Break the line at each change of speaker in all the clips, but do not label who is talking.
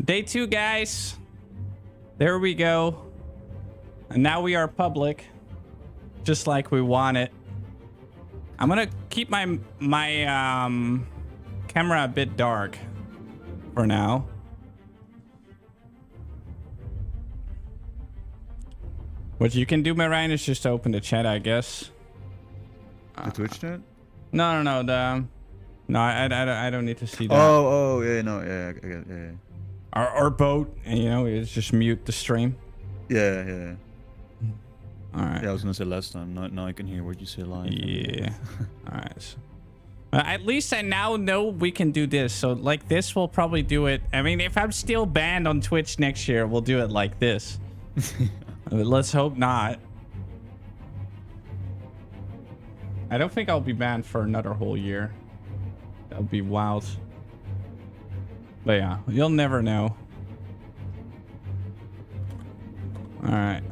Day 2, guys. There we go. And now we are public, just like we want it. I'm gonna keep my camera a bit dark for now. What you can do, Marijn, is just open the chat, I guess.
The Twitch chat?
No. No, I don't need to see that.
Oh, yeah, no, yeah.
Our boat, and you know, it's just mute the stream.
Yeah.
All right.
Yeah, I was gonna say last time. Now I can hear what you say live.
Yeah. All right. So, at least I now know we can do this. So like this, we'll probably do it. I mean, if I'm still banned on Twitch next year, we'll do it like this. Let's hope not. I don't think I'll be banned for another whole year. That would be wild. But yeah, you'll never know. All right.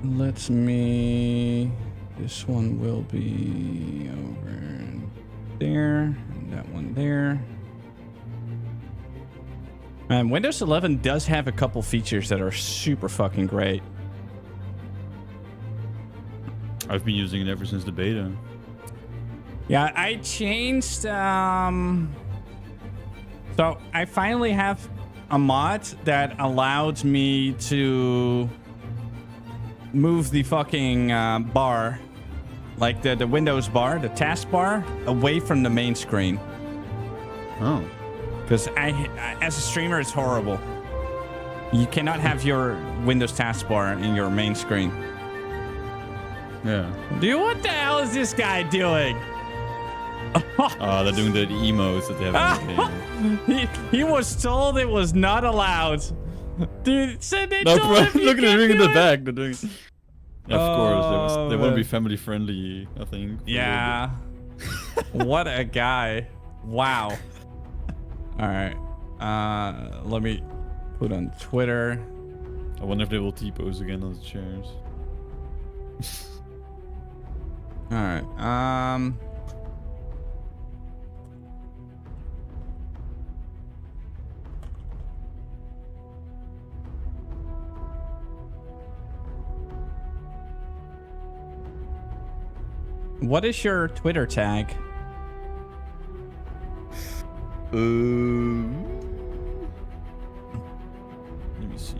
This one will be over there, and that one there. Man, Windows 11 does have a couple features that are super fucking great.
I've been using it ever since the beta.
Yeah, I changed, so I finally have a mod that allowed me to move the fucking bar, like the Windows bar, the taskbar, away from the main screen.
Oh.
Because as a streamer, it's horrible. You cannot have your Windows taskbar in your main screen.
Yeah.
Dude, what the hell is this guy doing?
They're doing the emotes that they have in the game.
He was told it was not allowed. Dude, said they
No,
told him
look at the ring in the back. They're doing. Yeah, of course, they want to be family friendly, I think.
Yeah. What a guy. Wow. All right. Let me put on Twitter.
I wonder if they will T-pose again on the chairs.
All right. What is your Twitter tag?
Let me see.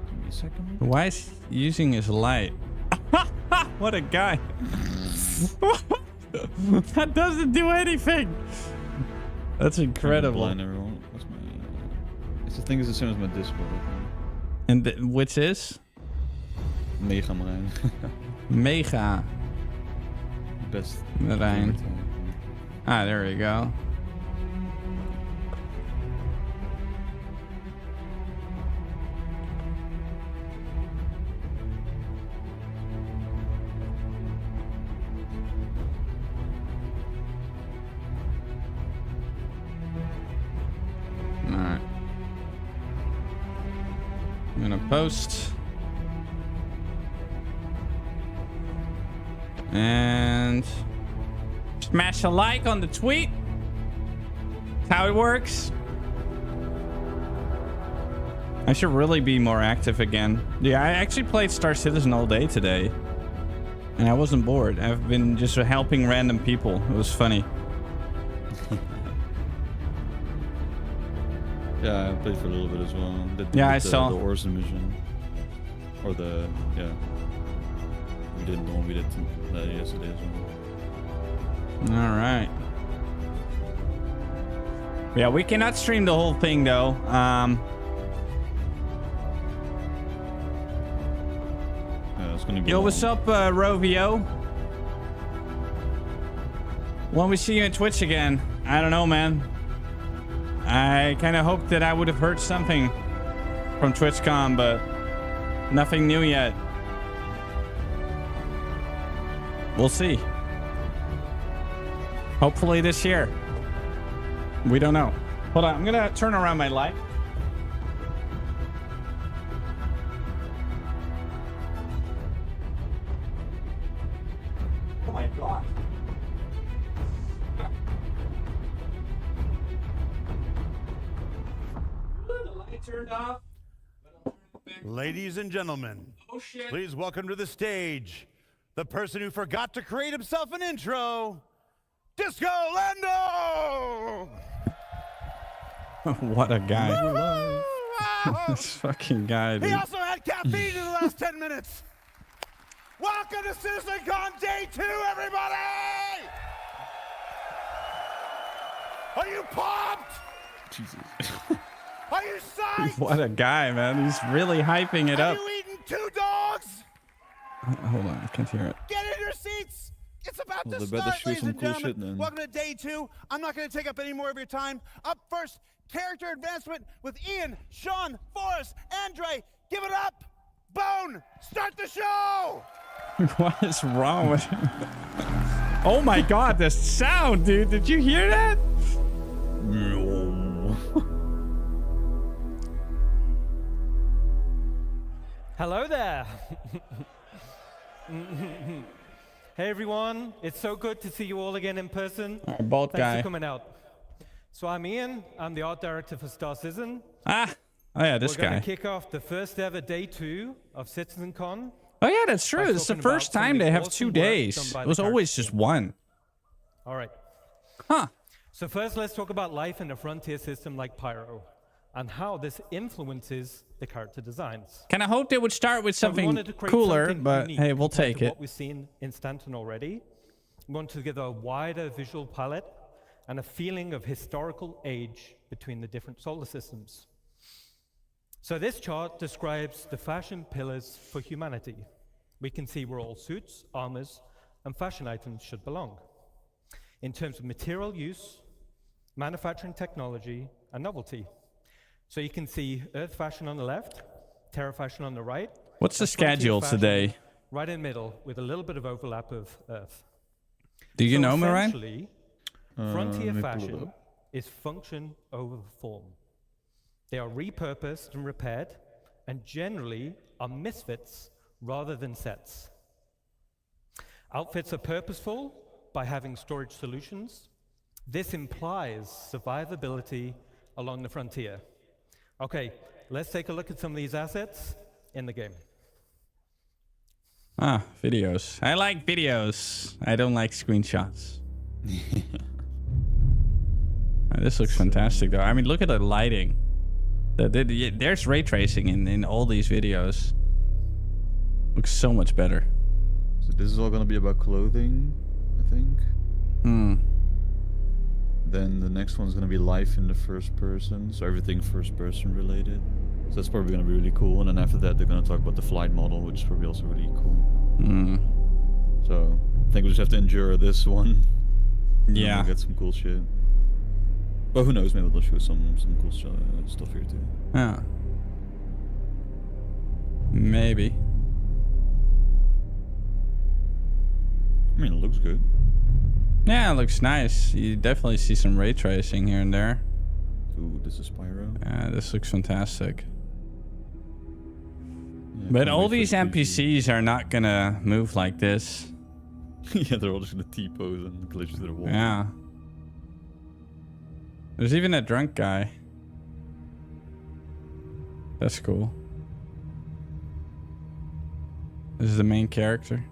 Give me a second.
Why is he using his light? What a guy. That doesn't do anything. That's incredible.
Blind everyone. What's my? It's the thing is the same as my Discord.
And which is?
Mega Marijn.
Mega
Best.
Marijn. Ah, there we go. All right. I'm gonna post. And smash a like on the tweet. That's how it works. I should really be more active again. Yeah, I actually played Star Citizen all day today. And I wasn't bored. I've been just helping random people. It was funny.
Yeah, I played for a little bit as well.
I saw.
The Orson mission. Or the, yeah. We did the one we did yesterday as well.
All right. Yeah, we cannot stream the whole thing though.
Yeah, it's gonna be
Yo,
long.
what's up, Rovio? When we see you on Twitch again? I don't know, man. I kind of hoped that I would have heard something from TwitchCon, but nothing new yet. We'll see. Hopefully this year. We don't know. Hold on, I'm gonna turn around my light. Oh my god. turned off.
Ladies and gentlemen,
Oh shit.
please welcome to the stage the person who forgot to create himself an intro, Disco Lando!
What a guy. This fucking guy, dude.
He also had caffeine in the last 10 minutes. Welcome to CitizenCon Day 2, everybody! Are you pumped?
Jesus.
Are you psyched?
What a guy, man. He's really hyping it
Are
up.
you eating 2 dogs?
Hold on, I can't hear it.
Get in your seats. It's about
Well,
to
they better
start,
shoot
ladies
some
and
cool
gentlemen.
shit then.
Welcome to Day 2. I'm not going to take up any more of your time. Up first, character advancement with Ian, Sean, Forrest, Andre. Give it up. Bone, start the show.
What is wrong with him? Oh my god, the sound, dude. Did you hear that?
No.
Hello there. Hey everyone, it's so good to see you all again in person.
Bald
Thanks
guy.
for coming out. So I'm Ian, I'm the art director for Star Citizen.
Ah. Oh yeah, this
We're going
guy.
to kick off the first ever day 2 of CitizenCon.
Oh yeah, that's true.
by
It's the
talking
first
about some
time
of
they
the
have
awesome
2
work
days.
done by
It
the
was always
character
just
team.
1.
All right.
Huh.
So first let's talk about life in a frontier system like Pyro and how this influences the character designs.
Kind of hoped it would start with
So we
something
wanted to create
cooler,
something
but
unique
hey, we'll
compared
take
to
it.
What we've seen in Stanton already. We want to give a wider visual palette and a feeling of historical age between the different solar systems. So this chart describes the fashion pillars for humanity. We can see where all suits, armors, and fashion items should belong. In terms of material use, manufacturing technology, and novelty. So you can see Earth fashion on the left, Terra fashion on the right.
What's the
and frontier
schedule
fashion
today?
right in the middle with a little bit of overlap of Earth.
Do you
So
know, Moran?
essentially, frontier
let me pull it
fashion
up.
is function over form. They are repurposed and repaired, and generally are misfits rather than sets. Outfits are purposeful by having storage solutions. This implies survivability along the frontier. Okay, let's take a look at some of these assets in the game.
Ah, videos. I like videos. I don't like screenshots. This looks fantastic, though. I mean, look at the lighting. There's ray tracing in all these videos. Looks so much better.
So this is all gonna be about clothing, I think.
Hmm.
Then the next one's gonna be life in the first person, so everything first person related. So that's probably gonna be really cool. And then after that, they're gonna talk about the flight model, which is probably also really cool.
Hmm.
So I think we just have to endure this one. And then
Yeah.
we'll get some cool shit. But who knows? Maybe they'll show some cool stuff here too.
Yeah. Maybe.
I mean, it looks good.
Yeah, it looks nice. You definitely see some ray tracing here and there.
Ooh, this is Spyro.
Yeah, this looks fantastic.
Yeah,
But
can't
all
wait for
these
the preview.
NPCs are not gonna move like this.
Yeah, they're all just gonna T-pose and glitch to the wall.
Yeah. There's even a drunk guy. That's cool. This is the main character.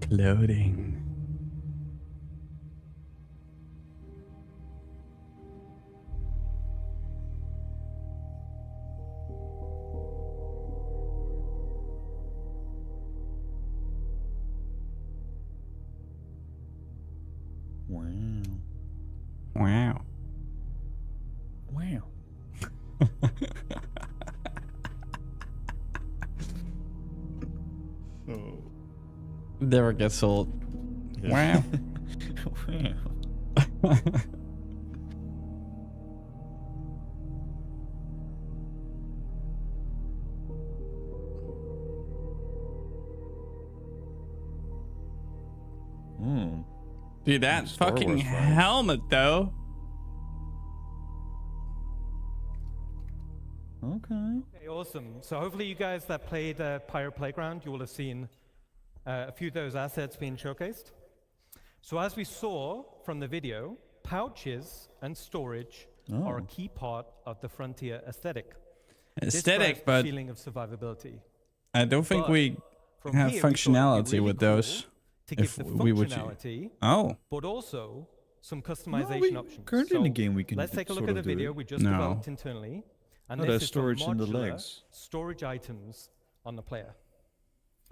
Clothing.
Wow.
Wow.
Wow. Oh.
Never gets old.
Yeah.
Wow.
Wow. Hmm.
Dude, that
Star
fucking
Wars vibes.
helmet, though.
Okay.
Okay, awesome. So hopefully you guys that played Pirate Playground, you will have seen a few of those assets being showcased. So as we saw from the video, pouches and storage are a key part of the Frontier aesthetic.
Aesthetic,
the
but
feeling of survivability.
I don't think
But
we
from
have
here, we thought it'd be
functionality
really
with
cool
those.
to give
if
the
we would
functionality,
Oh,
but also some customization options.
Currently in the
So
game we can
let's take a look
sort
at the
of do
video
it.
we just
No.
developed internally. And
Oh,
this
there's
is
storage
for
in the
modular
legs.
storage items on the player.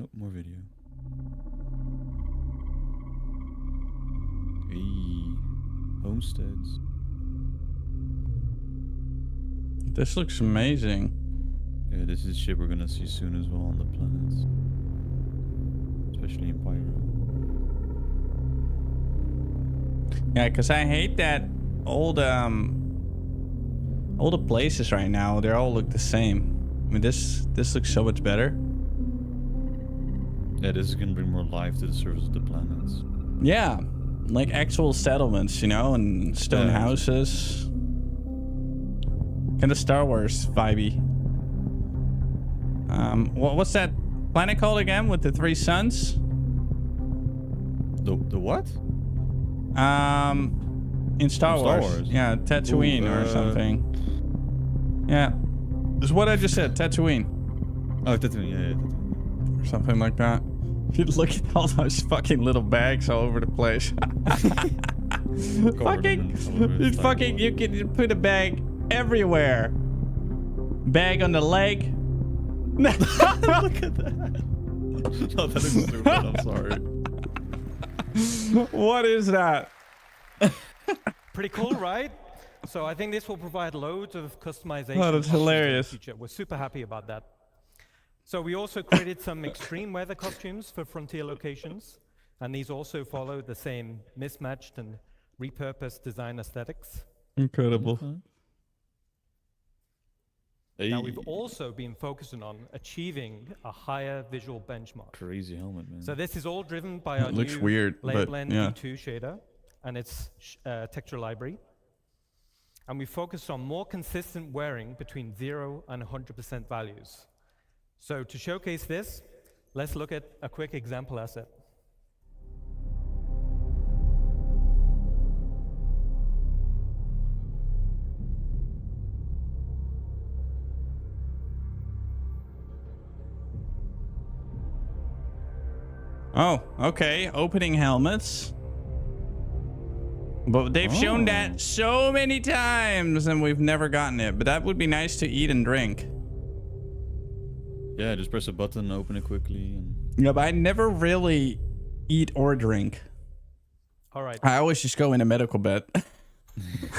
Oh, more video. Hey, homesteads.
this looks amazing.
Yeah, this is shit we're gonna see soon as well on the planets. Especially in Pyro.
Yeah, because I hate that all the places right now, they all look the same. I mean, this looks so much better.
Yeah, this is gonna bring more life to the surface of the planets.
Yeah, like actual settlements, you know, and stone
Yeah.
houses. Kind of Star Wars vibey. What's that planet called again with the 3 suns?
The what?
In Star
Star
Wars.
Wars.
Yeah, Tatooine or something. Yeah, this is what I just said, Tatooine.
Oh, Tatooine, yeah, Tatooine.
Or something like that. You look at all those fucking little bags all over the place. You can put a bag everywhere. Bag on the leg.
Look at that. No, that looks stupid. I'm sorry.
What is that?
Pretty cool, right? So I think this will provide loads of customization.
Oh, that's
options in the
hilarious.
future. We're super happy about that. So we also created some extreme weather costumes for Frontier locations, and these also follow the same mismatched and repurposed design aesthetics.
Incredible.
Hey,
Now we've also been focusing on achieving a higher visual benchmark.
crazy helmet, man.
So this is all driven by our
It looks
new
weird, but
LabelN
yeah.
V2 shader and its texture library. And we focused on more consistent wearing between 0 and 100% values. So to showcase this, let's look at a quick example asset.
Oh, okay. Opening helmets. But they've shown that so many times and we've never gotten it. But that would be nice to eat and drink.
Yeah, just press a button, open it quickly, and
Yeah, but I never really eat or drink.
All right.
I always just go in a medical bed.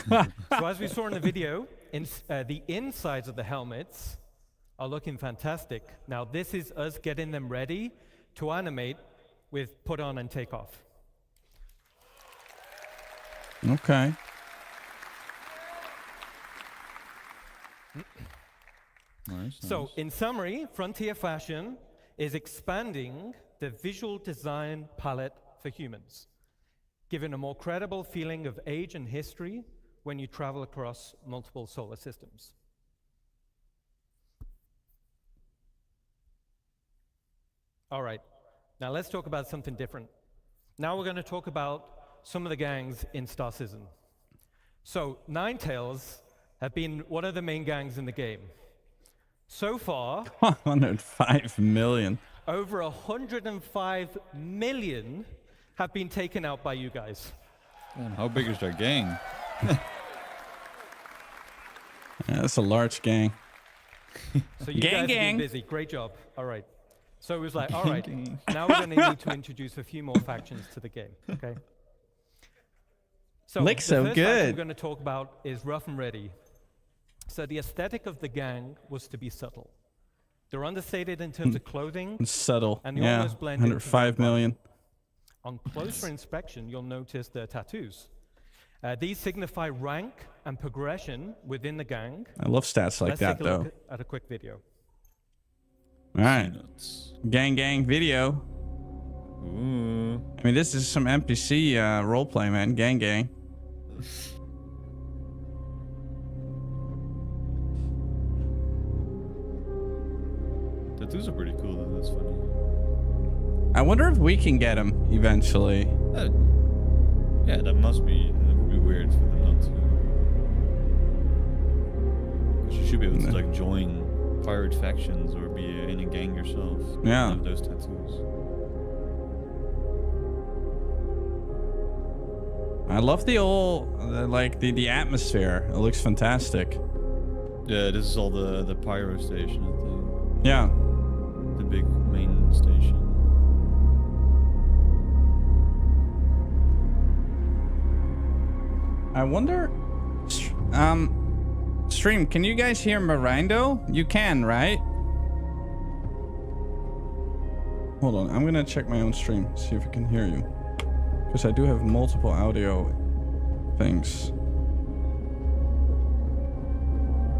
So as we saw in the video, the insides of the helmets are looking fantastic. Now this is us getting them ready to animate with put on and take off.
Okay.
nice.
So in summary, Frontier Fashion is expanding the visual design palette for humans, giving a more credible feeling of age and history when you travel across multiple solar systems. All right, now let's talk about something different. Now we're going to talk about some of the gangs in Star Citizen. So Ninetales have been one of the main gangs in the game. So far,
105 million.
over 105 million have been taken out by you guys.
Man, how big is that gang?
Yeah, that's a large gang.
So you
Gang,
guys have
gang.
been busy. Great job. All right. So it was like, all right, now we're going to need to introduce a few more factions to the game. Okay. So
Looks
the
so
first faction
good.
we're going to talk about is Rough and Ready. So the aesthetic of the gang was to be subtle. They're understated in terms of clothing.
It's subtle.
And they
Yeah,
almost blend into
105
their
million.
On closer inspection, you'll notice their tattoos. These signify rank and progression within the gang.
I love stats like
Let's
that,
take a
though.
look at a quick video.
All right.
Peanuts.
Gang video.
Ooh.
I mean, this is some NPC roleplay, man. Gang.
Tattoos are pretty cool though, that's funny.
I wonder if we can get them eventually.
Yeah, that would be weird for them not to. 'Cause you should be able to like join pirate factions or be in a gang yourself.
Yeah.
Have those tattoos.
I love the like the atmosphere. It looks fantastic.
Yeah, this is all the pyro station, I think.
Yeah.
The big main station.
I wonder. Stream. Can you guys hear Mirando? You can, right? Hold on. I'm gonna check my own stream. See if I can hear you. Because I do have multiple audio things.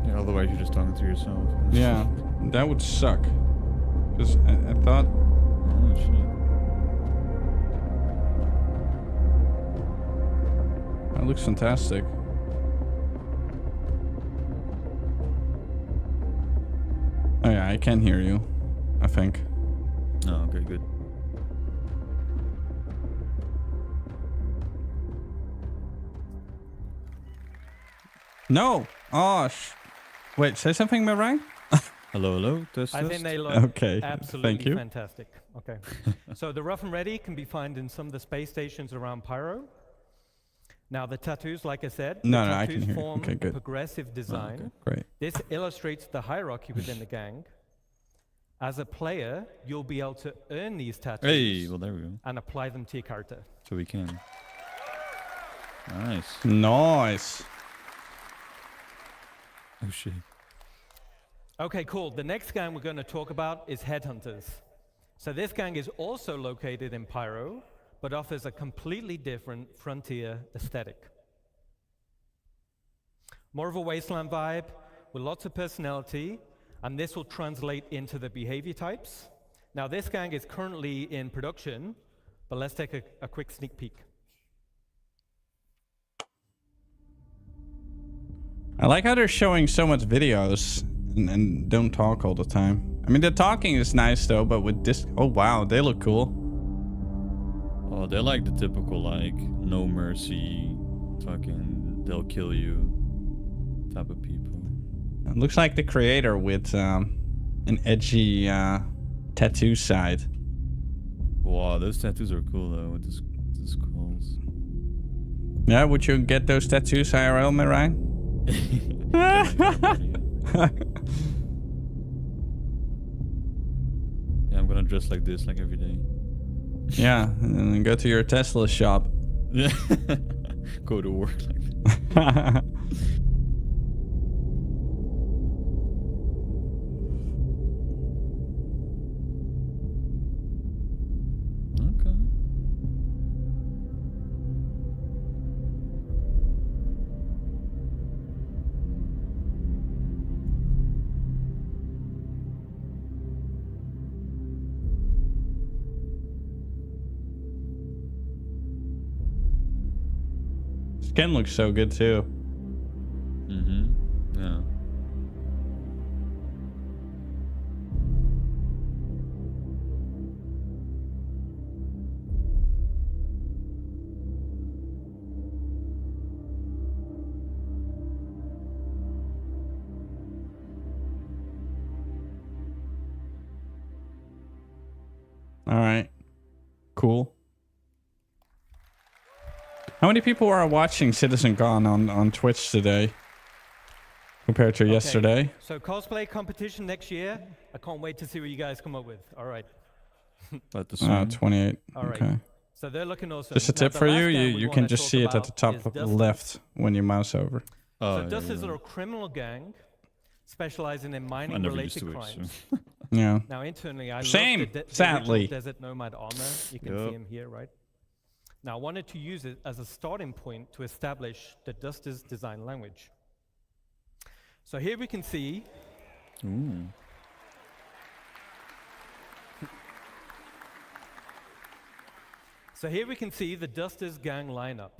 Yeah, otherwise you're just talking to yourself.
Yeah, that would suck. Because I thought...
Oh, shit.
That looks fantastic. Oh yeah, I can hear you. I think.
Oh, okay, good.
No! Oh, wait, say something, Marang?
Hello, hello. Test,
I
test.
think they look
Okay,
absolutely
thank you.
fantastic. Okay. So the rough and ready can be found in some of the space stations around Pyro. Now the tattoos, like I said,
No,
the
I
tattoos
can hear you.
form
Okay, good.
progressive design.
okay.
Great.
This illustrates the hierarchy within the gang. As a player, you'll be able to earn these tattoos
Hey, well, there we go.
and apply them to your character.
So we can. Nice.
Nice.
Oh, shit.
Okay, cool. The next gang we're going to talk about is Headhunters. So this gang is also located in Pyro, but offers a completely different frontier aesthetic. More of a wasteland vibe with lots of personality, and this will translate into the behavior types. Now this gang is currently in production, but let's take a quick sneak peek.
I like how they're showing so much videos and don't talk all the time. I mean, the talking is nice though, but with this... Oh wow, they look cool.
Oh, they're like the typical, like, no mercy, fucking, they'll kill you type of people.
It looks like the creator with an edgy tattoo side.
Wow, those tattoos are cool though, with this skulls.
Yeah, would you get those tattoos IRL, Mirai?
Yeah, I'm gonna dress like this like every day.
Yeah, and then go to your Tesla shop.
Yeah. Go to work like that. Okay.
Skin looks so good too.
Mm-hmm. Yeah.
All right. Cool. How many people are watching CitizenCon on Twitch today compared to yesterday?
So cosplay competition next year. I can't wait to see what you guys come up with. All right.
At the same.
28.
All right.
Okay.
So they're looking awesome.
Just a
Now,
tip
the
for
last
you.
gang we
You
wanna
can just
talk
see it at
about
the top
is Dusters.
left when you mouse over.
Oh,
So
yeah,
Dusters
yeah.
are a criminal gang specializing in
I never
mining-related
used to it,
crimes.
so.
Yeah.
Now, internally, I
Same,
love the original
sadly.
Desert Nomad armor. You can see him here, right? Now, I wanted to use it as a starting point to establish the Dusters design language. So here we can see
Ooh.
So here we can see the Dusters gang lineup,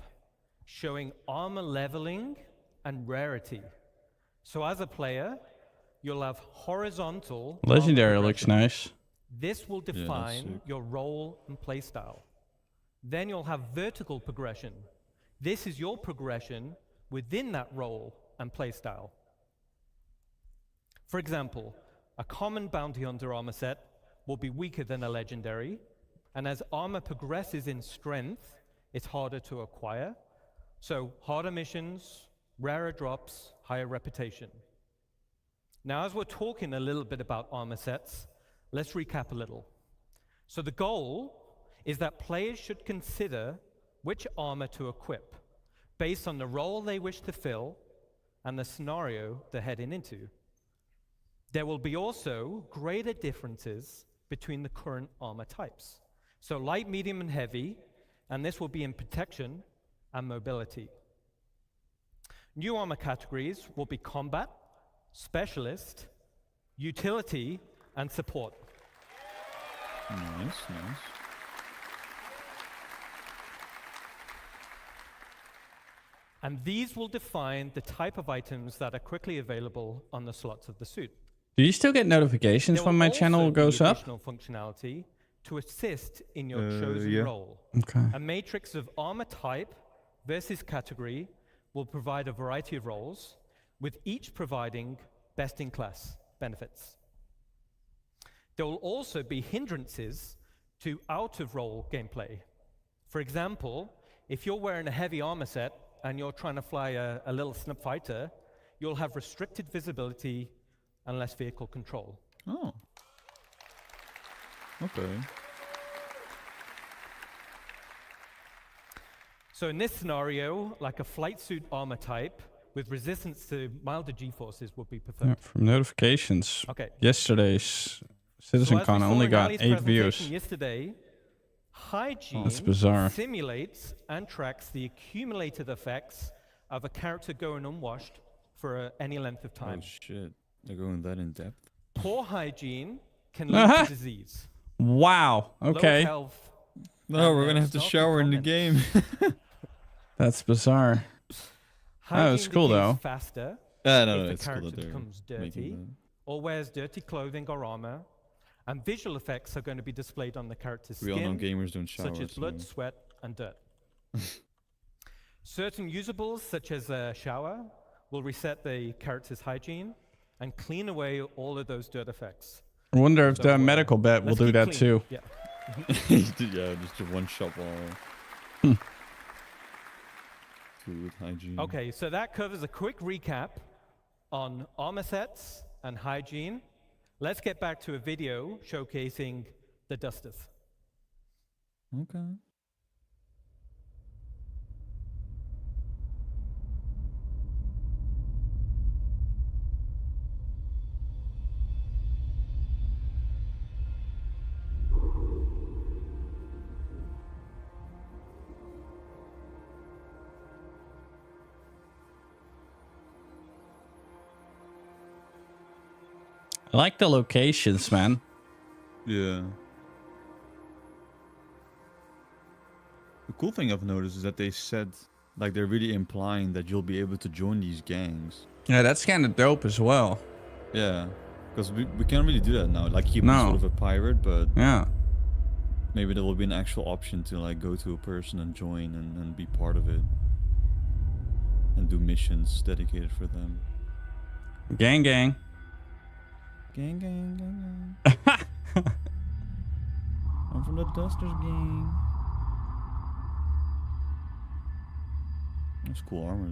showing armor leveling and rarity. So as a player, you'll have horizontal.
Legendary
armor
looks
progression.
nice.
This will
that's
define
sick.
your role and playstyle. Then you'll have vertical progression. This is your progression within that role and playstyle. For example, a common bounty hunter armor set will be weaker than a legendary, and as armor progresses in strength, it's harder to acquire. So harder missions, rarer drops, higher reputation. Now, as we're talking a little bit about armor sets, let's recap a little. So the goal is that players should consider which armor to equip based on the role they wish to fill and the scenario they're heading into. There will be also greater differences between the current armor types. So light, medium, and heavy, and this will be in protection and mobility. New armor categories will be combat, specialist, utility, and support.
Nice, nice.
And these will define the type of items that are quickly available on the slots of the suit.
Do you still get notifications
There
when
will
my
also
channel
be
goes up?
additional functionality to assist in your chosen
yeah.
role.
Okay.
A matrix of armor type versus category will provide a variety of roles, with each providing best-in-class benefits. There will also be hindrances to out-of-role gameplay. For example, if you're wearing a heavy armor set and you're trying to fly a little snub fighter, you'll have restricted visibility and less vehicle control.
Oh. Okay.
So in this scenario, like a flight suit armor type with resistance to milder G-forces would be preferred.
Yeah, from notifications.
Okay.
Yesterday's
So as we
CitizenCon
saw
only
in
got
Ali's
8
presentation
views.
yesterday, hygiene
That's bizarre.
simulates and tracks the accumulated effects of a character going unwashed for any length of
Oh
time.
shit. They're going that in depth.
Poor hygiene can lead to disease.
Wow.
Low
Okay.
health.
No,
and,
we're gonna have to
snarky
shower in the game.
comments.
That's bizarre.
Hygiene
it's cool,
decays
though.
no,
faster
no,
if
no,
the
it's cool
character
that they're
becomes
making
dirty
that.
or wears dirty clothing or armor, and visual effects are going to be displayed on the character's
We all know
skin,
gamers don't shower.
such as blood,
so-
sweat, and dirt. Certain usables, such as a shower, will reset the character's hygiene and clean away all of those dirt effects.
I wonder if
So,
the medical bet will
let's
do
keep
that
clean.
too.
Yeah.
Yeah, just a one shot all. Food hygiene.
Okay, so that covers a quick recap on armor sets and hygiene. Let's get back to a video showcasing the dusters.
Okay.
I like the locations, man.
Yeah. The cool thing I've noticed is that they said, like, they're really implying that you'll be able to join these gangs.
Yeah, that's kind of dope as well.
Yeah. Because we can't really do that now. Like, keep
No.
sort of a pirate, but
Yeah.
maybe there will be an actual option to, like, go to a person and join and be part of it. And do missions dedicated for them.
Gang, gang.
Gang, gang, gang, gang. I'm from the Dusters gang. That's cool armor,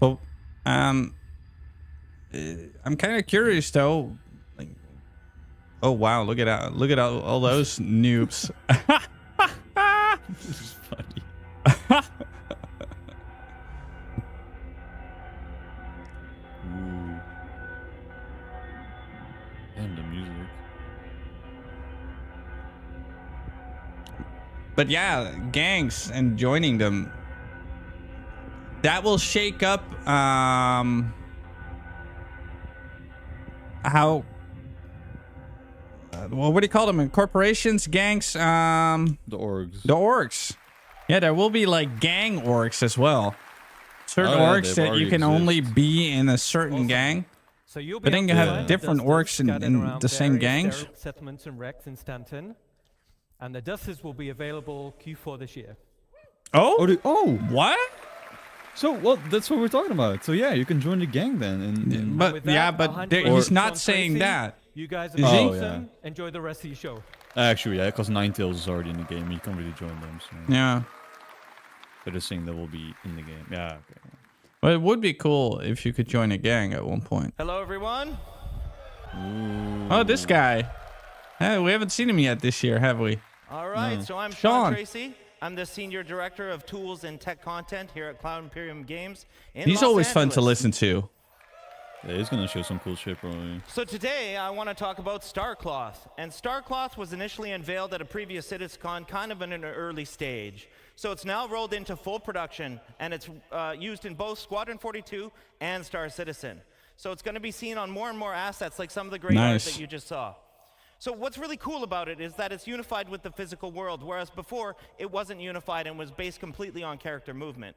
though.
But, I'm kind of curious though. Like, oh wow, look at all those noobs.
This is funny. Ooh. And the music.
But yeah, gangs and joining them. That will shake up how well, what do you call them? Corporations, gangs,
The orgs.
the orgs. Yeah, there will be like gang orgs as well. Certain
Oh, yeah,
orgs
they've
that you
already
can only
exist.
be in a certain
Awesome.
gang.
So you'll be
But then
able
you
to
have
find
different
dusters
orcs in
scattered around
the same
various
gangs?
settlements and wrecks in Stanton, and the dusters will be available Q4 this year.
Oh,
Oh,
what?
so well, that's what we're talking about. So yeah, you can join the gang then. And
But
With
yeah,
that,
but
I'll hand
there-
you over
he's
to
not
Sean
saying
Tracy.
that.
You guys
Is
are
he?
awesome. Enjoy the rest of your show.
actually, yeah, because Ninetales is already in the game. You can't really join them. So
Yeah.
they're just saying they will be in the game. Yeah. Okay.
Well, it would be cool if you could join a gang at one point.
Hello, everyone.
Oh, this guy. Hey, we haven't seen him yet this year, have we?
All right, so I'm
Sean.
Sean Tracy. I'm the Senior Director of Tools and Tech Content here at Cloud Imperium Games in
He's
Los
always fun to
Angeles.
listen to.
Yeah, he's gonna show some cool shit probably.
So today I want to talk about Starcloth. And Starcloth was initially unveiled at a previous CitizenCon kind of in an early stage. So it's now rolled into full production, and it's used in both Squadron 42 and Star Citizen. So it's going to be seen on more and more assets like some of the great art
Nice.
that you just saw. So what's really cool about it is that it's unified with the physical world, whereas before it wasn't unified and was based completely on character movement.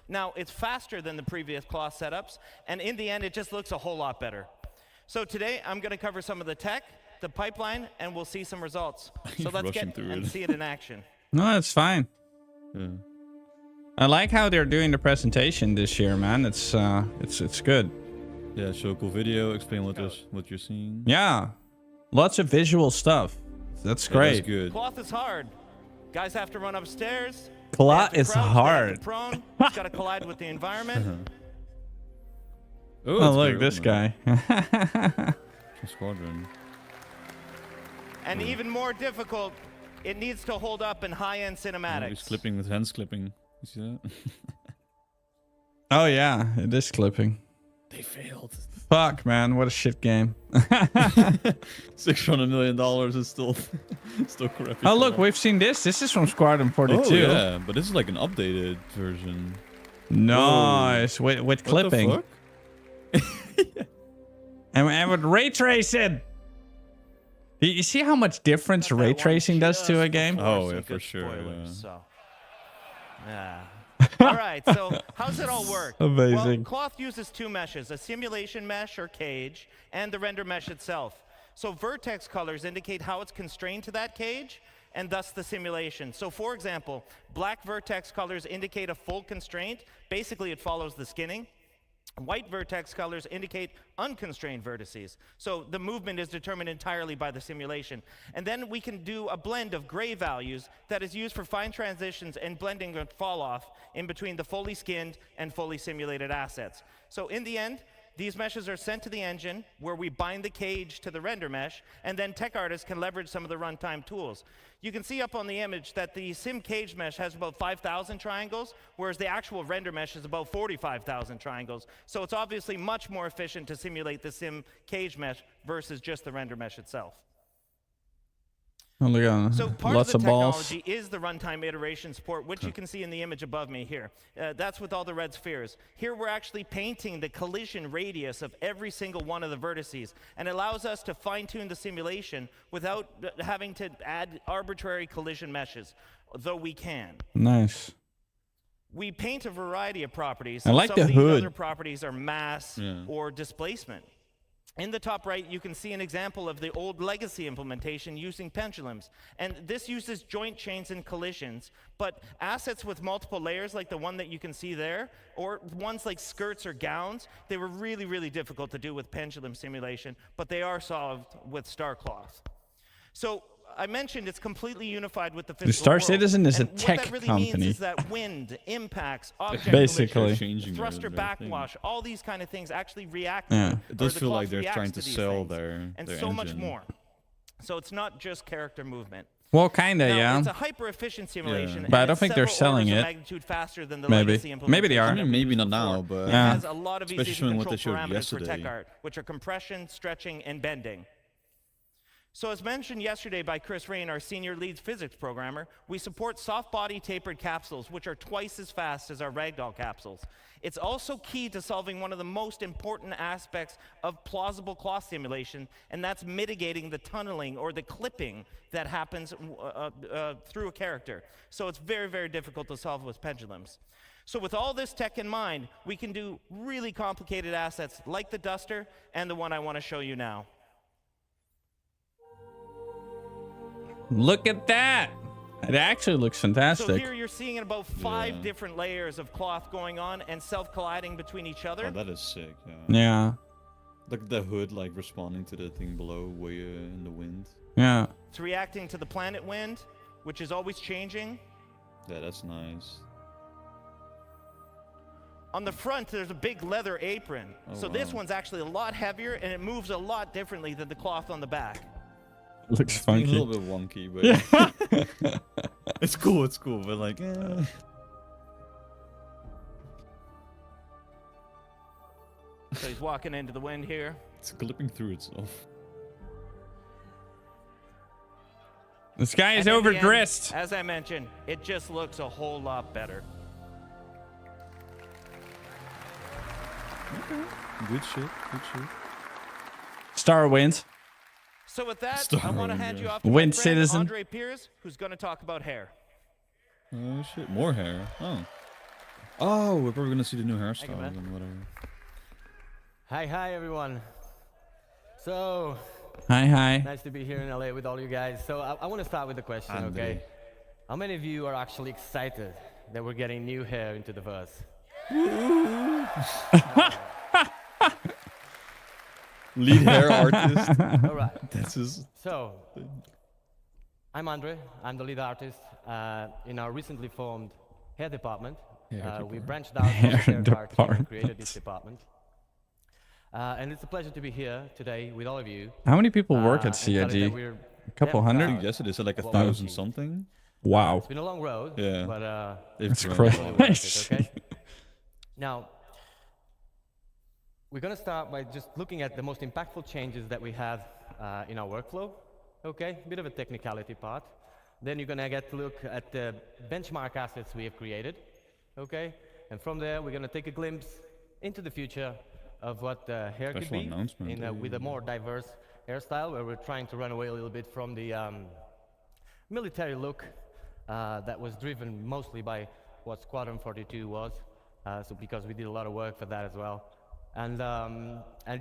Now, it's faster than the previous cloth setups, and in the end, it just looks a whole lot better. So today, I'm going to cover some of the tech, the pipeline, and we'll see some results.
He's
So let's
rushing
get
through
and
it.
see it in action.
No, that's fine.
Yeah.
I like how they're doing the presentation this year, man. It's good.
Yeah, show a cool video, explain what you're seeing.
Yeah, lots of visual stuff. That's
Yeah,
great.
that's good.
Cloth is hard. Guys have to run upstairs.
Cloth
they have
is
to crouch, they have
hard.
to prone. It's got to collide with the environment.
Oh,
it's
look,
very
this
old,
guy.
man. Squadron.
And even more difficult, it needs to hold up in high-end
Oh,
cinematics.
he's clipping with hands clipping. You see that?
Oh yeah, it is clipping.
They failed.
Fuck, man, what a shit game.
$600 million is still crappy.
Oh look, we've seen this. This is from Squadron 42.
Oh yeah, but this is like an updated version.
Nice, with
What
clipping.
the fuck?
And with ray tracing. You see how much difference
Got that
ray
one
tracing does to a
just
game?
before
Oh,
some
yeah, for
good
sure,
spoilers,
yeah.
So. Yeah. All right, so how's it all work?
Amazing.
Well, Cloth uses two meshes, a simulation mesh or cage, and the render mesh itself. So vertex colors indicate how it's constrained to that cage, and thus the simulation. So for example, black vertex colors indicate a full constraint. Basically, it follows the skinning. White vertex colors indicate unconstrained vertices. So the movement is determined entirely by the simulation. And then we can do a blend of gray values that is used for fine transitions and blending and fall off in between the fully skinned and fully simulated assets. So in the end, these meshes are sent to the engine where we bind the cage to the render mesh, and then tech artists can leverage some of the runtime tools. You can see up on the image that the sim cage mesh has about 5,000 triangles, whereas the actual render mesh is about 45,000 triangles. So it's obviously much more efficient to simulate the sim cage mesh versus just the render mesh itself.
Oh, look at
So part
lots
of
of
the
balls.
technology is the runtime iteration support, which you can see in the image above me here. That's with all the red spheres. Here we're actually painting the collision radius of every single one of the vertices, and it allows us to fine-tune the simulation without having to add arbitrary collision meshes, though we can.
Nice.
We paint a variety of properties.
I like
Some
the
of these
hood.
other properties are mass or displacement. In the top right, you can see an example of the old legacy implementation using pendulums. And this uses joint chains and collisions, but assets with multiple layers like the one that you can see there, or ones like skirts or gowns, they were really, really difficult to do with pendulum simulation, but they are solved with Starcloth. So I mentioned it's completely unified with the physical
Star
world.
Citizen is a
And
tech
what that really
company.
means is that wind, impacts, object
Basically.
Changing
thruster
everything.
backwash, all these kind of things actually react.
Yeah.
It does
or the
feel like
cloth
they're
reacts
trying to
these
sell
things,
their
and
their
so much
engine.
more. So it's not just character movement.
Well, kinda,
Now,
yeah.
it's a hyper-efficient simulation.
But I
and
don't
it's
think they're
several orders
selling
of
it.
magnitude faster than the
Maybe.
legacy
Maybe they are.
implementation
I mean,
that we
maybe
used
not now,
before.
but
It
Yeah.
has a lot of easy
especially
to
showing what
control
they showed
parameters for
yesterday.
tech art, which are compression, stretching, and bending. So as mentioned yesterday by Chris Rain, our senior lead physics programmer, we support soft body tapered capsules, which are twice as fast as our ragdoll capsules. It's also key to solving one of the most important aspects of plausible cloth simulation, and that's mitigating the tunneling or the clipping that happens through a character. So it's very, very difficult to solve with pendulums. So with all this tech in mind, we can do really complicated assets like the Duster and the one I want to show you now.
Look at that. It actually looks
So
fantastic.
here you're seeing about 5 different layers of cloth going on and self-colliding between each other.
Oh, that is sick. Yeah.
Yeah.
Look at the hood, like responding to the thing below, way in the wind.
Yeah.
It's reacting to the planet wind, which is always changing.
Yeah, that's nice.
On the front, there's a big leather apron.
Oh,
so this
wow.
one's actually a lot heavier, and it moves a lot differently than the cloth on the back.
Looks
It's being a
funky.
little bit wonky, but it's cool. It's cool, but like,
So he's walking into the wind here.
it's clipping through itself.
This guy is
And in the end,
over-grist.
as I mentioned, it just looks a whole lot better.
Good shit. Good shit.
Star wins.
So with that,
Star
I want to
Wars,
hand
yeah.
you off to my
Win
friend
Citizen.
Andre Piers, who's going to talk about hair.
Oh shit, more hair. Oh. Oh, we're probably gonna see the new
man.
hairstyles and whatever.
Hi everyone. So
Hi.
nice to be here in LA with all you guys. So I want to start with the question,
Andre.
okay? How many of you are actually excited that we're getting new hair into the verse?
Lead hair artist.
All right.
That's his.
So I'm Andre. I'm the lead artist in our recently formed hair department. We
department.
branched out from the
Hair
hair card team and
department.
created this department. And it's a pleasure to be here today with all of you.
How many people work at
and tell you that
CIG?
we're
A couple
damn
hundred?
I think
proud.
yesterday said like
What we're
1,000
achieved.
something.
Wow.
It's been a long road,
Yeah.
but
They've
That's
grown.
crazy.
totally worth it, okay? Now, we're going to start by just looking at the most impactful changes that we have in our workflow, okay? Bit of a technicality part. Then you're going to get to look at the benchmark assets we have created, okay? And from there, we're going to take a glimpse into the future of what hair could
Special
be
announcement,
with a more diverse hairstyle, where we're trying to run away a little bit from the military look that was driven mostly by what Squadron 42 was, so because we did a lot of work for that as well. And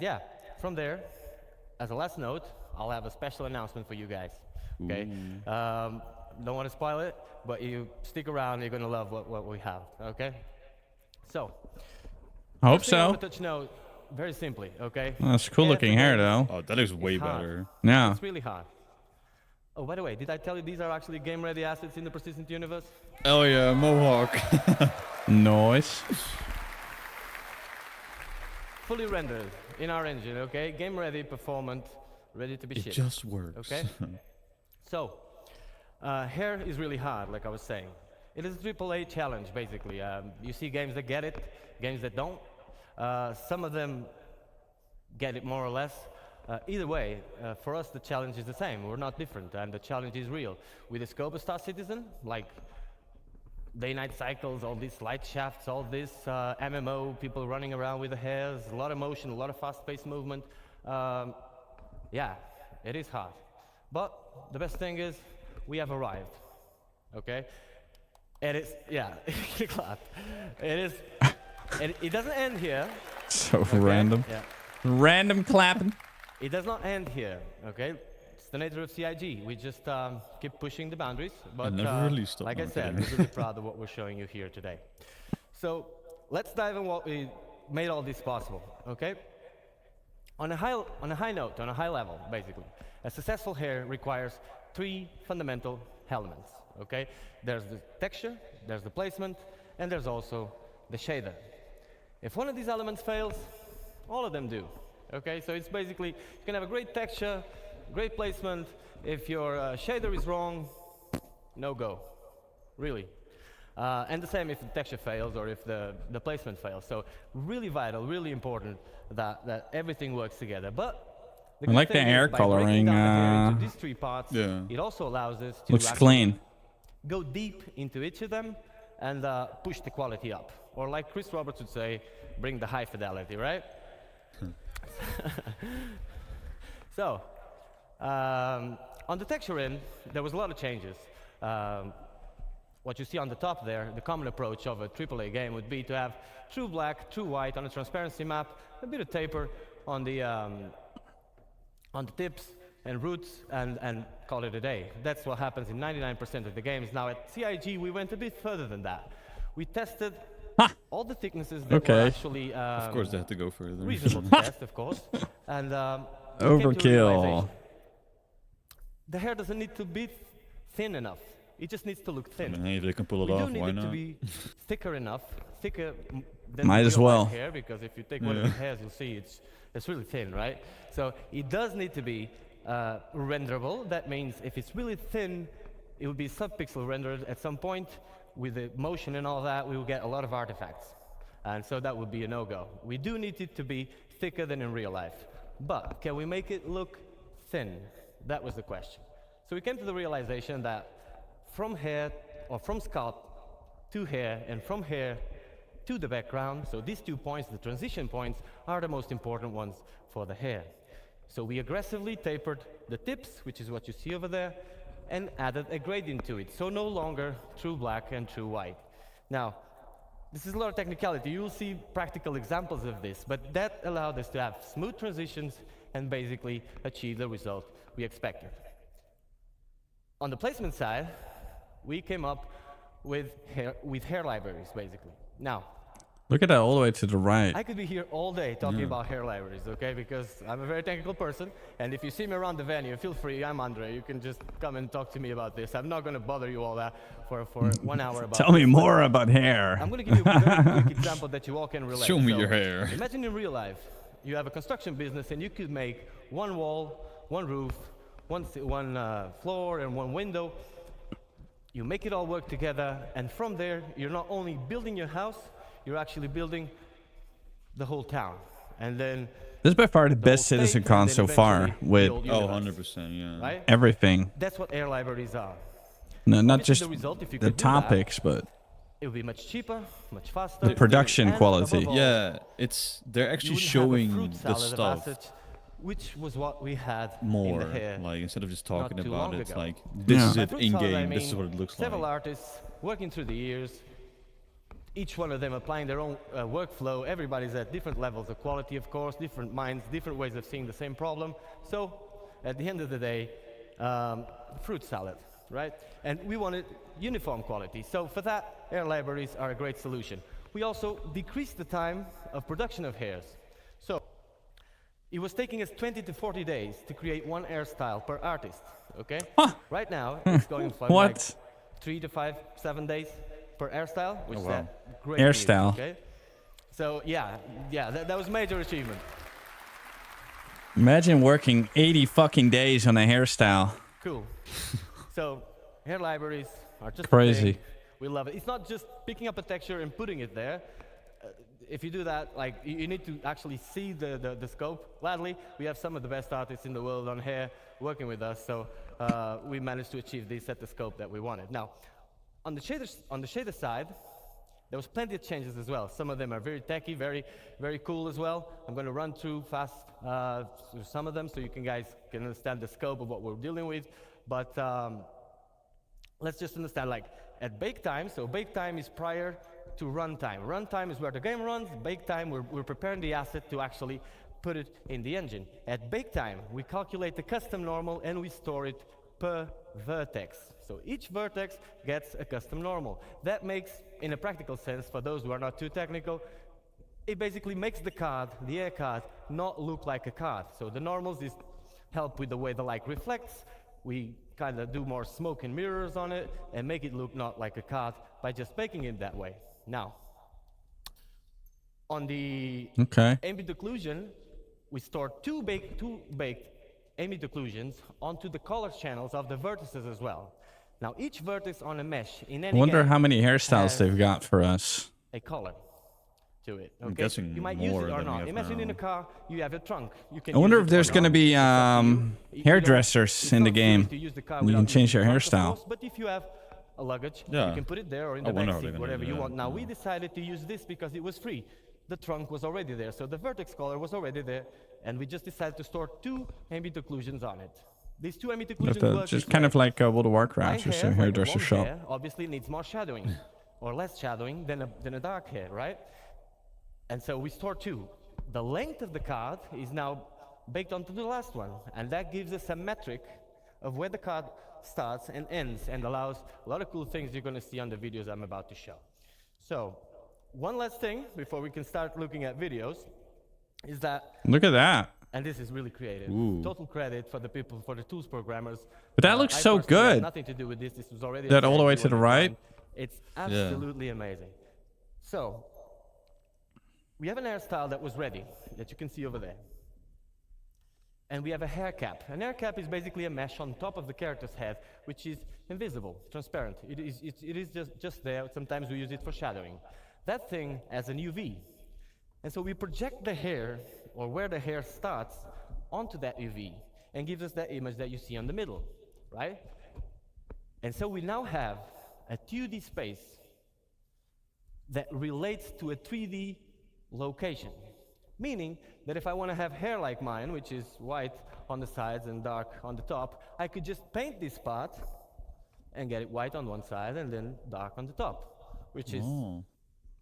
yeah, from there, as a last note, I'll have a special announcement for you guys, okay? Don't want to spoil it, but you stick around, you're going to love what we have, okay? So,
Hope
first thing I
so.
want to touch note, very simply, okay?
That's cool looking hair though.
Oh, that looks way
hard.
better.
Yeah.
It's really hard. Oh, by the way, did I tell you these are actually game-ready assets in the persistent universe?
Oh yeah, Mohawk.
Nice.
Fully rendered in our engine, okay? Game-ready, performant, ready to be
It
shipped.
just works.
Okay. So, hair is really hard, like I was saying. It is a AAA challenge, basically. You see games that get it, games that don't. Some of them get it more or less. Either way, for us, the challenge is the same. We're not different, and the challenge is real. With the scope of Star Citizen, like day-night cycles, all these light shafts, all this MMO, people running around with the hairs, a lot of motion, a lot of fast-paced movement. Yeah, it is hard. But the best thing is, we have arrived, okay? It is, yeah, clap. It is, it doesn't end here.
So
okay?
random.
Yeah.
Random clapping.
It does not end here, okay? It's the nature of CIG. We just keep pushing the boundaries. But
never really stop
like I said,
marketing.
we're really proud of what we're showing you here today. So let's dive in what we made all this possible, okay? On a high note, on a high level, basically, a successful hair requires 3 fundamental elements, okay? There's the texture, there's the placement, and there's also the shader. If one of these elements fails, all of them do. Okay, so it's basically, you can have a great texture, great placement. If your shader is wrong, no go, really. And the same if the texture fails or if the placement fails. So really vital, really important that everything works together. But
I
good
like the
thing
hair
is, by breaking
coloring,
down the hair into these 3 parts,
Yeah.
it also allows us to
Looks
actually
clean.
go deep into each of them and push the quality up. Or like Chris Roberts would say, bring the high fidelity, right? So, on the texture end, there was a lot of changes. what you see on the top there, the common approach of a AAA game would be to have true black, true white on a transparency map, a bit of taper on the tips and roots, and call it a day. That's what happens in 99% of the games. Now at CIG, we went a bit further than that. We tested all the thicknesses that were actually
Of course, they had to go further.
reasonable to test, of course. And
Overkill.
the hair doesn't need to be thin enough. It just needs to look thin.
I mean, if they can pull it
We do
off,
need
why
it to
not?
be thicker enough, thicker than
Might
the
as
real life
well.
hair, because if you take one of the hairs, you'll see it's really thin, right? So it does need to be renderable. That means if it's really thin, it will be sub-pixel rendered at some point. With the motion and all that, we will get a lot of artifacts. And so that would be a no-go. We do need it to be thicker than in real life. But can we make it look thin? That was the question. So we came to the realization that from hair, or from scalp to hair, and from hair to the background, so these 2 points, the transition points, are the most important ones for the hair. So we aggressively tapered the tips, which is what you see over there, and added a gradient to it. So no longer true black and true white. Now, this is a lot of technicality. You will see practical examples of this, but that allowed us to have smooth transitions and basically achieve the result we expected. On the placement side, we came up with hair libraries, basically. Now,
Look at that all the way to the right.
I could be here all day talking about hair libraries, okay? Because I'm a very technical person, and if you see me around the venue, feel free, I'm Andre. You can just come and talk to me about this. I'm not going to bother you all that for 1 hour about
Tell me
this,
more about hair.
I'm going to give you a very quick example that you all can relate.
Show me
So,
your hair.
Imagine in real life, you have a construction business, and you could make one wall, one roof, one floor, and one window. You make it all work together, and from there, you're not only building your house, you're actually building the whole town. And then
This is by far the best
state, and
CitizenCon
then
so far
eventually
with
the old
Oh,
universe,
100%, yeah.
right?
everything.
That's what air libraries are.
No, not
Obviously,
just
the result, if you
the
could do that,
topics, but
it would be much cheaper, much faster.
the production
and
quality.
above all,
Yeah, they're
you
actually
wouldn't have a
showing
fruit
the
salad of
stuff
assets, which was what we had in
more.
the hair.
Like, instead of just
not
talking
too
about
long
it, it's
ago.
like, this
Yeah.
is
By
it
fruit salad, I
in-game, this is
mean
what it looks
several
like.
artists working through the years, each one of them applying their own workflow. Everybody's at different levels of quality, of course, different minds, different ways of seeing the same problem. So, at the end of the day, fruit salad, right? And we wanted uniform quality. So for that, air libraries are a great solution. We also decreased the time of production of hairs. So, it was taking us 20 to 40 days to create one hairstyle per artist, okay?
Huh.
Right now, it's going for
What?
like 3 to 5, 7 days per hairstyle, which is
wow.
a great
Hairstyle.
news, okay? So yeah, that was a major achievement.
Imagine working 80 fucking days on a hairstyle.
Cool. So hair libraries are just a
Crazy.
thing. We love it. It's not just picking up a texture and putting it there. If you do that, like you need to actually see the scope. Gladly, we have some of the best artists in the world on hair working with us, so we managed to achieve this at the scope that we wanted. Now, on the shader side, there was plenty of changes as well. Some of them are very techy, very, very cool as well. I'm going to run through fast through some of them so you guys can understand the scope of what we're dealing with. But let's just understand, like, at bake time, so bake time is prior to runtime. Runtime is where the game runs. Bake time, we're preparing the asset to actually put it in the engine. At bake time, we calculate the custom normal and we store it per vertex. So each vertex gets a custom normal. That makes, in a practical sense, for those who are not too technical, it basically makes the card, the air card, not look like a card. So the normals is help with the way the light reflects. We kind of do more smoke and mirrors on it and make it look not like a card by just making it that way. Now, on the ambient occlusion, we store two baked ambient occlusions onto the color channels of the vertices as well. Now, each vertex on a mesh in any
I wonder
game
how many hairstyles
has
they've got for us.
a color to it. Okay?
I'm guessing
you might
more
use it or
than we
not.
have
Imagine
now.
in a car, you have a trunk. You can
I wonder
use
if
it or
there's going to
not.
be
It's up to you. If you
hairdressers
don't,
in the
it's not serious
game.
to use the car
You can
without
change
using
your
the trunk, of
hairstyle.
course, but if you have a luggage,
Yeah.
you can put it there or in
I
the
wonder
back
how they're
seat,
gonna
whatever
do
you
that.
want. Now, we decided to use this because it was free. The trunk was already there, so the vertex color was already there, and we just decided to store two ambient occlusions on it. These two ambient
With
occlusions
the,
work
just
this
kind
way.
of like World of
My
Warcraft. Just
hair,
a
like
hairdresser
long
shop.
hair, obviously needs more shadowing, or less shadowing than a dark hair, right? And so we store two. The length of the card is now baked onto the last one, and that gives us a metric of where the card starts and ends, and allows a lot of cool things you're going to see on the videos I'm about to show. So, one last thing before we can start looking at videos is that,
Look at that.
and this is really creative.
Ooh.
Total credit for the people, for the tools programmers.
But that looks
I
so
personally have
good.
nothing to do with this. This was already
That all the way
exactly
to the
what we
right?
done. It's absolutely amazing. So, we have an hairstyle that was ready, that you can see over there. And we have a hair cap. An hair cap is basically a mesh on top of the character's head, which is invisible, transparent. It is just there. Sometimes we use it for shadowing. That thing has an UV. And so we project the hair, or where the hair starts, onto that UV, and gives us that image that you see on the middle, right? And so we now have a 2D space that relates to a 3D location. Meaning that if I want to have hair like mine, which is white on the sides and dark on the top, I could just paint this part and get it white on one side and then dark on the top, which is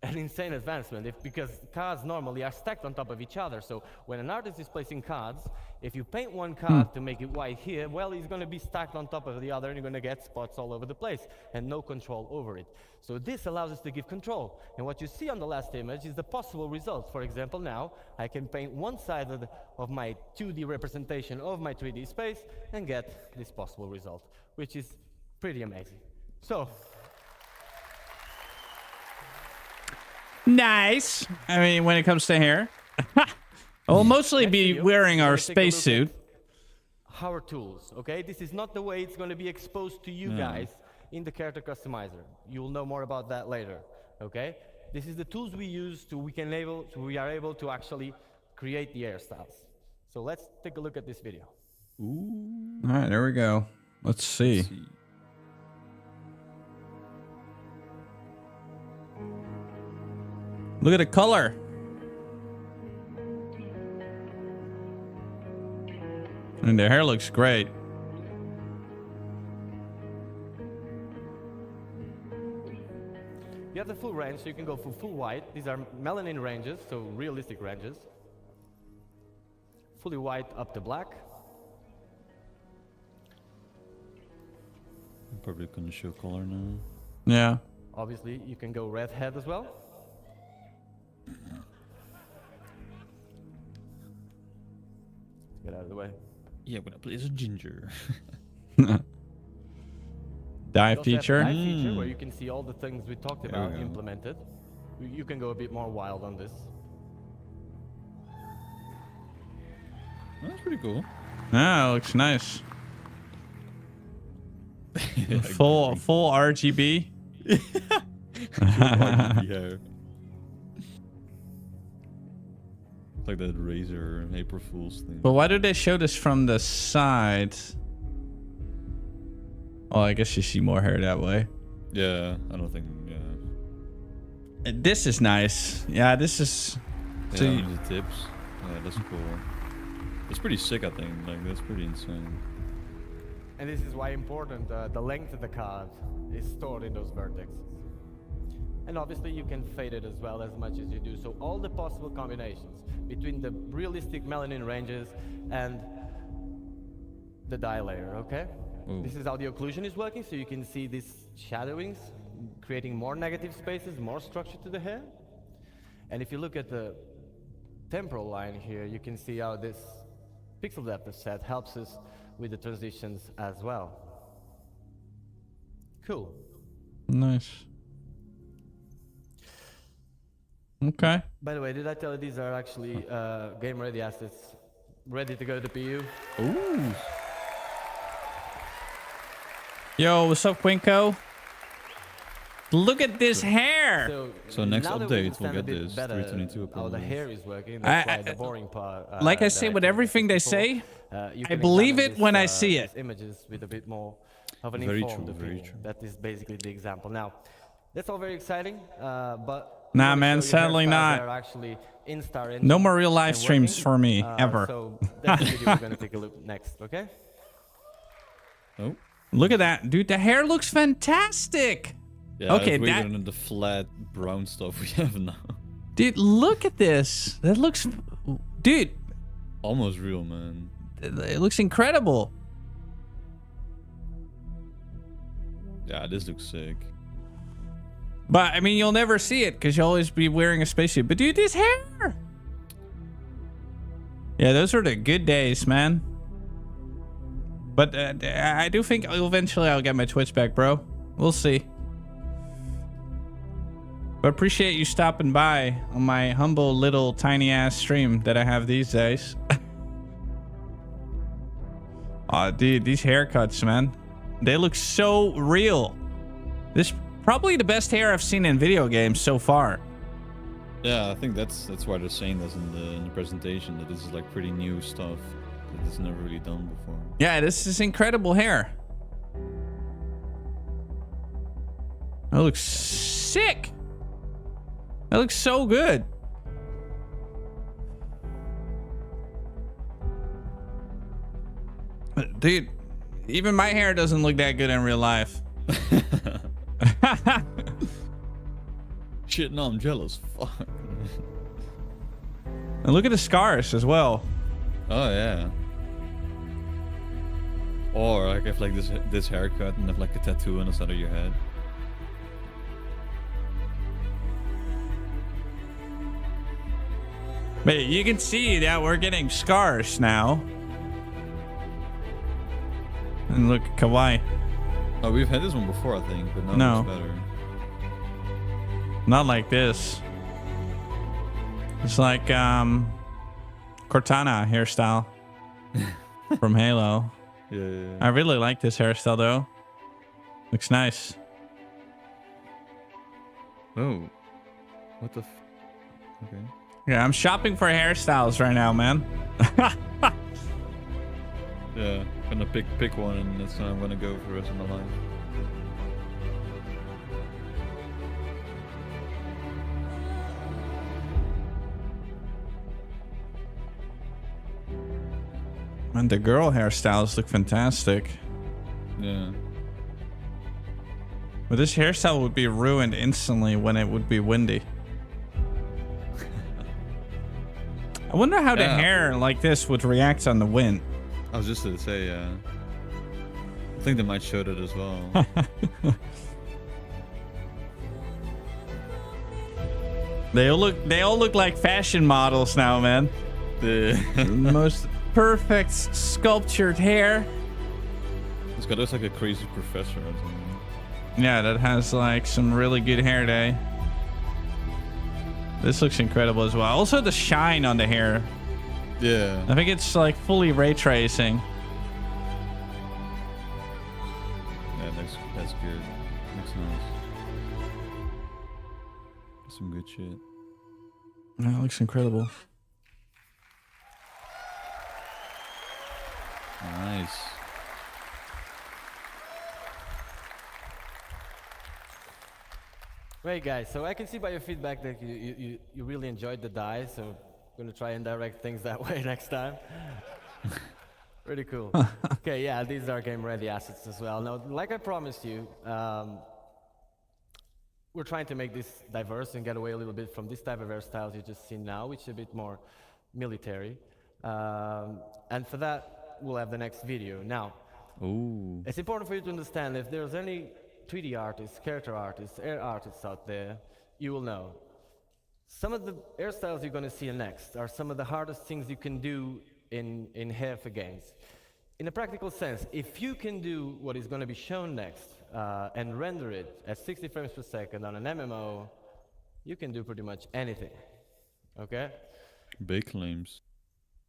an insane advancement, because cards normally are stacked on top of each other. So when an artist is placing cards, if you paint one card to make it white here, well, it's going to be stacked on top of the other, and you're going to get spots all over the place and no control over it. So this allows us to give control. And what you see on the last image is the possible results. For example, now I can paint one side of my 2D representation of my 3D space and get this possible result, which is pretty amazing. So,
Nice. I mean, when it comes to hair. I'll mostly
next
be
video,
wearing
we're
our
gonna take a look
spacesuit.
at our tools, okay? This is not the way it's going to be exposed to you guys in the character customizer. You will know more about that later, okay? This is the tools we use we are able to actually create the hairstyles. So let's take a look at this video.
Ooh.
All right, there we go. Let's see. Look at the color. And their hair looks great.
You have the full range, so you can go for full white. These are melanin ranges, so realistic ranges. Fully white up to black.
I'm probably gonna show color now.
Yeah.
Obviously, you can go redhead as well. Get out of the way.
Yeah, I'm gonna play as a ginger.
Dye
We also have a
feature.
dye feature where you can see all the things we talked
There
about
we go.
implemented. You can go a bit more wild on this.
That's pretty cool.
Ah, looks nice. Full RGB.
Yeah. It's like that Razor April Fool's thing.
But why do they show this from the side? Oh, I guess you see more hair that way.
Yeah, I don't think. Yeah.
This is nice. Yeah, this is. So
Yeah,
you-
the tips. Yeah, that's cool. It's pretty sick, I think. Like, that's pretty insane.
And this is why important the length of the card is stored in those vertexes. And obviously you can fade it as well as much as you do. So all the possible combinations between the realistic melanin ranges and the dye layer, okay?
Ooh.
This is how the occlusion is working, so you can see these shadowings creating more negative spaces, more structure to the hair. And if you look at the temporal line here, you can see how this pixel depth set helps us with the transitions as well. Cool.
Nice. Okay.
By the way, did I tell you these are actually game-ready assets, ready to go to the PU?
Ooh.
Yo, what's up, Quinko? Look at this hair.
So next
now that
update,
we
we'll
understand a
get
bit
this,
better
322
how the
approval.
hair is working. That's why the boring part.
Like I
that
say with
can
everything they
before,
say,
you
I
can
believe
examine
it when I
these,
see it.
these images with a bit more of an
Very
informed
true, very
opinion.
true.
That is basically the example. Now, that's all very exciting, but
Nah,
we wanna
man,
show you
sadly
hairstyles
not.
that are actually in Star
No more real live
and
streams
working.
for me, ever.
So that's the video we're going to take a look next, okay?
Oh.
Look at that, dude. The hair looks fantastic.
Yeah,
Okay,
it's way
that-
better than the flat brown stuff we have now.
Dude, look at this. That looks, dude.
Almost real, man.
It looks incredible.
Yeah, this looks sick.
But I mean, you'll never see it because you'll always be wearing a spacesuit. But dude, this hair. Yeah, those are the good days, man. But I do think eventually I'll get my Twitch back, bro. We'll see. But appreciate you stopping by on my humble little tiny ass stream that I have these days. Oh, dude, these haircuts, man. They look so real. This probably the best hair I've seen in video games so far.
Yeah, I think that's why they're saying this in the presentation, that this is like pretty new stuff that is never really done before.
Yeah, this is incredible hair. That looks sick. That looks so good. Dude, even my hair doesn't look that good in real life.
Shit, no, I'm jealous. Fuck.
And look at the scars as well.
Oh yeah. Or like if like this haircut and have like a tattoo on the side of your head.
But you can see that we're getting scars now. And look, kawaii.
Oh, we've had this one before, I think, but now
No.
it's better.
Not like this. It's like Cortana hairstyle from Halo.
Yeah.
I really like this hairstyle though. Looks nice.
Oh. What the okay.
Yeah, I'm shopping for hairstyles right now, man.
Yeah, gonna pick one and that's what I'm gonna go for the rest of my life.
And the girl hairstyles look fantastic.
Yeah.
But this hairstyle would be ruined instantly when it would be windy. I wonder how the
Yeah.
hair like this would react on the wind.
I was just gonna say, yeah. I think they might show that as well.
They all look like fashion models now, man.
The
Most perfect sculptured hair.
this guy looks like a crazy professor or something.
Yeah, that has like some really good hair day. This looks incredible as well. Also the shine on the hair.
Yeah.
I think it's like fully ray tracing.
Yeah, that's good. That's nice. Some good shit.
That looks incredible.
Nice.
Great, guys. So I can see by your feedback that you really enjoyed the dye, so I'm going to try and direct things that way next time. Pretty cool. Okay, yeah, these are game-ready assets as well. Now, like I promised you, we're trying to make this diverse and get away a little bit from this type of hairstyles you just see now, which is a bit more military. And for that, we'll have the next video. Now,
Ooh.
it's important for you to understand if there's any 3D artists, character artists, air artists out there, you will know. Some of the hairstyles you're going to see next are some of the hardest things you can do in hair for games. In a practical sense, if you can do what is going to be shown next and render it at 60 frames per second on an MMO, you can do pretty much anything. Okay?
Big claims.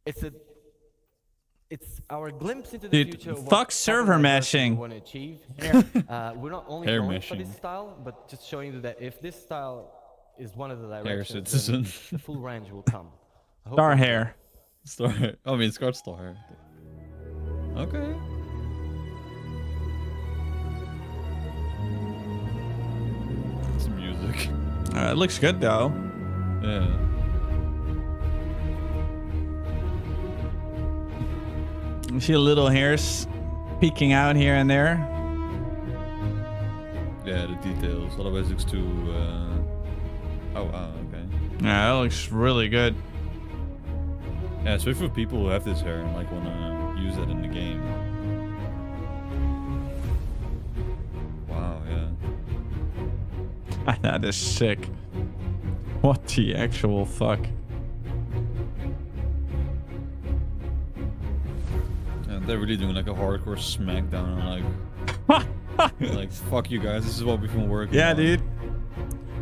It's our glimpse into the
Dude,
future. Of
fuck
what
server
type of
meshing.
we want to achieve. We're not only
Hair
going for
meshing.
this style, but just showing you that if this style is one of the directions,
Citizen.
then the full range will come. I hope
Star
you-
hair.
Star hair. I mean, Scar's star hair. Okay. Some music.
It looks good though.
Yeah.
You see the little hairs peeking out here and there.
Yeah, the details. Otherwise, it looks too. Oh, wow, okay.
Yeah, that looks really good.
Yeah, especially for people who have this hair and like want to use that in the game. Wow, yeah.
That is sick. What the actual fuck?
And they're really doing like a hardcore smackdown and like fuck you guys, this is what we've been working
Yeah,
on.
dude.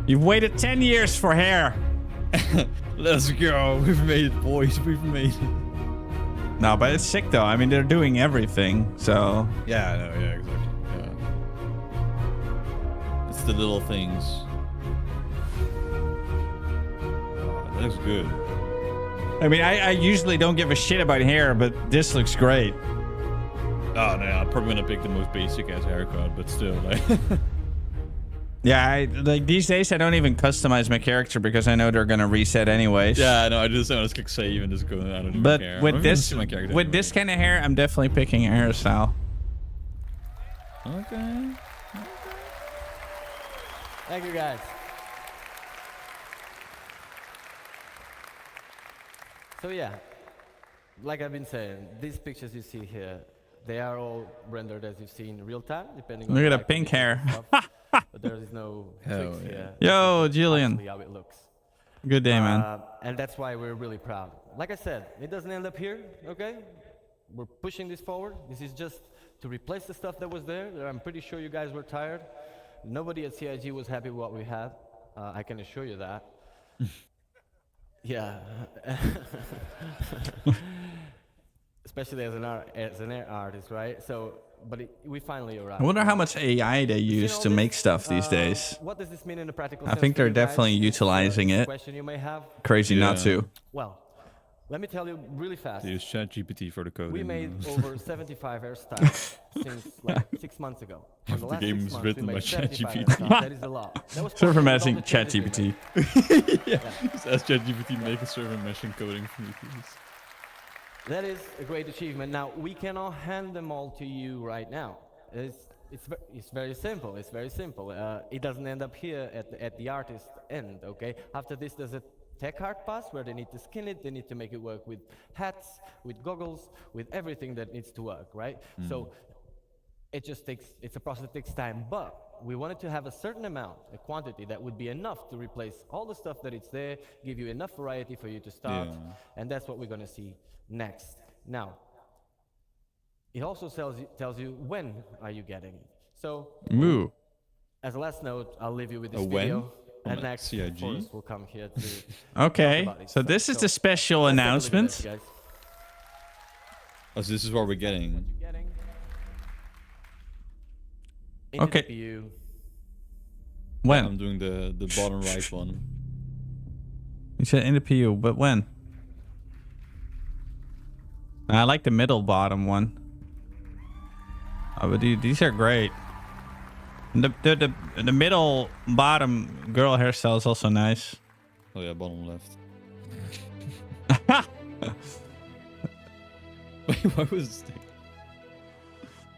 You've waited 10 years for hair.
Let's go. We've made it, boys. We've made it.
No, but it's sick though. I mean, they're doing everything, so.
Yeah, I know. Yeah, exactly. Yeah. It's the little things. Oh, that looks good.
I mean, I usually don't give a shit about hair, but this looks great.
Oh no, I'm probably gonna pick the most basic ass haircut, but still, like.
Yeah, like these days I don't even customize my character because I know they're gonna reset anyways.
Yeah, no, I just want to click save and just go. I don't even
But
care.
with
I'm
this,
gonna see my character
with
anyway.
this kind of hair, I'm definitely picking a hairstyle.
Okay.
Thank you, guys. So yeah, like I've been saying, these pictures you see here, they are all rendered as you've seen in real time, depending on
Look at
the
the pink hair.
but there is no
Hell
tricks
yeah.
here.
Yo,
This is
Julian.
actually how it looks.
Good day, man.
And that's why we're really proud. Like I said, it doesn't end up here, okay? We're pushing this forward. This is just to replace the stuff that was there. I'm pretty sure you guys were tired. Nobody at CIG was happy with what we had. I can assure you that. Yeah. Especially as an artist, right? So, but we finally arrived.
I wonder how much AI they
You
use
know
to
this,
make stuff these days.
What does this mean in a practical
I
sense
think
for
they're
you guys?
definitely
It's,
utilizing
a
it.
question you may have.
Crazy not
Yeah.
to.
Well, let me tell you really fast.
Use ChatGPT for the coding.
We made over 75 hairstyles since like 6 months ago. In
The
last
game
6
is
months,
written
we
by
made 75
ChatGPT.
hairstyles. That is a lot. That was
Server
possible with all
meshing
the changes we
ChatGPT.
made.
Just ask ChatGPT make a server meshing coding for me, please.
That is a great achievement. Now, we cannot hand them all to you right now. It's very simple. It's very simple. It doesn't end up here at the artist end, okay? After this, there's a tech art pass where they need to skin it. They need to make it work with hats, with goggles, with everything that needs to work, right? So it just takes, it's a process that takes time, but we wanted to have a certain amount, a quantity that would be enough to replace all the stuff that it's there, give you enough variety for you to start,
Yeah.
and that's what we're gonna see next. Now, it also tells you when are you getting it. So,
Ooh.
as a last note, I'll leave you with this
A when?
video,
From
and
a
next,
CIG?
Forrest will come here to
Okay.
talk about it.
So this is the special
let's take a look at
announcement.
this, guys.
Oh, so this is what we're getting.
Getting into
Okay.
the PU.
When?
I'm doing the bottom right one.
You said in the PU, but when? I like the middle bottom one. Oh, but these are great. The middle bottom girl hairstyle is also nice.
Oh yeah, bottom left. Wait, why was this thing?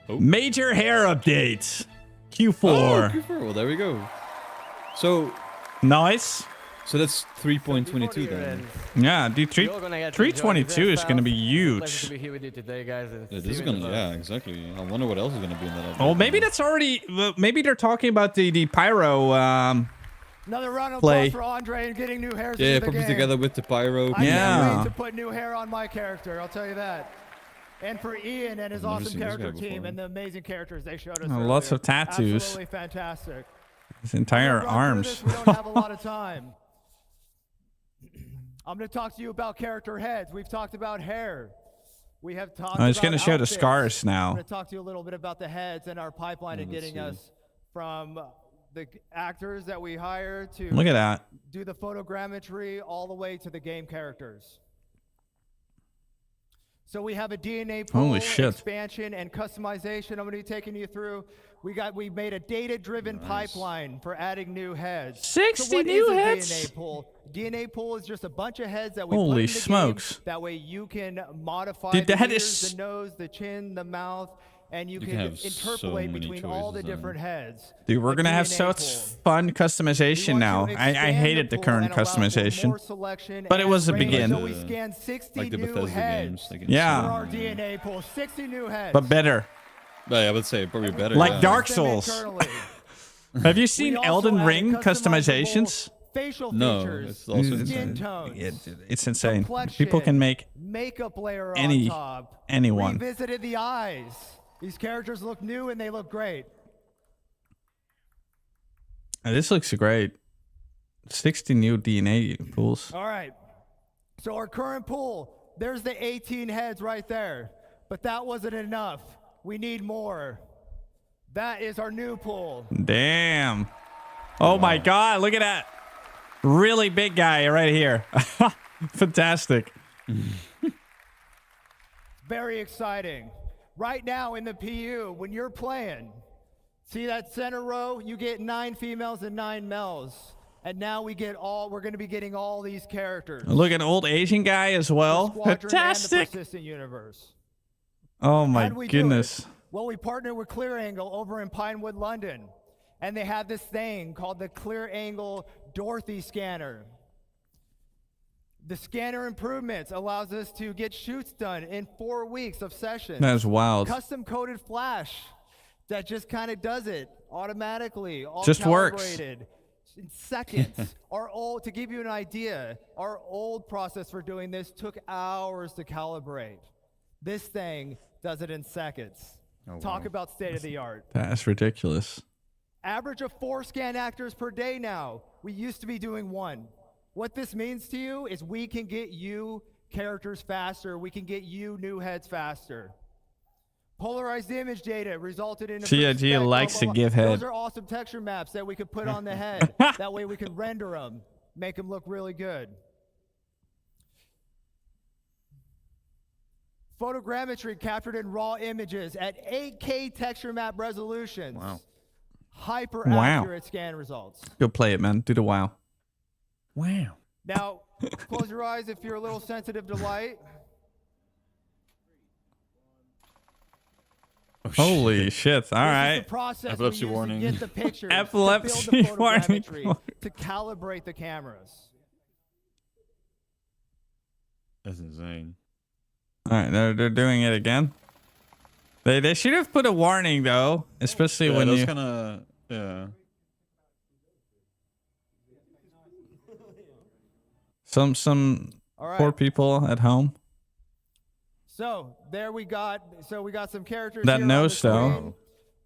Oh.
Major hair updates. Q4.
Oh, Q4. Well, there we go. So
Nice.
that's 3.22
Before the year
then.
ends,
Yeah, dude,
you're gonna get to enjoy
322
this
is going to be
hairstyle. Pleasure to
huge.
be here with you today, guys. And
Yeah,
see
this is
you in
gonna.
the
Yeah,
bus.
exactly. I wonder what else is gonna be in that.
Oh,
update
maybe
then.
that's already. Maybe they're talking about the pyro.
Another round of
Play.
applause for Andre and getting new hairs
Yeah,
into the
probably
game.
together with the pyro.
I
Yeah.
can't wait to put new hair on my character, I'll tell you that. And for Ian and his
I've never
awesome
seen this guy
character team
before.
and the amazing characters they showed us.
Lots
earlier.
of tattoos.
Absolutely fantastic.
His entire
We're gonna run through
arms.
this, We don't have a lot of time. I'm going to talk to you about character heads. We've talked about hair. We have talked
I was
about
going to show the
outfits.
scars
I'm
now.
going to talk to you a little bit about the heads and our pipeline and
Let's
getting
see.
us from the actors that we hire to
Look at that.
do the photogrammetry all the way to the game characters. So we have a DNA pool,
Holy shit.
expansion, and customization. I'm going to be taking you through. We made a data-driven pipeline for adding new heads.
60
so what
new
is a
heads?
DNA pool? DNA pool is just a bunch of heads that we
Holy
put in the
smokes.
game. That way you can modify
Dude,
the
that
ears,
is-
the nose, the chin, the mouth,
and you
can
can
have so
interpolate
many
between all the
choices on it.
different heads.
Dude, we're
A
gonna have
DNA
such
pool.
fun
We
customization
want
now.
to
I
expand
hated the
pool
current
and allow for
customization.
more selection
but it
and
was a
range.
begin.
So we scanned 60
like the
new
Bethesda
heads
games. Like
Yeah.
for our DNA pool. 60 new heads.
But better.
Yeah, I would say probably better.
Like
yeah.
Dark
Them
Souls.
internally.
Have you
We
seen
also
Elden
added
Ring
customizable
customizations?
Facial
No,
features,
it's also
skin
insane.
tones,
It's insane.
complexion,
People can make
makeup layer
any-
on top.
anyone.
Revisited the eyes. These characters look new and they look great.
This looks great. 60 new DNA pools.
All right. So our current pool, there's the 18 heads right there. But that wasn't enough. We need more. That is our new pool.
Damn. Oh my god, look at that. Really big guy right here. Fantastic.
Very exciting. Right now in the PU, when you're playing, see that center row? You get 9 females and 9 males. And now we're going to be getting all these characters.
Look at an old Asian guy as well.
Squadron and the
Fantastic.
persistent universe.
Oh my
How'd we do
goodness.
it? Well, we partnered with Clear Angle over in Pinewood, London. And they have this thing called the Clear Angle Dorothy scanner. The scanner improvements allows us to get shoots done in 4 weeks of sessions.
That's wild.
Custom coded flash that just kind of does it automatically. All
Just works.
calibrated in seconds. To give you an idea, our old process for doing this took hours to calibrate. This thing does it in seconds.
Oh,
Talk
wow.
about state of the art.
That's ridiculous.
Average of 4 scan actors per day now. We used to be doing 1. What this means to you is we can get you characters faster. We can get you new heads faster. Polarized image data resulted in a
CIG
perspective-
likes to give head.
Those are awesome texture maps that we could put on the head. That way we can render them, make them look really good. Photogrammetry captured in raw images at 8K texture map resolutions.
Wow.
Hyper
Wow.
accurate scan results.
Go play it, man. Do the wow.
Wow.
Now, close your eyes if you're a little sensitive to light.
Oh, shit.
Holy shit. All
This is
right.
the process
Epilepsy
we use
warning.
to get the pictures,
Epilepsy
to build the
warning.
photogrammetry, to calibrate the cameras.
That's insane.
All right, they're doing it again. They should have put a warning though, especially
Yeah,
when
that's
you
kind of yeah.
some
All right.
poor people at home.
So there we got some characters
That
here on
nose,
the
though.
screen.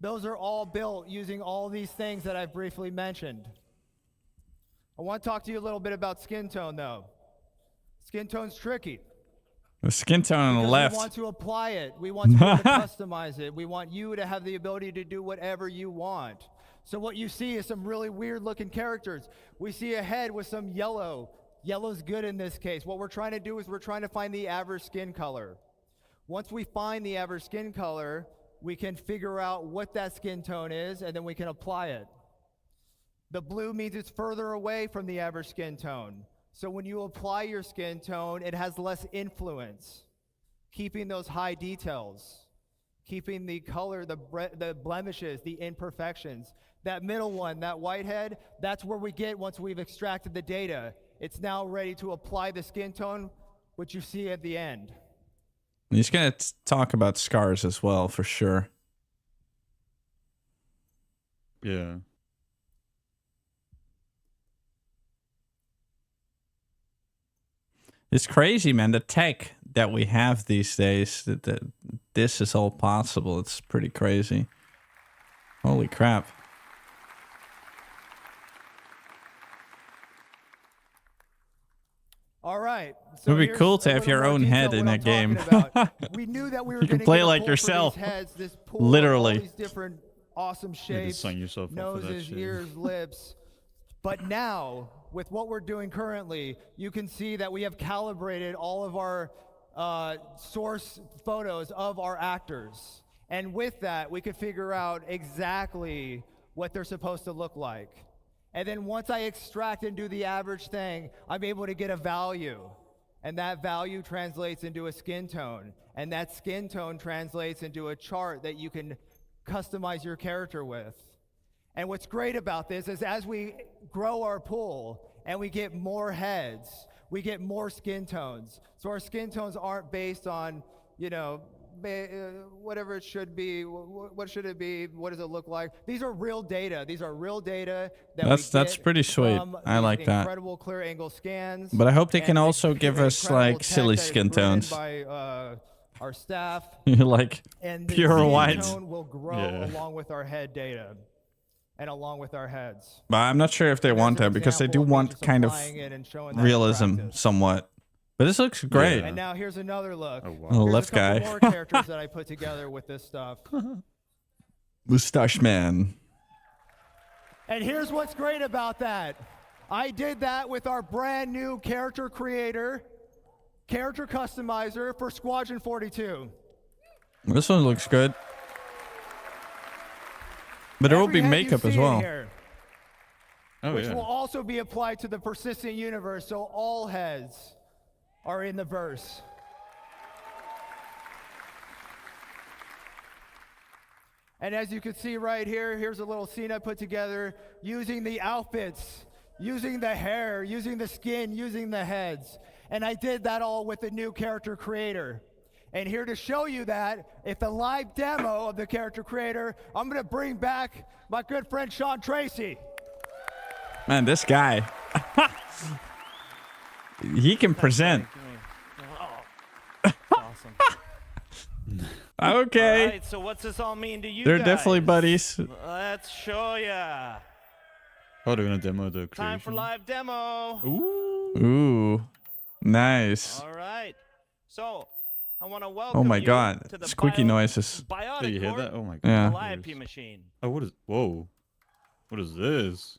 Those are all built using all these things that I briefly mentioned. I want to talk to you a little bit about skin tone though. Skin tone's tricky.
The skin tone on the
Because
left.
We want to apply it. We want to be able to customize it. We want you to have the ability to do whatever you want. So what you see is some really weird looking characters. We see a head with some yellow. Yellow's good in this case. What we're trying to do is we're trying to find the average skin color. Once we find the average skin color, we can figure out what that skin tone is, and then we can apply it. The blue means it's further away from the average skin tone. So when you apply your skin tone, it has less influence, keeping those high details, keeping the color, the blemishes, the imperfections. That middle one, that whitehead, that's where we get once we've extracted the data. It's now ready to apply the skin tone, which you see at the end.
He's gonna talk about scars as well for sure.
Yeah.
It's crazy, man. The tech that we have these days, that this is all possible. It's pretty crazy. Holy crap.
All right.
It would be
here's
cool to
a
have
little
your
more
own
detail
head
what
in
I'm
that game.
talking about. We knew that we were
You can
gonna
play
get a
like
pool for
yourself.
these heads, this pool of
Literally.
all these different awesome
You
shapes,
just sign yourself up for that
noses,
shit.
ears, lips. But now, with what we're doing currently, you can see that we have calibrated all of our source photos of our actors. And with that, we could figure out exactly what they're supposed to look like. And then once I extract and do the average thing, I'm able to get a value. And that value translates into a skin tone. And that skin tone translates into a chart that you can customize your character with. And what's great about this is as we grow our pool and we get more heads, we get more skin tones. So our skin tones aren't based on, you know, whatever it should be. What should it be? What does it look like? These are real data. These are real data
That's pretty sweet. I like that.
Incredible clear angle scans.
But I hope they can also give us like silly skin tones.
By our staff.
Like
And the
pure
skin
white.
tone will grow along with our head data and along with our heads.
But I'm not sure if they want that because they do want kind of realism somewhat. But this looks great.
And now here's another look.
Oh, wow.
Oh,
Here's
left
a couple
guy.
more characters that I put together with this stuff.
Mustache man.
And here's what's great about that. I did that with our brand new character creator, character customizer for Squadron 42.
This one looks good. But there will be
Every head you
makeup as
see in
well.
here,
Oh,
which
yeah.
will also be applied to the persistent universe, so all heads are in the verse. And as you can see right here, here's a little scene I put together using the outfits, using the hair, using the skin, using the heads. And I did that all with the new character creator. And here to show you that, if the live demo of the character creator, I'm gonna bring back my good friend Sean Tracy.
Man, this guy. He can present.
Awesome.
Okay.
All right, so what's this all mean to you
They're
guys?
definitely buddies.
Let's show ya.
Oh, they're gonna demo the creation.
Time for live demo.
Ooh. Nice.
All right. So, I want to welcome
Oh my
you
god.
to the
Squeaky noises.
Biotic
Did you hear
Core
that? Oh my god.
Yeah.
Calliope machine.
Oh, what is? Whoa. What is this?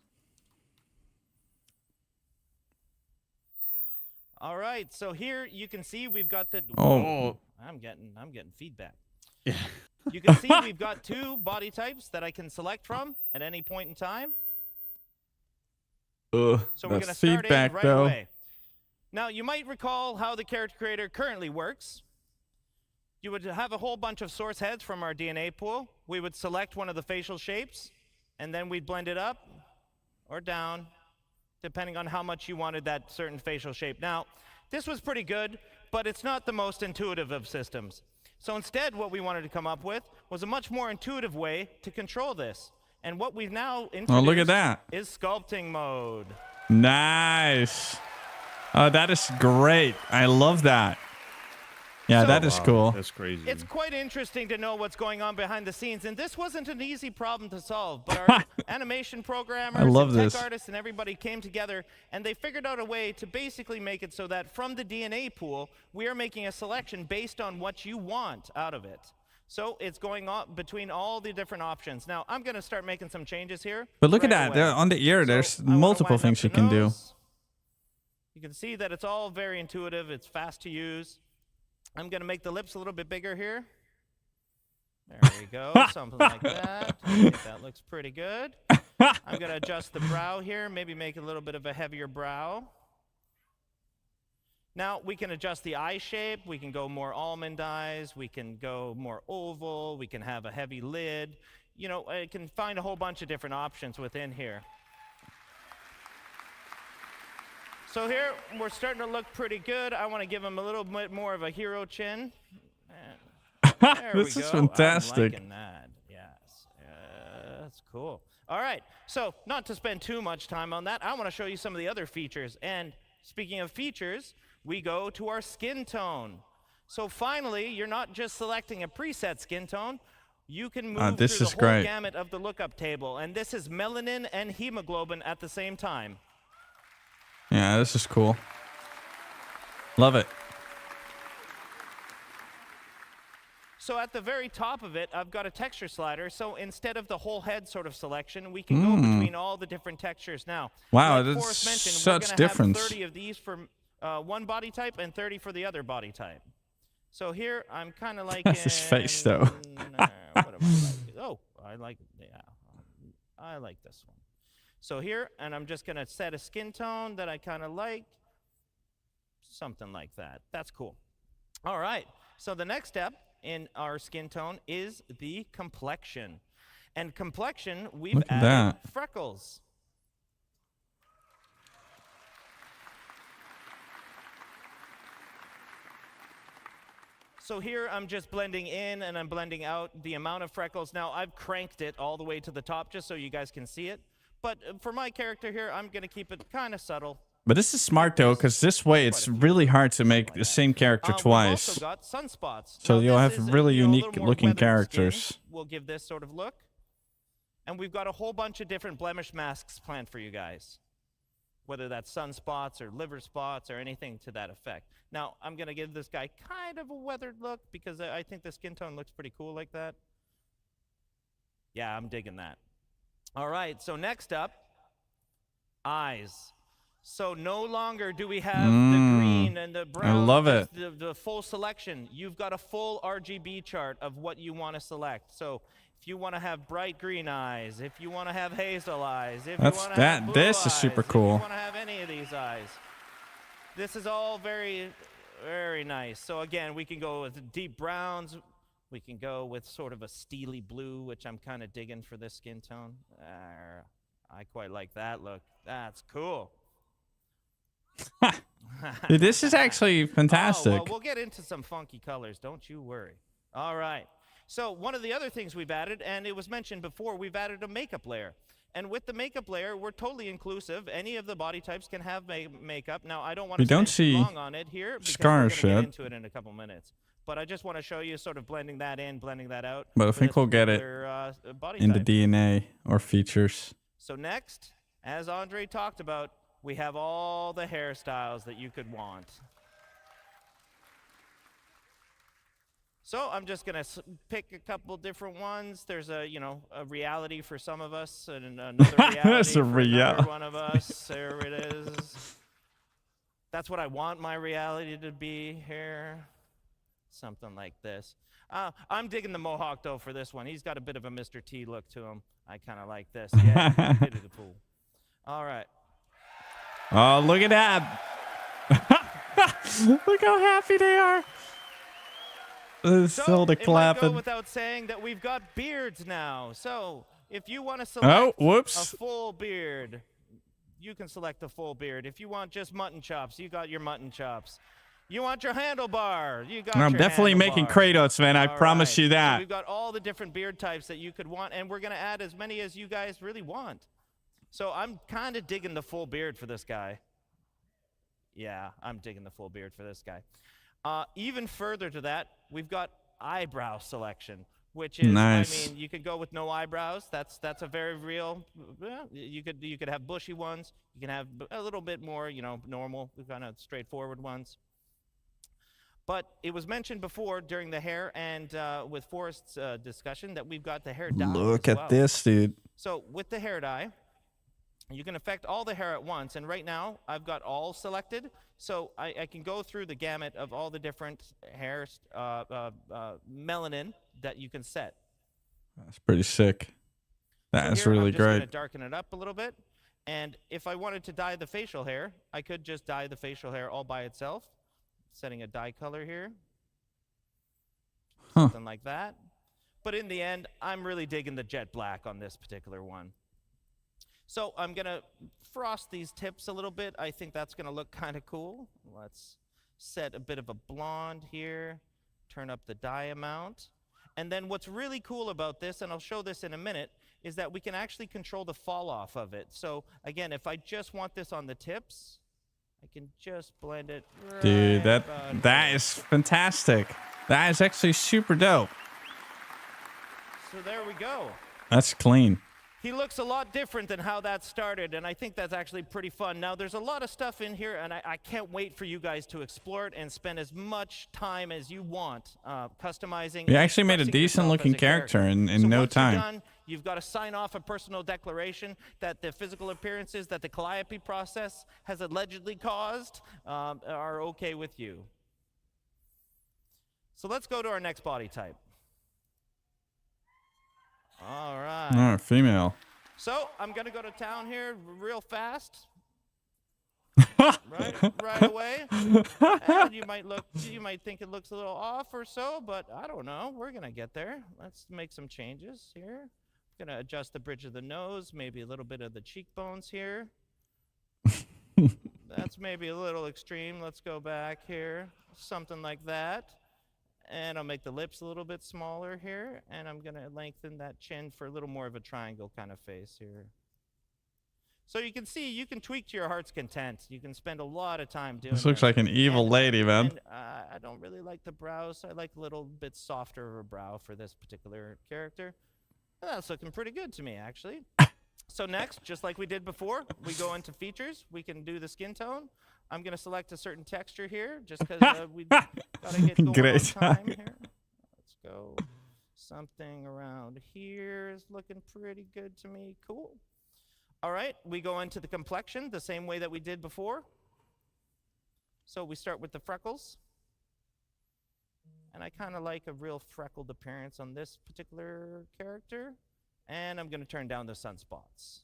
All right. So here you can see we've got the.
Oh.
Oh.
I'm getting feedback.
Yeah.
You can see we've got two body types that I can select from at any point in time.
Ugh,
So we're
the
going to start
feedback
in right
though.
away. Now, you might recall how the character creator currently works. You would have a whole bunch of source heads from our DNA pool. We would select one of the facial shapes, and then we'd blend it up or down, depending on how much you wanted that certain facial shape. Now, this was pretty good, but it's not the most intuitive of systems. So instead, what we wanted to come up with was a much more intuitive way to control this. And what we've now introduced
Oh, look at that.
is sculpting mode.
Nice. Oh, that is great. I love that. Yeah,
So-
that is
Wow,
cool.
That's crazy.
It's quite interesting to know what's going on behind the scenes, and this wasn't an easy problem to solve, but our animation programmers
love
and tech
this.
artists and everybody came together, and they figured out a way to basically make it so that from the DNA pool, we are making a selection based on what you want out of it. So it's going on between all the different options. Now, I'm going to start making some changes here.
But look at
right
that.
away.
There on the ear,
So
there's
I wanna
multiple
wind up
things you
the
can do.
nose. You can see that it's all very intuitive. It's fast to use. I'm going to make the lips a little bit bigger here. There we go. Something like that. I think that looks pretty good. I'm going to adjust the brow here. Maybe make a little bit of a heavier brow. Now, we can adjust the eye shape. We can go more almond eyes. We can go more oval. We can have a heavy lid. You know, I can find a whole bunch of different options within here. So here, we're starting to look pretty good. I want to give him a little bit more of a hero chin. There
This
we
is
go.
fantastic.
I'm liking that. Yes. That's cool. All right. So, not to spend too much time on that, I want to show you some of the other features. And speaking of features, we go to our skin tone. So finally, you're not just selecting a preset skin tone. You can move
this
through
is
the whole
great.
gamut of the lookup table. And this is melanin and hemoglobin at the same time.
Yeah, this is cool. Love it.
So at the very top of it, I've got a texture slider. So instead of the whole head sort of selection, we can go between all the different textures. Now,
Wow,
like
that's
Forrest mentioned,
such
we're gonna
difference.
have 30 of these for one body type and 30 for the other body type. So here, I'm kind of like
That's his face, though.
Oh, I like this one. So here, and I'm just going to set a skin tone that I kind of like. Something like that. That's cool. All right. So the next step in our skin tone is the complexion. And complexion, we've
Look at
added
that.
freckles. So here I'm just blending in and I'm blending out the amount of freckles. Now I've cranked it all the way to the top just so you guys can see it. But for my character here, I'm going to keep it kind of subtle.
But this is smart though, because this way it's really hard to make the same character
We've
twice.
also got sunspots.
So
Now,
you'll
this
have
is,
really
you know, a
unique
little more
looking
weathered
characters.
skin. We'll give this sort of look. And we've got a whole bunch of different blemish masks planned for you guys. Whether that's sunspots or liver spots or anything to that effect. Now, I'm going to give this guy kind of a weathered look because I think the skin tone looks pretty cool like that. Yeah, I'm digging that. All right, so next up, eyes. So no longer do we have the green and the brown.
I love it.
The full selection. You've got a full RGB chart of what you want to select. So if you want to have bright green eyes, if you want to have hazel eyes, if
That's
you want to have blue
this is
eyes,
super
if
cool.
you want to have any of these eyes. This is all very, very nice. So again, we can go with deep browns. We can go with sort of a steely blue, which I'm kind of digging for this skin tone. I quite like that look. That's cool.
Dude, this is actually fantastic.
Oh, well, we'll get into some funky colors. Don't you worry. All right. So one of the other things we've added, and it was mentioned before, we've added a makeup layer. And with the makeup layer, we're totally inclusive. Any of the body types can have makeup. Now, I don't want to spend too long on it here because we're going to get into it in a couple minutes. But I just want to show you sort of blending that in, blending that out.
But I think we'll get it in the DNA or features.
So next, as Andre talked about, we have all the hairstyles that you could want. So I'm just going to pick a couple different ones. There's a reality for some of us and another reality for another one of us. There it is. That's what I want my reality to be here. Something like this. I'm digging the mohawk, though, for this one. He's got a bit of a Mr. T look to him. I kind of like this. Yeah, pity the fool. All right.
Oh, look at that. Look how happy they are.
So
the
it might go
clapping.
without saying that we've got beards now. So if you want to select a full beard, you can select a full beard. If you want just mutton chops, you got your mutton chops. You want your handlebar, you got your
I'm definitely making Kratos, man. I promise you that.
So we've got all the different beard types that you could want, and we're going to add as many as you guys really want. So I'm kind of digging the full beard for this guy. Yeah, I'm digging the full beard for this guy. Even further to that, we've got eyebrow selection, which is,
nice.
I mean, you could go with no eyebrows. That's a very real. You could have bushy ones. You can have a little bit more, normal, kind of straightforward ones. But it was mentioned before during the hair and with Forrest's discussion that we've got the hair dye.
Look at this, dude.
So with the hair dye, you can affect all the hair at once. And right now, I've got all selected. So I can go through the gamut of all the different hair melanin that you can set.
That's pretty sick. That's really
I'm just going
great.
to darken it up a little bit. And if I wanted to dye the facial hair, I could just dye the facial hair all by itself. Setting a dye color here. Something like that. But in the end, I'm really digging the jet black on this particular one. So I'm going to frost these tips a little bit. I think that's going to look kind of cool. Let's set a bit of a blonde here. Turn up the dye amount. And then what's really cool about this, and I'll show this in a minute, is that we can actually control the fall off of it. So again, if I just want this on the tips, I can just blend it.
Dude, that is fantastic. That is actually super dope.
So there we go.
That's clean.
He looks a lot different than how that started, and I think that's actually pretty fun. Now, there's a lot of stuff in here, and I can't wait for you guys to explore it and spend as much time as you want customizing.
You actually made a decent-looking character in no time.
You're done, you've got to sign off a personal declaration that the physical appearances that the calliope process has allegedly caused are okay with you. So let's go to our next body type. All right.
Oh, female.
So I'm going to go to town here real fast. right away. And you might think it looks a little off or so, but I don't know. We're gonna get there. Let's make some changes here. Gonna adjust the bridge of the nose, maybe a little bit of the cheekbones here. That's maybe a little extreme. Let's go back here, something like that. And I'll make the lips a little bit smaller here, and I'm gonna lengthen that chin for a little more of a triangle kind of face here. So you can see, you can tweak to your heart's content. You can spend a lot of time doing
This looks like an evil lady, man.
And, I don't really like the brows. I like a little bit softer of a brow for this particular character. And that's looking pretty good to me, actually. So next, just like we did before, we go into features. We can do the skin tone. I'm going to select a certain texture here, just because we got to get going on time here. Let's go. Something around here is looking pretty good to me. Cool. All right, we go into the complexion the same way that we did before. So we start with the freckles. And I kind of like a real freckled appearance on this particular character. And I'm going to turn down the sunspots.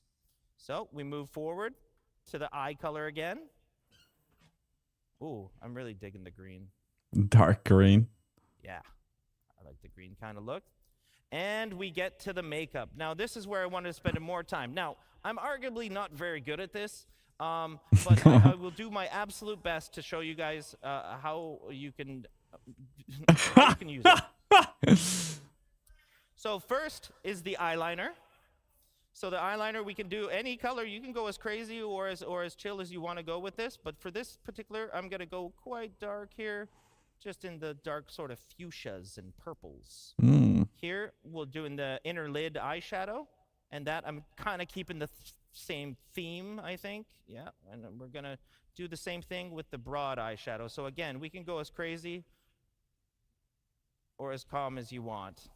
So we move forward to the eye color again. Ooh, I'm really digging the green.
Dark green.
Yeah, I like the green kind of look. And we get to the makeup. Now, this is where I wanted to spend more time. Now, I'm arguably not very good at this, but I will do my absolute best to show you guys how you can use it. So first is the eyeliner. So the eyeliner, we can do any color. You can go as crazy or as chill as you want to go with this. But for this particular, I'm going to go quite dark here, just in the dark sort of fuchsias and purples. Here, we'll do in the inner lid eyeshadow. And that, I'm kind of keeping the same theme, I think. Yeah, and we're going to do the same thing with the broad eyeshadow. So again, we can go as crazy or as calm as you want.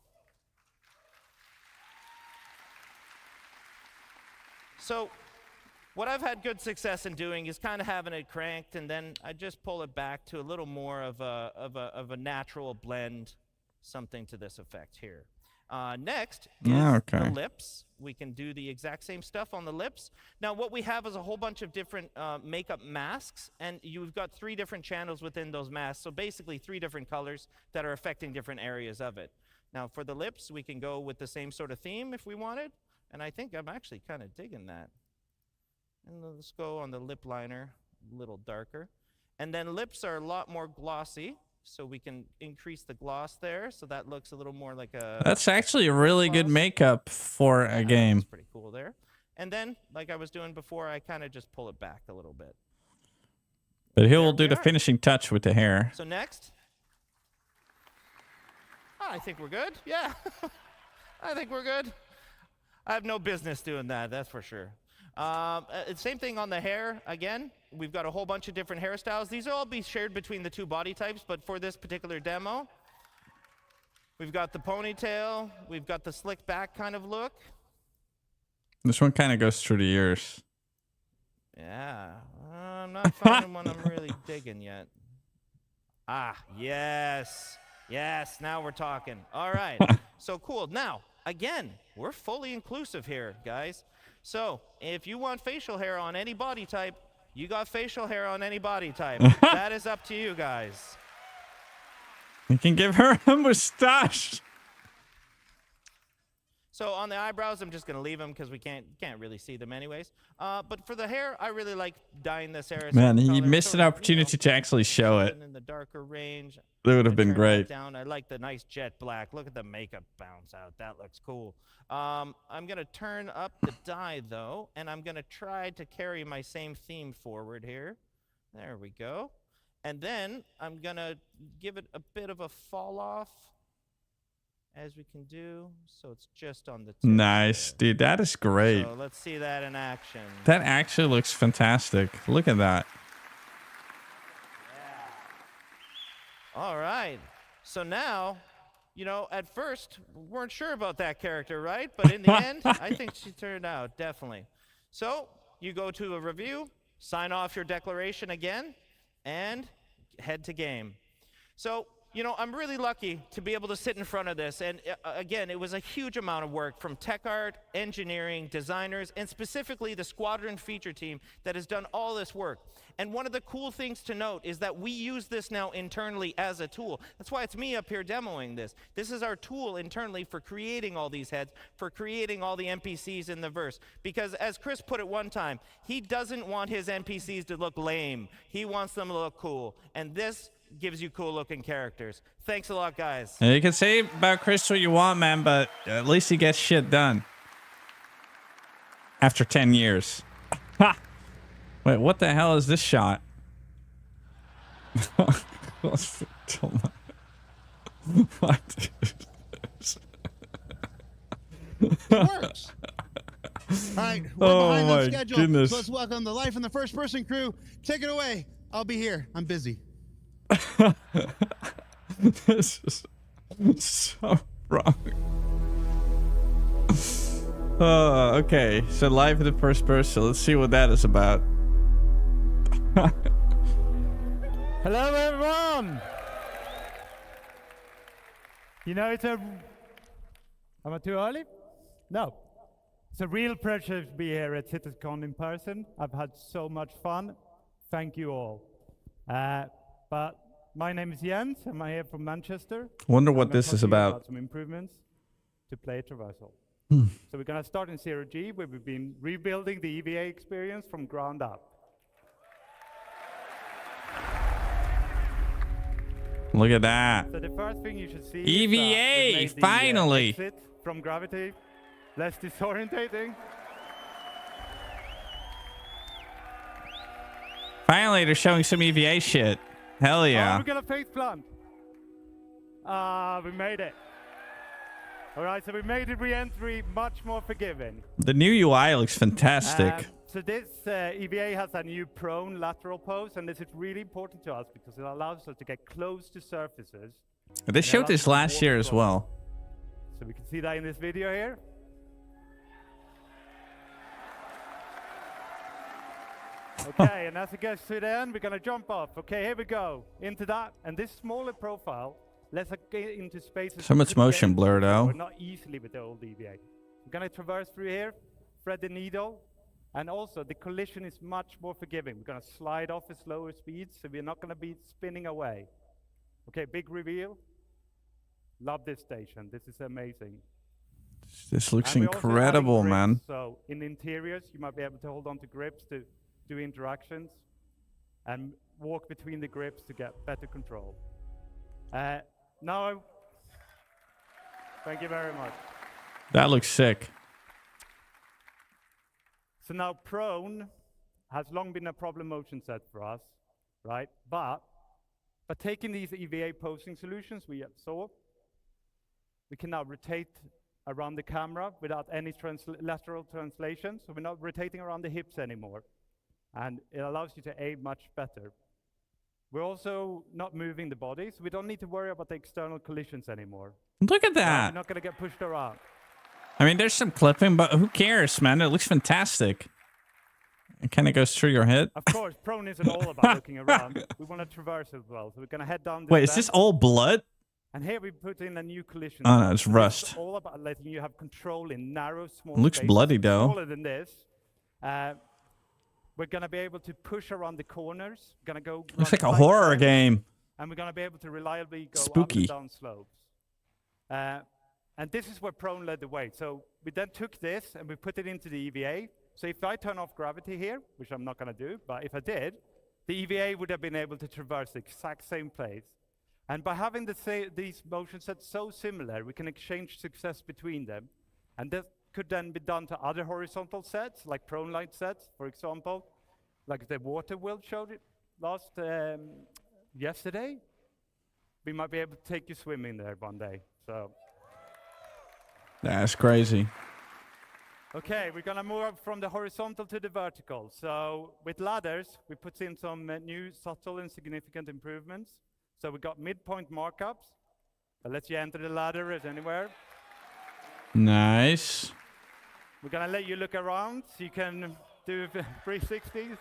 So what I've had good success in doing is kind of having it cranked, and then I just pull it back to a little more of a natural blend, something to this effect here. Next is the lips. We can do the exact same stuff on the lips. Now, what we have is a whole bunch of different makeup masks, and you've got 3 different channels within those masks, so basically 3 different colors that are affecting different areas of it. Now, for the lips, we can go with the same sort of theme if we wanted, and I think I'm actually kind of digging that. And let's go on the lip liner, a little darker. And then lips are a lot more glossy. So we can increase the gloss there, so that looks a little more like a... That's actually a really good makeup for a game. That's pretty cool there. And then, like I was doing before, I kind of just pull it back a little bit.
But he'll do the finishing touch with the hair.
So next... I think we're good. Yeah. I think we're good. I have no business doing that, that's for sure. Same thing on the hair. Again, we've got a whole bunch of different hairstyles. These will all be shared between the 2 body types, but for this particular demo, we've got the ponytail, we've got the slick back kind of look.
This one kind of goes through the ears.
Yeah, I'm not finding one I'm really digging yet. Ah, yes. Yes, now we're talking. All right, so cool. Now, again, we're fully inclusive here, guys. So, if you want facial hair on any body type, you got facial hair on any body type. That is up to you guys.
You can give her a mustache.
So on the eyebrows, I'm just going to leave them because we can't really see them anyways. But for the hair, I really like dyeing this hair.
Man, he missed an opportunity to actually show it.
In the darker range.
That would have been great.
Down. I like the nice jet black. Look at the makeup bounce out. That looks cool. I'm going to turn up the dye, though, and I'm going to try to carry my same theme forward here. There we go. And then I'm going to give it a bit of a fall off, as we can do, so it's just on the tip.
Nice, dude. That is great.
So let's see that in action.
That actually looks fantastic. Look at that.
Yeah. All right. So now, you know, at first, we weren't sure about that character, right? But in the end, I think she turned out, definitely. So you go to a review, sign off your declaration again, and head to game. So you know, I'm really lucky to be able to sit in front of this. And again, it was a huge amount of work from tech art, engineering, designers, and specifically the squadron feature team that has done all this work. And one of the cool things to note is that we use this now internally as a tool. That's why it's me up here demoing this. This is our tool internally for creating all these heads, for creating all the NPCs in the verse. Because as Chris put it one time, he doesn't want his NPCs to look lame. He wants them to look cool. And this gives you cool looking characters. Thanks a lot, guys.
You can say about Chris what you want, man, but at least he gets shit done. After 10 years. Ha! Wait, what the hell is this shot? What?
It works. All right, we're
Oh
behind
my
on schedule.
goodness.
So let's welcome the Life in the First Person crew. Take it away. I'll be here. I'm busy.
This is so wrong. Okay, so live in the first person. Let's see what that is about.
Hello, everyone. You know, am I too early? No. It's a real pleasure to be here at CitizenCon in person. I've had so much fun. Thank you all. But my name is Jens. I'm here from Manchester.
Wonder what
I'm gonna
this
talk
is
to you
about.
Some improvements to play traversal. So we're going to start in 0G, where we've been rebuilding the EVA experience from ground up.
Look at that.
So the first thing you should see
EVA,
is we've made the,
finally.
exit from gravity less disorientating.
Finally, they're showing some EVA shit. Hell
Oh,
yeah.
we're gonna face plant. We made it. All right, so we made the re-entry much more forgiving.
The new UI looks fantastic.
So this EVA has a new prone lateral pose, and this is really important to us because it allows us to get close to surfaces.
They showed this last year as well.
So we can see that in this video here. Okay, and as it gets to the end, we're gonna jump off. Okay, here we go. Into that, and this smaller profile lets us get into spaces.
So much motion blur, though.
Not easily with the old EVA. We're gonna traverse through here, thread the needle, and also the collision is much more forgiving. We're gonna slide off at slower speeds, so we're not gonna be spinning away. Okay, big reveal. Love this station. This is amazing.
This looks
And we also adding
incredible,
grips,
man.
So in interiors, you might be able to hold on to grips to do interactions and walk between the grips to get better control. Now, thank you very much.
That looks sick.
So now prone has long been a problem motion set for us, right? But taking these EVA posing solutions we saw, we can now rotate around the camera without any lateral translation. So we're not rotating around the hips anymore. And it allows you to aim much better. We're also not moving the body, so we don't need to worry about the external collisions anymore.
Look at
We're
that.
not going to get pushed around.
I mean, there's some clipping, but who cares, man? It looks fantastic. It kind of goes through your head.
Of course, prone isn't all about looking around. We want to traverse as well. So we're going to head down this
Wait, is
bend.
this all blood?
And here we put in a new collision.
Oh, no, it's
This
rust.
is all about letting you have control in narrow, small
Looks
spaces.
bloody, though.
Smaller than this. We're going to be able to push around the corners. We're going to go.
Looks
run
like a
side
horror
to side,
game.
And we're going to be able to reliably go up
Spooky.
and down slopes. And this is where prone led the way. So we then took this and we put it into the EVA. So if I turn off gravity here, which I'm not going to do, but if I did, the EVA would have been able to traverse the exact same place. And by having these motion sets so similar, we can exchange success between them. And that could then be done to other horizontal sets, like prone light sets, for example, like the water world showed it yesterday. We might be able to take you swimming there one day. So.
That's crazy.
Okay, we're gonna move from the horizontal to the vertical. So with ladders, we put in some new subtle and significant improvements. So we got midpoint markups that lets you enter the ladder as anywhere.
Nice.
We're gonna let you look around so you can do 360s.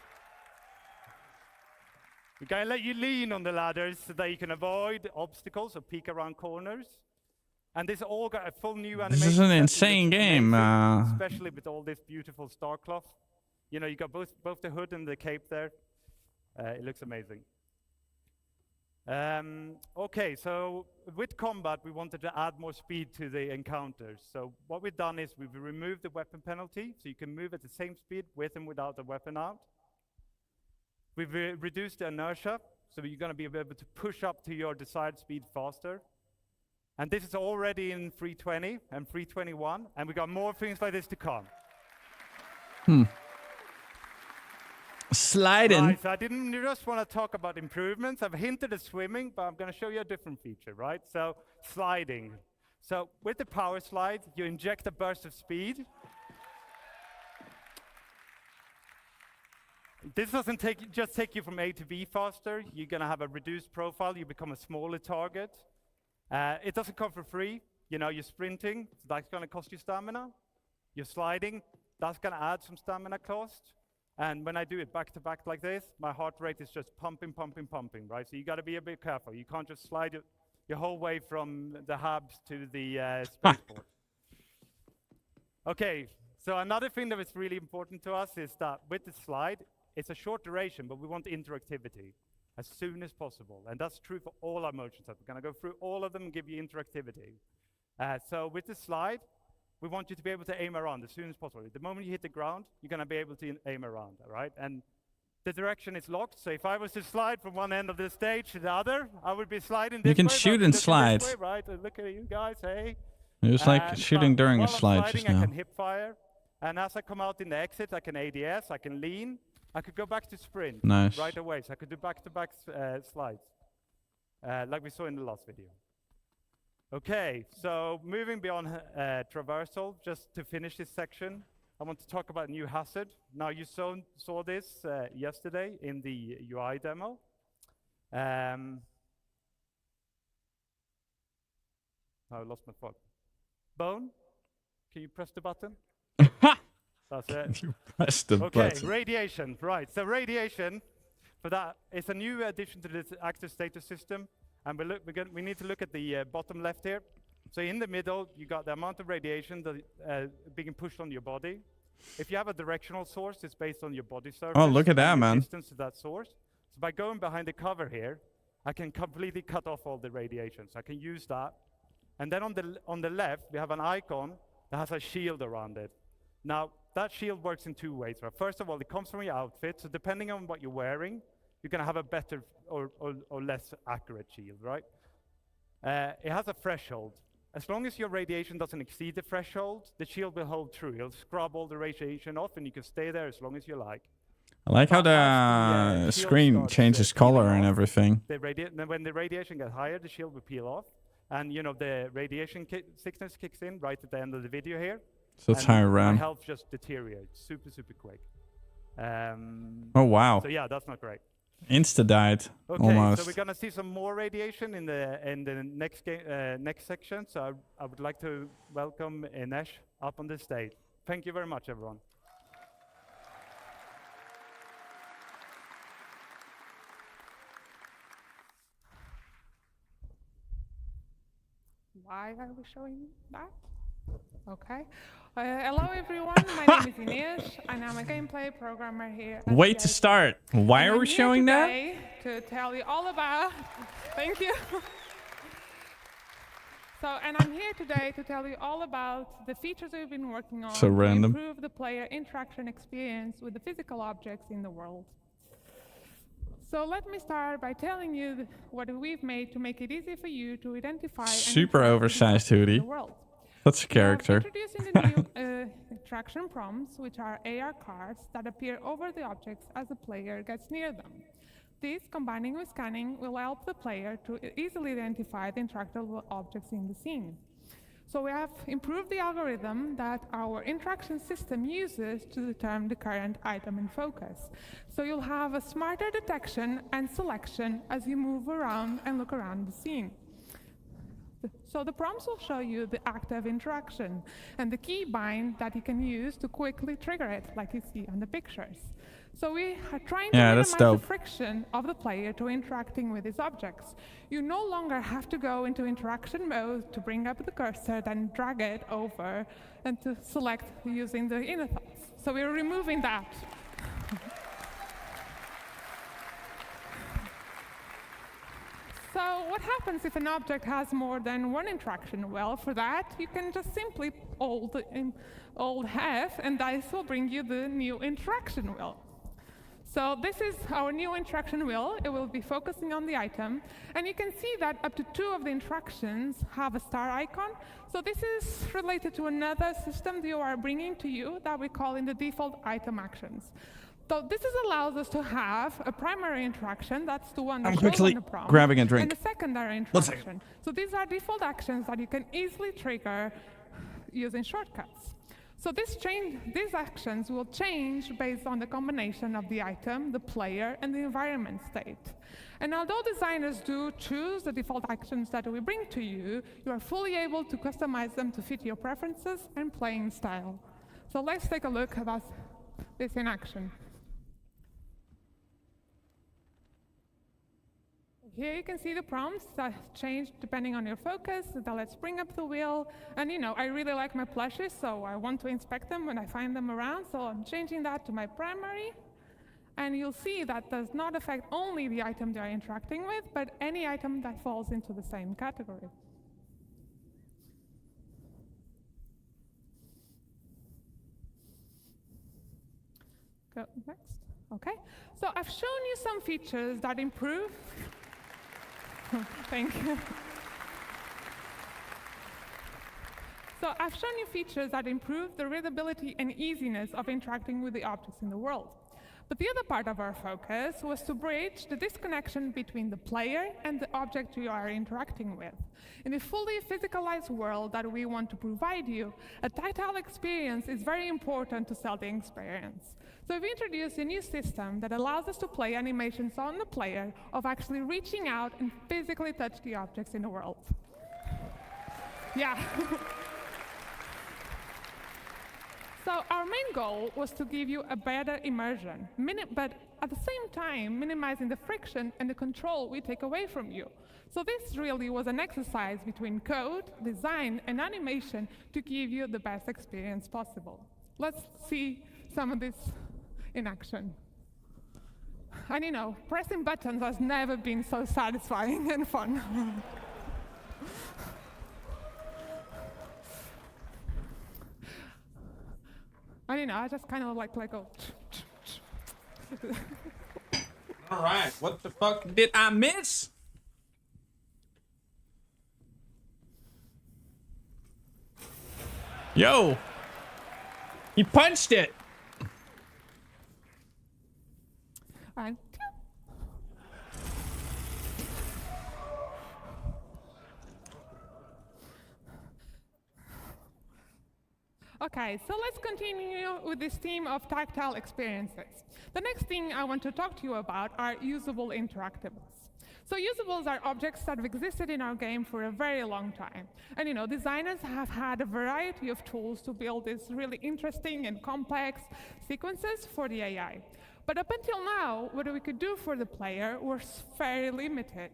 We're going to let you lean on the ladders so that you can avoid obstacles or peek around corners. And this all got a full new animation.
This is an
set. It
insane
looks
game.
amazing, especially with all this beautiful star cloth. You know, you got both the hood and the cape there. It looks amazing. Okay, so with combat, we wanted to add more speed to the encounters. So what we've done is we've removed the weapon penalty, so you can move at the same speed with and without the weapon out. We've reduced the inertia, so you're going to be able to push up to your desired speed faster. And this is already in 320 and 321, and we got more things like this to come.
Sliding.
Right, so I didn't just want to talk about improvements. I've hinted at swimming, but I'm going to show you a different feature, right? So sliding. So with the power slide, you inject a burst of speed. This doesn't just take you from A to B faster. You're going to have a reduced profile. You become a smaller target. It doesn't come for free. You know, you're sprinting, so that's going to cost you stamina. You're sliding, that's going to add some stamina cost. And when I do it back to back like this, my heart rate is just pumping, pumping, pumping, right? So you got to be a bit careful. You can't just slide your whole way from the hubs to the spaceport. Okay, so another thing that is really important to us is that with the slide, it's a short duration, but we want interactivity as soon as possible. And that's true for all our motion sets. We're going to go through all of them and give you interactivity. So with the slide, we want you to be able to aim around as soon as possible. The moment you hit the ground, you're going to be able to aim around, all right? And the direction is locked, so if I was to slide from one end of the stage to the other, I would be sliding this way.
You can shoot and slide.
Way, right? Look at you guys, hey.
It's like shooting during a slide just now.
I can hip fire, and as I come out in the exit, I can ADS, I can lean, I could go back to sprint right away, so I could do back-to-back slides, like we saw in the last video. Okay, so moving beyond traversal, just to finish this section, I want to talk about new hazard. Now, you saw this yesterday in the UI demo. I lost my phone. Bone, can you press the button? That's it.
You pressed the button.
Okay, radiation, right. So radiation, for that, it's a new addition to this active status system. And we need to look at the bottom left here. So in the middle, you got the amount of radiation that being pushed on your body. If you have a directional source, it's based on your body surface.
Oh, look at that, man.
Distance to that source. So by going behind the cover here, I can completely cut off all the radiation. So I can use that. And then on the left, we have an icon that has a shield around it. Now, that shield works in two ways. Right? First of all, it comes from your outfit. So depending on what you're wearing, you're going to have a better or less accurate shield, right? It has a threshold. As long as your radiation doesn't exceed the threshold, the shield will hold true. It'll scrub all the radiation off, and you can stay there as long as you like.
I like how the screen changes color and everything.
When the radiation gets higher, the shield will peel off. And, you know, the radiation sickness kicks in right at the end of the video here.
So it's higher RAM.
My health just deteriorates super, super quick.
Oh, wow.
So, yeah, that's not great.
Insta died,
okay,
almost.
so we're gonna see some more radiation in the next section. So I would like to welcome Inesh up on the stage. Thank you very much, everyone.
Why are we showing that? Okay. Hello, everyone. My name is Ines, and I'm a gameplay programmer here.
Wait to start. Why are we showing that?
To tell you all about. Thank you. And I'm here today to tell you all about the features we've been working on
so random.
to improve the player interaction experience with the physical objects in the world. So let me start by telling you what we've made to make it easy for you to identify
super oversized hoodie. That's a character.
Introducing the new interaction prompts, which are AR cards that appear over the objects as the player gets near them. These, combining with scanning, will help the player to easily identify the interactable objects in the scene. So we have improved the algorithm that our interaction system uses to determine the current item in focus. So you'll have a smarter detection and selection as you move around and look around the scene. So the prompts will show you the active interaction and the keybind that you can use to quickly trigger it, like you see on the pictures. So we are trying to
Yeah,
minimize
that's
the
dope.
friction of the player to interacting with these objects. You no longer have to go into interaction mode to bring up the cursor, then drag it over, and to select using the inner thoughts. So we're removing that. So what happens if an object has more than one interaction? Well, for that, you can just simply hold F, and this will bring you the new interaction wheel. So this is our new interaction wheel. It will be focusing on the item. And you can see that up to 2 of the interactions have a star icon. So this is related to another system that you are bringing to you that we call in the default item actions. So this allows us to have a primary interaction, that's the one that
I'm
shows
quickly
on the prompt,
grabbing a drink.
and a secondary interaction. So these are default actions that you can easily trigger using shortcuts. So these actions will change based on the combination of the item, the player, and the environment state. And although designers do choose the default actions that we bring to you, you are fully able to customize them to fit your preferences and playing style. So let's take a look at this in action. Here you can see the prompts that change depending on your focus. So let's bring up the wheel. And I really like my plushes, so I want to inspect them when I find them around. So I'm changing that to my primary. And you'll see that does not affect only the item they're interacting with, but any item that falls into the same category. Go next. OK. So I've shown you some features that improve. Thank you. So I've shown you features that improve the readability and easiness of interacting with the objects in the world. But the other part of our focus was to bridge the disconnection between the player and the object you are interacting with. In a fully physicalized world that we want to provide you, a tactile experience is very important to sell the experience. So we've introduced a new system that allows us to play animations on the player of actually reaching out and physically touch the objects in the world. Yeah. So our main goal was to give you a better immersion, but at the same time minimizing the friction and the control we take away from you. So this really was an exercise between code, design, and animation to give you the best experience possible. Let's see some of this in action. And pressing buttons has never been so satisfying and fun. And I just kind of like go.
All right, what the fuck did I miss? Yo, he punched it.
And OK, so let's continue with this theme of tactile experiences. The next thing I want to talk to you about are usable interactables. So usables are objects that have existed in our game for a very long time. And designers have had a variety of tools to build these really interesting and complex sequences for the AI. But up until now, what we could do for the player was very limited.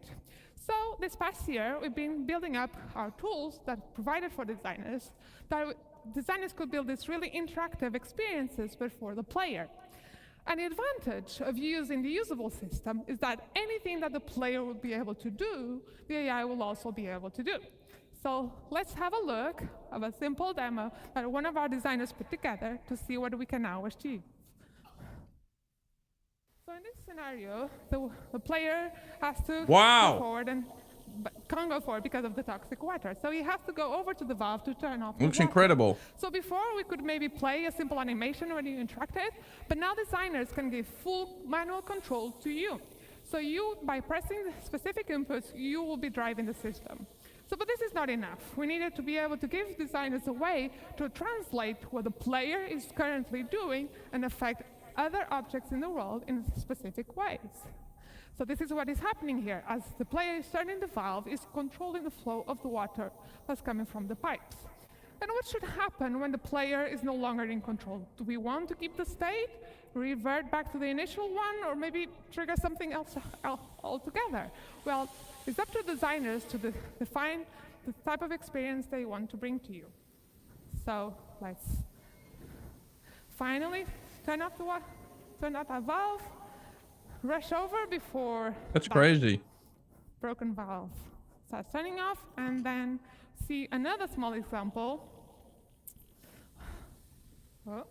So this past year, we've been building up our tools that provided for designers, that designers could build these really interactive experiences but for the player. And the advantage of using the usable system is that anything that the player will be able to do, the AI will also be able to do. So let's have a look at a simple demo that one of our designers put together to see what we can now achieve. So in this scenario, the player has to go forward but can't go forward because of the toxic water. So he has to go over to the valve to turn off the
Looks
water.
incredible.
So before, we could maybe play a simple animation when you interacted, but now designers can give full manual control to you. So you, by pressing specific inputs, you will be driving the system. So, but this is not enough. We needed to be able to give designers a way to translate what the player is currently doing and affect other objects in the world in specific ways. So this is what is happening here. As the player is turning the valve, is controlling the flow of the water that's coming from the pipes. And what should happen when the player is no longer in control? Do we want to keep the state, revert back to the initial one, or maybe trigger something else altogether? Well, it's up to designers to define the type of experience they want to bring to you. So let's finally turn off the valve, rush over before
That's crazy.
broken valve starts turning off, and then see another small example. Oh,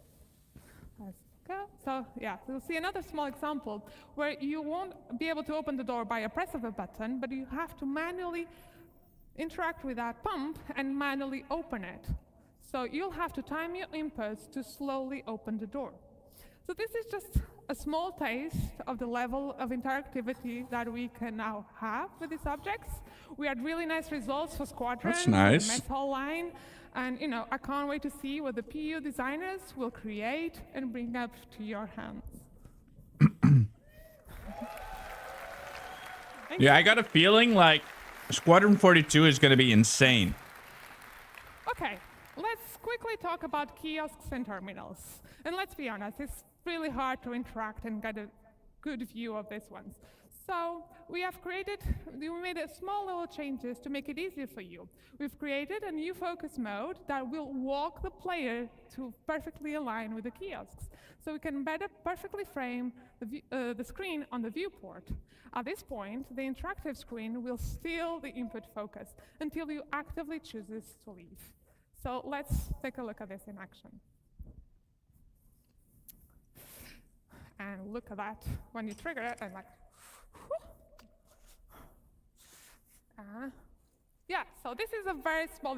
let's go. So yeah, we'll see another small example where you won't be able to open the door by a press of a button, but you have to manually interact with that pump and manually open it. So you'll have to time your inputs to slowly open the door. So this is just a small taste of the level of interactivity that we can now have with these objects. We had really nice results for Squadron,
That's nice.
the mess hall line, and I can't wait to see what the PU designers will create and bring up to your hands.
Yeah, I got a feeling like Squadron 42 is going to be insane.
Okay, let's quickly talk about kiosks and terminals. And let's be honest, it's really hard to interact and get a good view of these ones. So we made a small little changes to make it easier for you. We've created a new focus mode that will walk the player to perfectly align with the kiosks. So we can better perfectly frame the screen on the viewport. At this point, the interactive screen will steal the input focus until you actively chooses to leave. So let's take a look at this in action. And look at that when you trigger it, and like, yeah, so this is a very small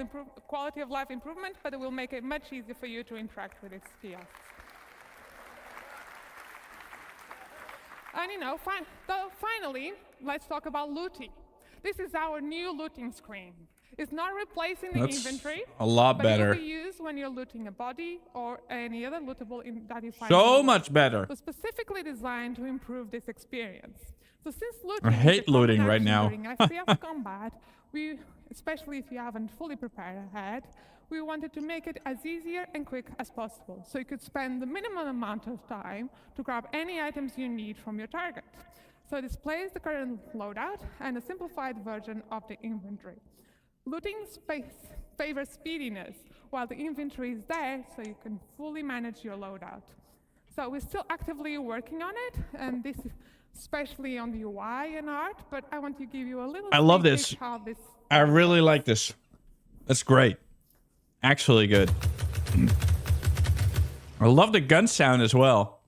quality of life improvement, but it will make it much easier for you to interact with its kiosks. And finally, let's talk about looting. This is our new looting screen. It's not replacing the inventory.
A lot better.
But it will be used when you're looting a body or any other lootable that you find.
So much better.
So specifically designed to improve this experience. So since looting
I hate looting right now.
during FPS combat, especially if you haven't fully prepared ahead, we wanted to make it as easier and quick as possible, so you could spend the minimum amount of time to grab any items you need from your target. So it displays the current loadout and a simplified version of the inventory. Looting favors speediness, while the inventory is there, so you can fully manage your loadout. So we're still actively working on it, and this is especially on the UI and art, but I want to give you a little
I love
sneak
this.
peek how this.
I really like this. That's great. Actually good. I love the gun sound as well.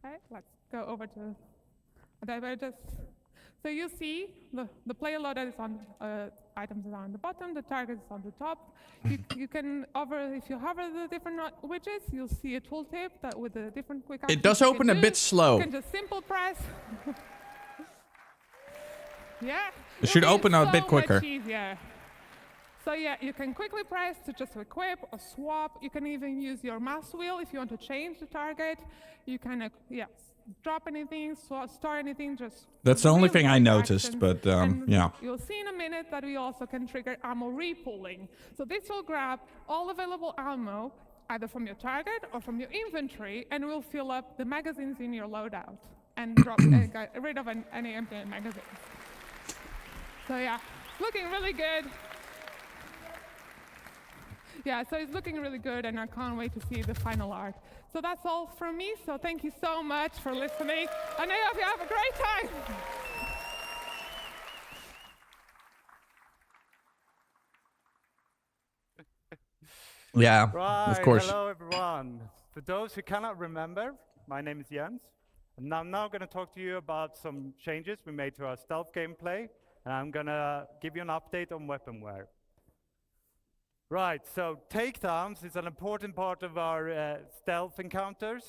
Okay, let's go over to divergence. So you see the player loadout is on items are on the bottom, the target is on the top. You can if you hover the different widgets, you'll see a tooltip that with the different quick actions.
It does open a bit slow.
You can just simple press. Yeah.
It should open a bit quicker.
Much easier. So yeah, you can quickly press to just equip or swap. You can even use your mouse wheel if you want to change the target. You can drop anything, store anything.
That's the only thing I
quick
noticed,
actions.
but
And
yeah.
You'll see in a minute that we also can trigger ammo repooling. So this will grab all available ammo, either from your target or from your inventory, and will fill up the magazines in your loadout and get rid of any empty magazines. So yeah, it's looking really good. Yeah, so it's looking really good, and I can't wait to see the final art. So that's all from me, so thank you so much for listening, and I hope you have a great time.
Yeah,
Right,
of course.
hello everyone. For those who cannot remember, my name is Jens, and I'm now going to talk to you about some changes we made to our stealth gameplay, and I'm going to give you an update on weaponware. Right, so takedowns is an important part of our stealth encounters.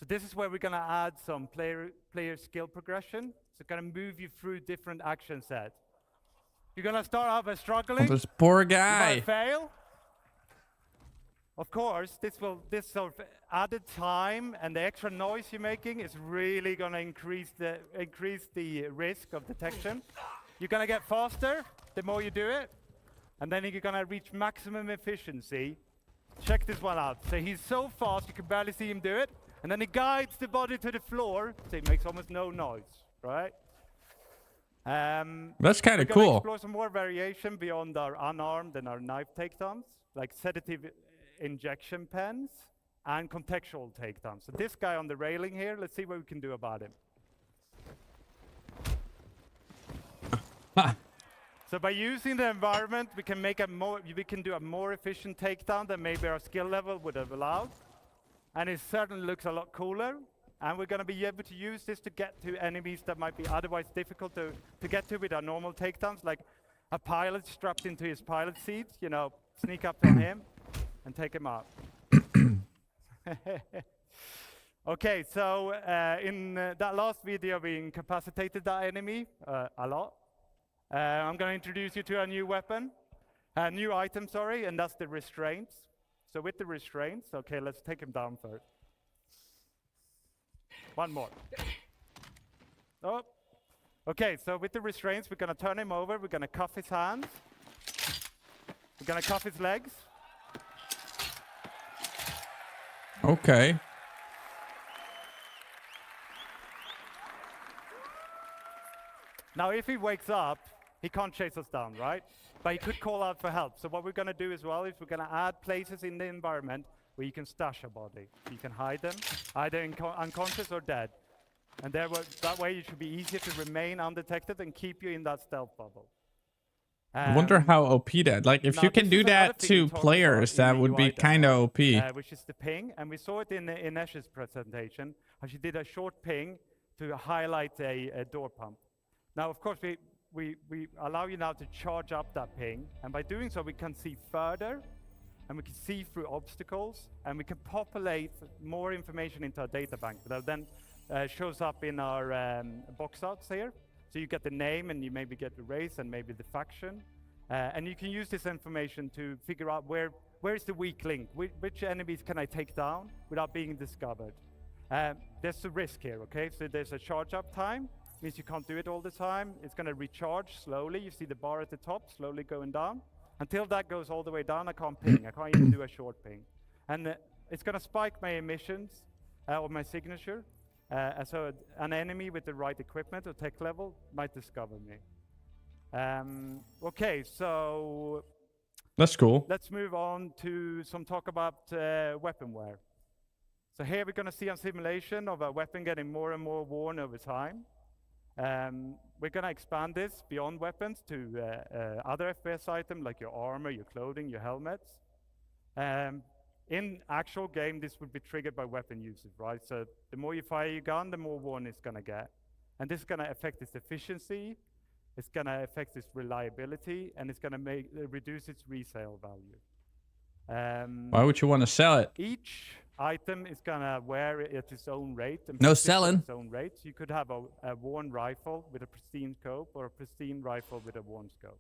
So this is where we're going to add some player skill progression. So going to move you through different action sets. You're going to start off by struggling.
This poor
You
guy.
might fail. Of course, this sort of added time and the extra noise you're making is really going to increase the risk of detection. You're going to get faster the more you do it. and then you're gonna reach maximum efficiency. Check this one out. So he's so fast you can barely see him do it, and then he guides the body to the floor, so it makes almost no noise, right?
That's kind of
We're gonna
cool.
explore some more variation beyond our unarmed and our knife takedowns, like sedative injection pens and contextual takedowns. So this guy on the railing here, let's see what we can do about him. So by using the environment, we can do a more efficient takedown than maybe our skill level would have allowed. And it certainly looks a lot cooler. And we're going to be able to use this to get to enemies that might be otherwise difficult to get to with our normal takedowns, like a pilot strapped into his pilot seat, you know, sneak up on him and take him out. Okay, so in that last video, we incapacitated that enemy a lot. I'm going to introduce you to a new weapon, a new item, sorry, and that's the restraints. So with the restraints, okay, let's take him down first. One more. Oh. Okay, so with the restraints, we're going to turn him over. We're going to cuff his hands. We're going to cuff his legs.
Okay.
Now, if he wakes up, he can't chase us down, right? But he could call out for help. So what we're going to do as well is we're going to add places in the environment where you can stash a body. You can hide them, either unconscious or dead. And that way you should be easier to remain undetected and keep you in that stealth bubble.
I wonder how OP that. Like, if you can do that to players, that would be kind of OP.
Which is the ping. And we saw it in Inesh's presentation, how she did a short ping to highlight a door pump. Now, of course, we allow you now to charge up that ping. And by doing so, we can see further. And we can see through obstacles, and we can populate more information into our data bank that then shows up in our box outs here. So you get the name, and you maybe get the race, and maybe the faction. And you can use this information to figure out where is the weak link, which enemies can I take down without being discovered. There's a risk here, okay? So there's a charge up time, means you can't do it all the time. It's going to recharge slowly. You see the bar at the top slowly going down. Until that goes all the way down, I can't ping. I can't even do a short ping. And it's going to spike my emissions or my signature. So an enemy with the right equipment or tech level might discover me. Okay, so
that's cool.
Let's move on to some talk about weaponware. So here we're going to see a simulation of a weapon getting more and more worn over time. We're going to expand this beyond weapons to other FPS items like your armor, your clothing, your helmets. In actual game, this would be triggered by weapon usage, right? So the more you fire your gun, the more worn it's going to get. And this is going to affect its efficiency, it's going to affect its reliability, and it's going to reduce its resale value.
Why would you want to sell it?
Each item is gonna wear it at its own rate. And
no selling.
Its own rate. So you could have a worn rifle with a pristine scope, or a pristine rifle with a worn scope.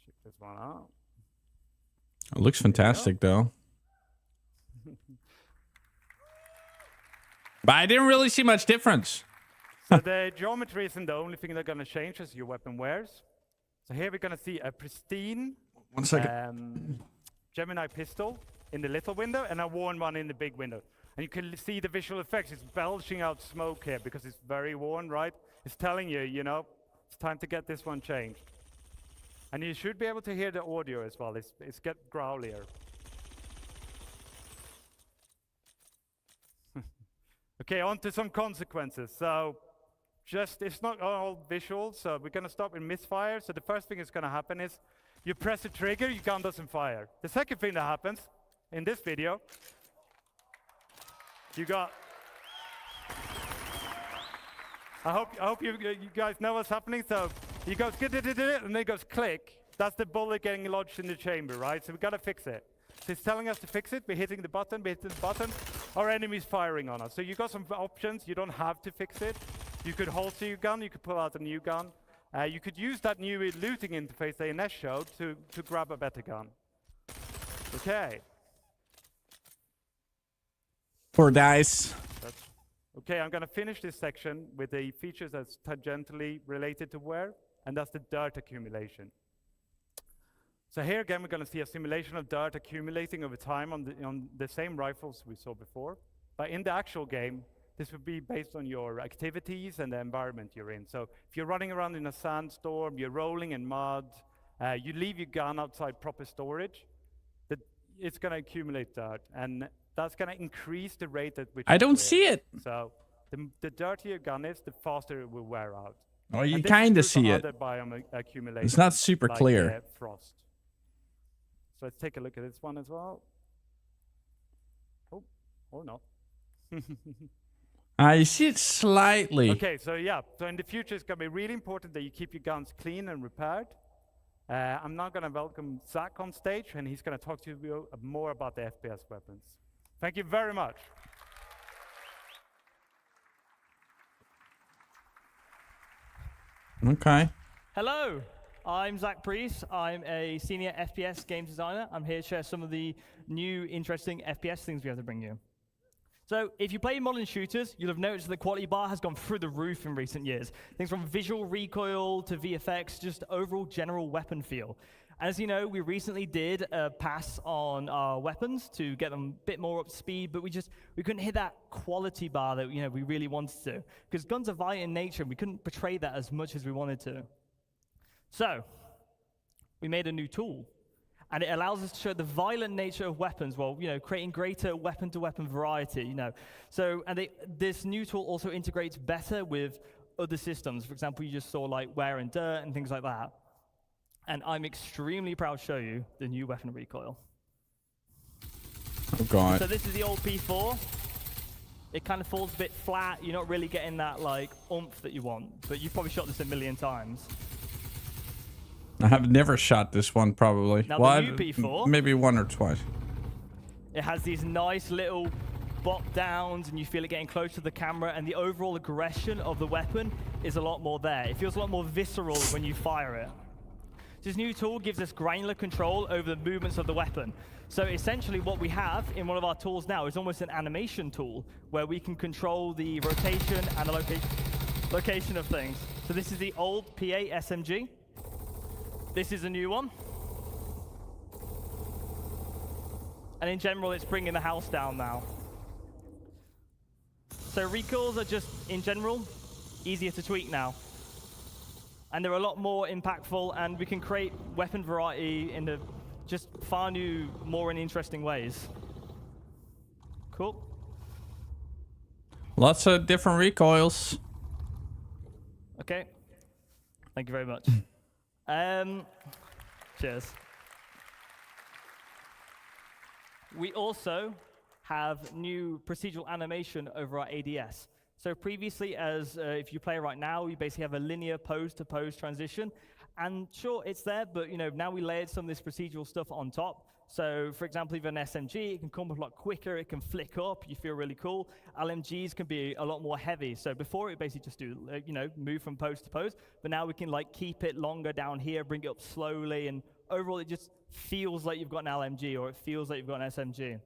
Check this one out.
It looks fantastic, though. But I didn't really see much difference.
So the geometry isn't the only thing that's gonna change as your weapon wears. So here we're gonna see a pristine Gemini pistol in the little window and a worn one in the big window. And you can see the visual effects. It's belching out smoke here because it's very worn, right? It's telling you, you know, it's time to get this one changed. And you should be able to hear the audio as well. It's get growlier. Okay, on to some consequences. So it's not all visual, so we're gonna start with misfire. So the first thing that's gonna happen is you press the trigger, your gun doesn't fire. The second thing that happens in this video, you got, I hope you guys know what's happening. So he goes, and then it goes click. That's the bullet getting lodged in the chamber, right? So we gotta fix it. So it's telling us to fix it. We're hitting the button, our enemy's firing on us. So you got some options. You don't have to fix it. You could holster your gun, you could pull out a new gun. You could use that new looting interface that Ines showed to grab a better gun. Okay.
Poor dice.
Okay, I'm gonna finish this section with the features that's tangentially related to wear, and that's the dirt accumulation. So here again, we're going to see a simulation of dirt accumulating over time on the same rifles we saw before. But in the actual game, this would be based on your activities and the environment you're in. So if you're running around in a sandstorm, you're rolling in mud, you leave your gun outside proper storage, it's going to accumulate dirt. And that's going to increase the rate at which
I don't see it.
So the dirtier your gun is, the faster it will wear out.
Oh, you kind of see it. It's not super clear.
Frost. So let's take a look at this one as well. Oh, or not.
I see it slightly.
Okay, so yeah. So in the future, it's going to be really important that you keep your guns clean and repaired. I'm now going to welcome Zach on stage, and he's going to talk to you more about the FPS weapons. Thank you very much.
Okay.
Hello, I'm Zach Priest. I'm a senior FPS game designer. I'm here to share some of the new, interesting FPS things we have to bring you. So if you play modern shooters, you'll have noticed that the quality bar has gone through the roof in recent years. Things from visual recoil to VFX, just overall general weapon feel. As you know, we recently did a pass on our weapons to get them a bit more up to speed, but we couldn't hit that quality bar that we really wanted to, because guns are violent in nature, and we couldn't portray that as much as we wanted to. So we made a new tool, and it allows us to show the violent nature of weapons while creating greater weapon-to-weapon variety. So this new tool also integrates better with other systems. For example, you just saw like wear and dirt and things like that. And I'm extremely proud to show you the new weapon recoil.
Oh god.
So this is the old P4. It kind of falls a bit flat. You're not really getting that like oomph that you want, but you've probably shot this a million times.
I have never shot this one, probably.
Now the new P4,
maybe one or twice.
It has these nice little bop downs, and you feel it getting close to the camera, and the overall aggression of the weapon is a lot more there. It feels a lot more visceral when you fire it. This new tool gives us granular control over the movements of the weapon. So essentially what we have in one of our tools now is almost an animation tool where we can control the rotation and the location of things. So this is the old PA SMG. This is a new one. And in general, it's bringing the house down now. So recoils are just, in general, easier to tweak now. And they're a lot more impactful, and we can create weapon variety in just far new, more and interesting ways. Cool.
Lots of different recoils.
Okay. Thank you very much. Cheers. We also have new procedural animation over our ADS. So previously, if you play right now, you basically have a linear pose-to-pose transition. And sure, it's there, but now we layered some of this procedural stuff on top. So for example, if you have an SMG, it can come up a lot quicker, it can flick up, you feel really cool. LMGs can be a lot more heavy. So before it basically just do, move from pose to pose, but now we can keep it longer down here, bring it up slowly, and overall it just feels like you've got an LMG, or it feels like you've got an SMG.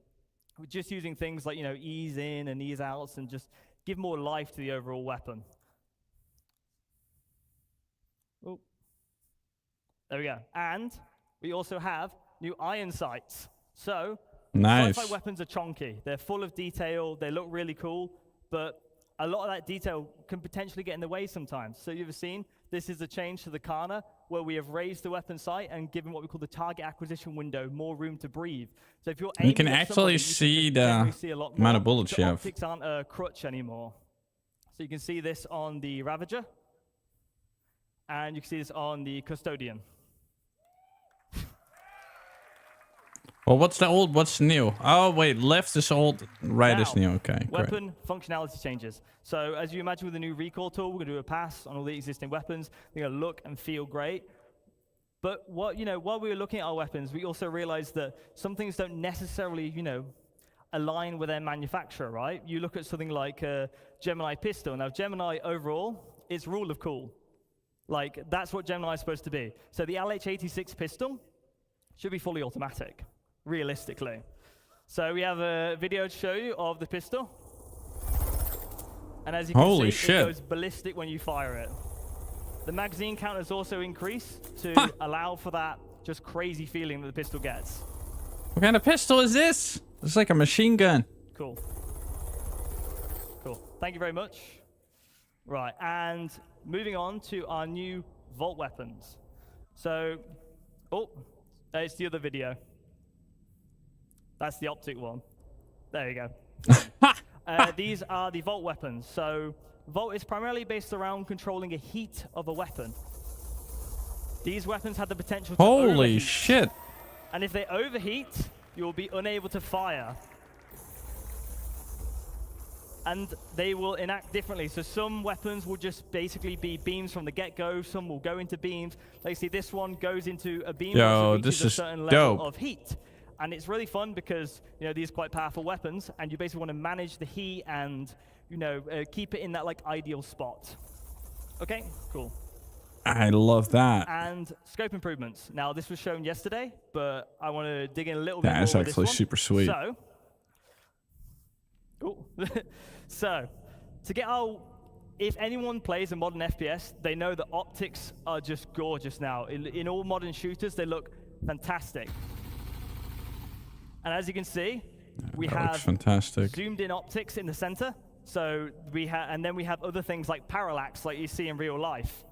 We're just using things like, ease in and ease outs, and just give more life to the overall weapon. Oh, there we go. And we also have new iron sights. So,
nice.
sci-fi weapons are chonky. They're full of detail. They look really cool, but a lot of that detail can potentially get in the way sometimes. So you've seen, this is a change to the Kana, where we have raised the weapon sight and given what we call the target acquisition window more room to breathe. So if you're aiming
you can
at
actually see the amount of bullets you have.
Optics aren't a crutch anymore. So you can see this on the Ravager, and you can see this on the Custodian.
Well, what's the old, what's new? Oh, wait, left is old, right
now,
is new. Okay,
weapon functionality changes. So as you imagine with the new recoil tool, we're going to do a pass on all the existing weapons. They're going to look and feel great. But while we were looking at our weapons, we also realized that some things don't necessarily, align with their manufacturer, right? You look at something like a Gemini pistol. Now, Gemini overall, it's rule of cool. That's what Gemini is supposed to be. So the LH86 pistol should be fully automatic, realistically. So we have a video to show you of the pistol. And as you can see, it goes ballistic when you fire it. The magazine count has also increased to allow for that just crazy feeling that the pistol gets.
What kind of pistol is this? It's like a machine gun.
Cool. Cool. Thank you very much. Right, and moving on to our new vault weapons. So, it's the other video. That's the optic one. There you go. These are the vault weapons. So, vault is primarily based around controlling a heat of a weapon. These weapons have the potential to
Holy
overheat.
shit.
And if they overheat, you will be unable to fire. And they will enact differently. So some weapons will just basically be beams from the get-go. Some will go into beams. Like, see, this one goes into a beam.
Yo,
once it
this
reaches a
is
certain level
dope.
of heat. And it's really fun because, you know, these are quite powerful weapons, and you basically want to manage the heat and, you know, keep it in that, like, ideal spot. Okay, cool.
I love that.
And scope improvements. Now, this was shown yesterday, but I want to dig in a little bit more.
That's
with
actually
this one.
super sweet.
So, cool. So, to get our, if anyone plays a modern FPS, they know that optics are just gorgeous now. In all modern shooters, they look fantastic. And as you can see, we have
fantastic.
zoomed in optics in the center. So and then we have other things like parallax, like you see in real life.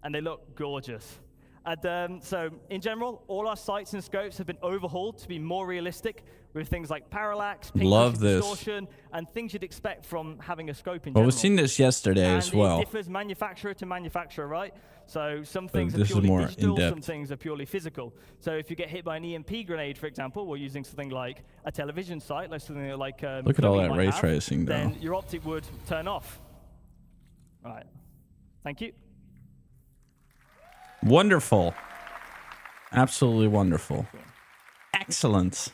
And they look gorgeous. And so in general, all our sights and scopes have been overhauled to be more realistic with things like parallax, ping distortion, and things you'd expect from having a scope in general.
Well, we've seen this yesterday as well.
It differs manufacturer to manufacturer, right? So some things are
this is
purely
more
digital,
in-depth.
some things are purely physical. So if you get hit by an EMP grenade, for example, or using something like a television sight, like something like
look at all
Chloe
that
might
ray
have,
tracing, though.
then your optic would turn off. All right. Thank you.
Wonderful. Absolutely wonderful. Excellent.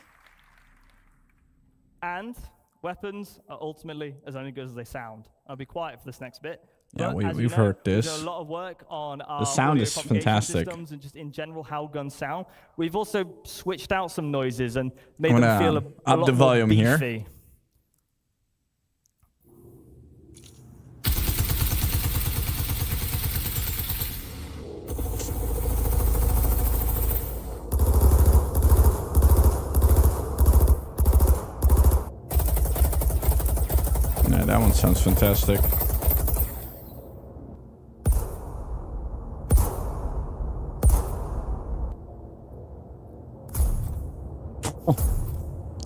And weapons are ultimately as only good as they sound. I'll be quiet for this next bit.
Yeah,
But as you
we've
know,
heard
we've
this.
done a lot of work on our
The sound
audio
is
propagation
fantastic.
systems and just in general how guns sound. We've also switched out some noises and made
I'm
them
gonna
feel a
up
lot
the
more
volume here.
beefy.
Yeah, that one sounds fantastic.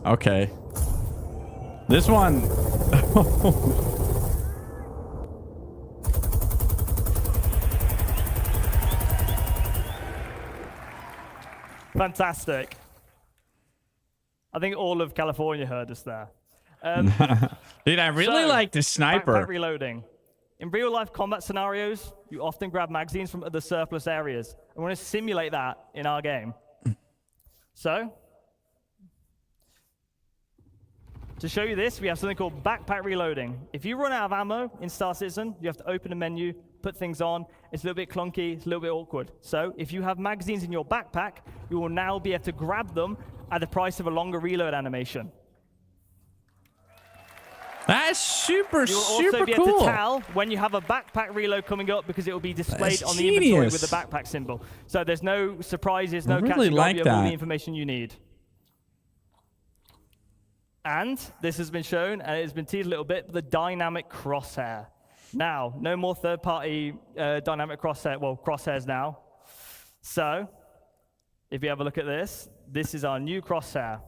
Okay. This one.
Fantastic. I think all of California heard us there.
Dude, I really like the sniper.
Backpack reloading. In real life combat scenarios, you often grab magazines from other surplus areas. I want to simulate that in our game. So, to show you this, we have something called backpack reloading. If you run out of ammo in Star Citizen, you have to open a menu, put things on. It's a little bit clunky, it's a little bit awkward. So, if you have magazines in your backpack, you will now be able to grab them at the price of a longer reload animation.
That's super,
You will
super
also be able
cool.
to tell when you have a backpack reload coming up because it will be displayed
That's
on the inventory
genius.
with the backpack symbol. So there's no surprises, no
I really
catching up.
like
You have all the
that.
information you need. And this has been shown, and it has been teased a little bit, the dynamic crosshair. Now, no more third-party dynamic crosshair, well, crosshairs now. So, if you have a look at this, this is our new crosshair.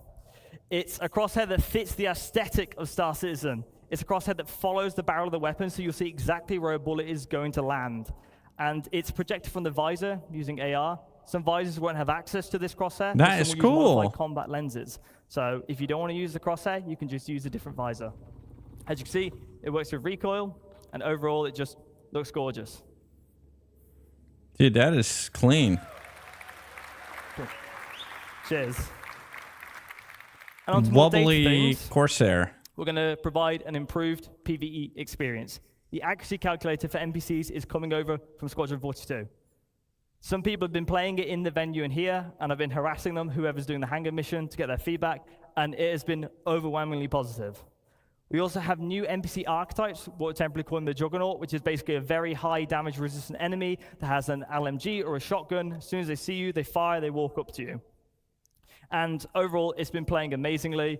It's a crosshair that fits the aesthetic of Star Citizen. It's a crosshair that follows the barrel of the weapon, so you'll see exactly where a bullet is going to land. And it's projected from the visor using AR. Some visors won't have access to this crosshair.
That
Some
is
will use
cool.
modified combat lenses. So if you don't want to use the crosshair, you can just use a different visor. As you can see, it works with recoil, and overall, it just looks gorgeous.
Dude, that is clean.
Cool. Cheers. And on to more data
Wobbly
things.
Corsair.
We're going to provide an improved PvE experience. The accuracy calculator for NPCs is coming over from Squadron 42. Some people have been playing it in the venue and here, and I've been harassing them, whoever's doing the hangar mission, to get their feedback, and it has been overwhelmingly positive. We also have new NPC archetypes, what we're temporarily calling the Juggernaut, which is basically a very high damage resistant enemy that has an LMG or a shotgun. As soon as they see you, they fire, they walk up to you. And overall, it's been playing amazingly,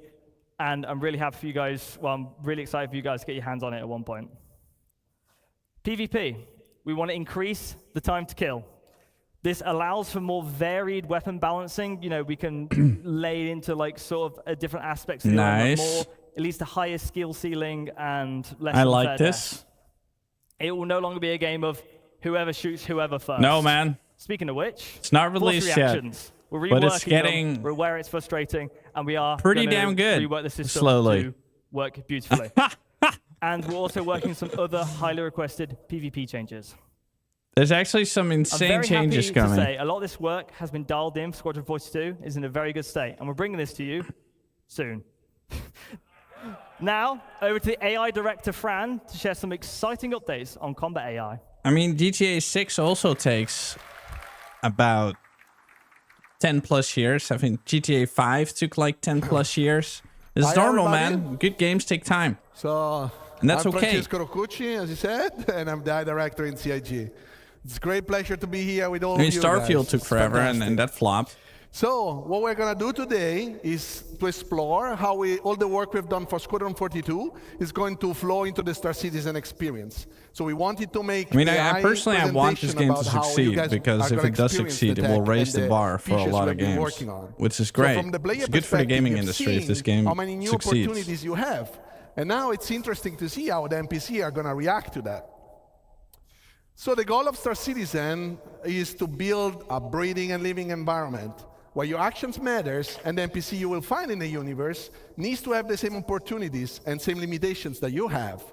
and I'm really happy for you guys, well, I'm really excited for you guys to get your hands on it at one point. PvP, we want to increase the time to kill. This allows for more varied weapon balancing. You know, we can lay it into like sort of different aspects of the armor more. At least a higher skill ceiling and less. I like this. Death. It will no longer be a game of whoever shoots whoever first.
No, man.
Speaking of which,
it's not released yet.
We're reworking
but it's getting
them. We're aware it's frustrating, and we are
pretty damn good.
Rework the system
slowly
to work beautifully. And we're also working some other highly requested PvP changes.
There's actually some insane changes coming.
To say, a lot of this work has been dialed in. Squadron 42 is in a very good state, and we're bringing this to you soon. Now, over to the AI director, Fran, to share some exciting updates on combat AI.
I mean, GTA 6 also takes about 10 plus years. I think GTA 5 took like 10 plus years. It's normal, man. Good games take time.
So,
and that's
I'm
okay.
Francesco Roccucci, as you said, and I'm the AI director in CIG. It's a great pleasure to be here with all of you
Starfield
guys.
took forever, and that flopped.
So what we're going to do today is to explore how all the work we've done for Squadron 42 is going to flow into the Star Citizen experience. So we wanted to make
I personally want this game to succeed, because if it does succeed, it will raise the bar for a lot of games, which is great.
So from the player
it's good for the gaming industry if this game
how many new
succeeds.
opportunities you have. And now it's interesting to see how the NPC are going to react to that. So the goal of Star Citizen is to build a breathing and living environment where your actions matters, and the NPC you will find in the universe needs to have the same opportunities and same limitations that you have.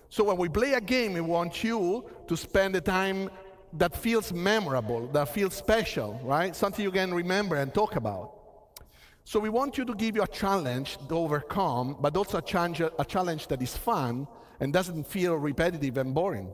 So when we play a game, we want you to spend the time that feels memorable, that feels special, right? Something you can remember and talk about. So we want you to give you a challenge to overcome, but also a challenge that is fun and doesn't feel repetitive and boring.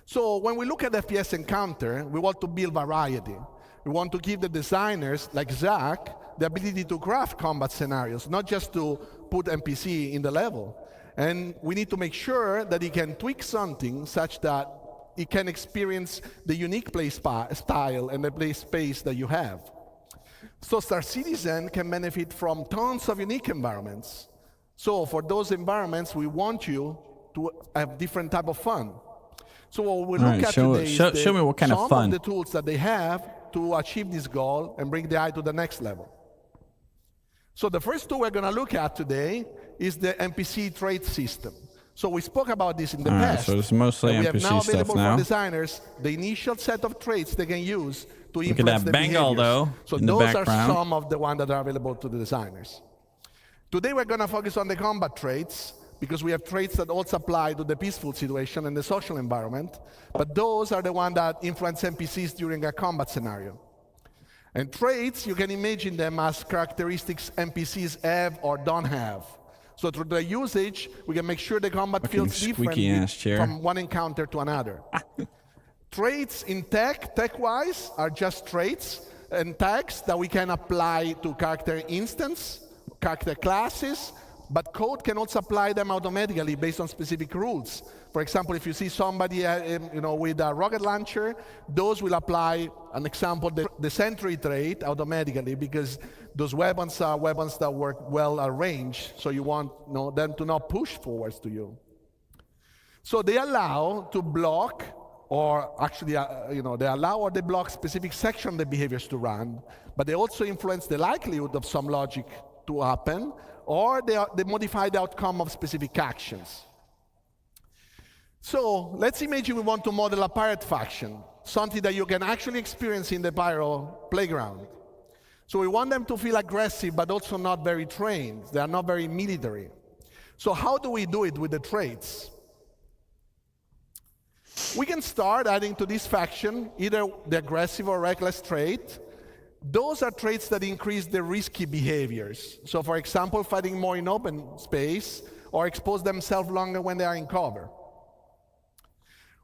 So when we look at FPS Encounter, we want to build variety. We want to give the designers, like Zach, the ability to craft combat scenarios, not just to put NPC in the level. And we need to make sure that he can tweak something such that he can experience the unique play style and the play space that you have. So Star Citizen can benefit from tons of unique environments. So for those environments, we want you to have different type of fun. So what we look at today is
show me what kind of fun.
Some of the tools that they have to achieve this goal and bring the AI to the next level. So the first tool we're going to look at today is the NPC trait system. So we spoke about this in the past.
So it's mostly NPC
we have now available
stuff now.
for designers the initial set of traits they can use to influence
Look at that
the
Bengal,
behaviors.
though,
So
in the
those
background.
are some of the ones that are available to the designers. Today we're going to focus on the combat traits, because we have traits that also apply to the peaceful situation and the social environment, but those are the ones that influence NPCs during a combat scenario. And traits, you can imagine them as characteristics NPCs have or don't have. So through the usage, we can make sure the combat feels different from one encounter to another. Traits in tech-wise, are just traits and tags that we can apply to character instance, character classes, but code can also apply them automatically based on specific rules. For example, if you see somebody with a rocket launcher, those will apply, an example, the sentry trait automatically, because those weapons are weapons that work well at range, so you want them to not push forwards to you. So they allow to block, or actually, they allow or they block specific section of the behaviors to run, but they also influence the likelihood of some logic to happen, or they modify the outcome of specific actions. So let's imagine we want to model a pirate faction, something that you can actually experience in the Pyro playground. So we want them to feel aggressive, but also not very trained. They are not very military. So how do we do it with the traits? We can start adding to this faction either the aggressive or reckless trait. Those are traits that increase the risky behaviors. So for example, fighting more in open space, or expose themselves longer when they are in cover.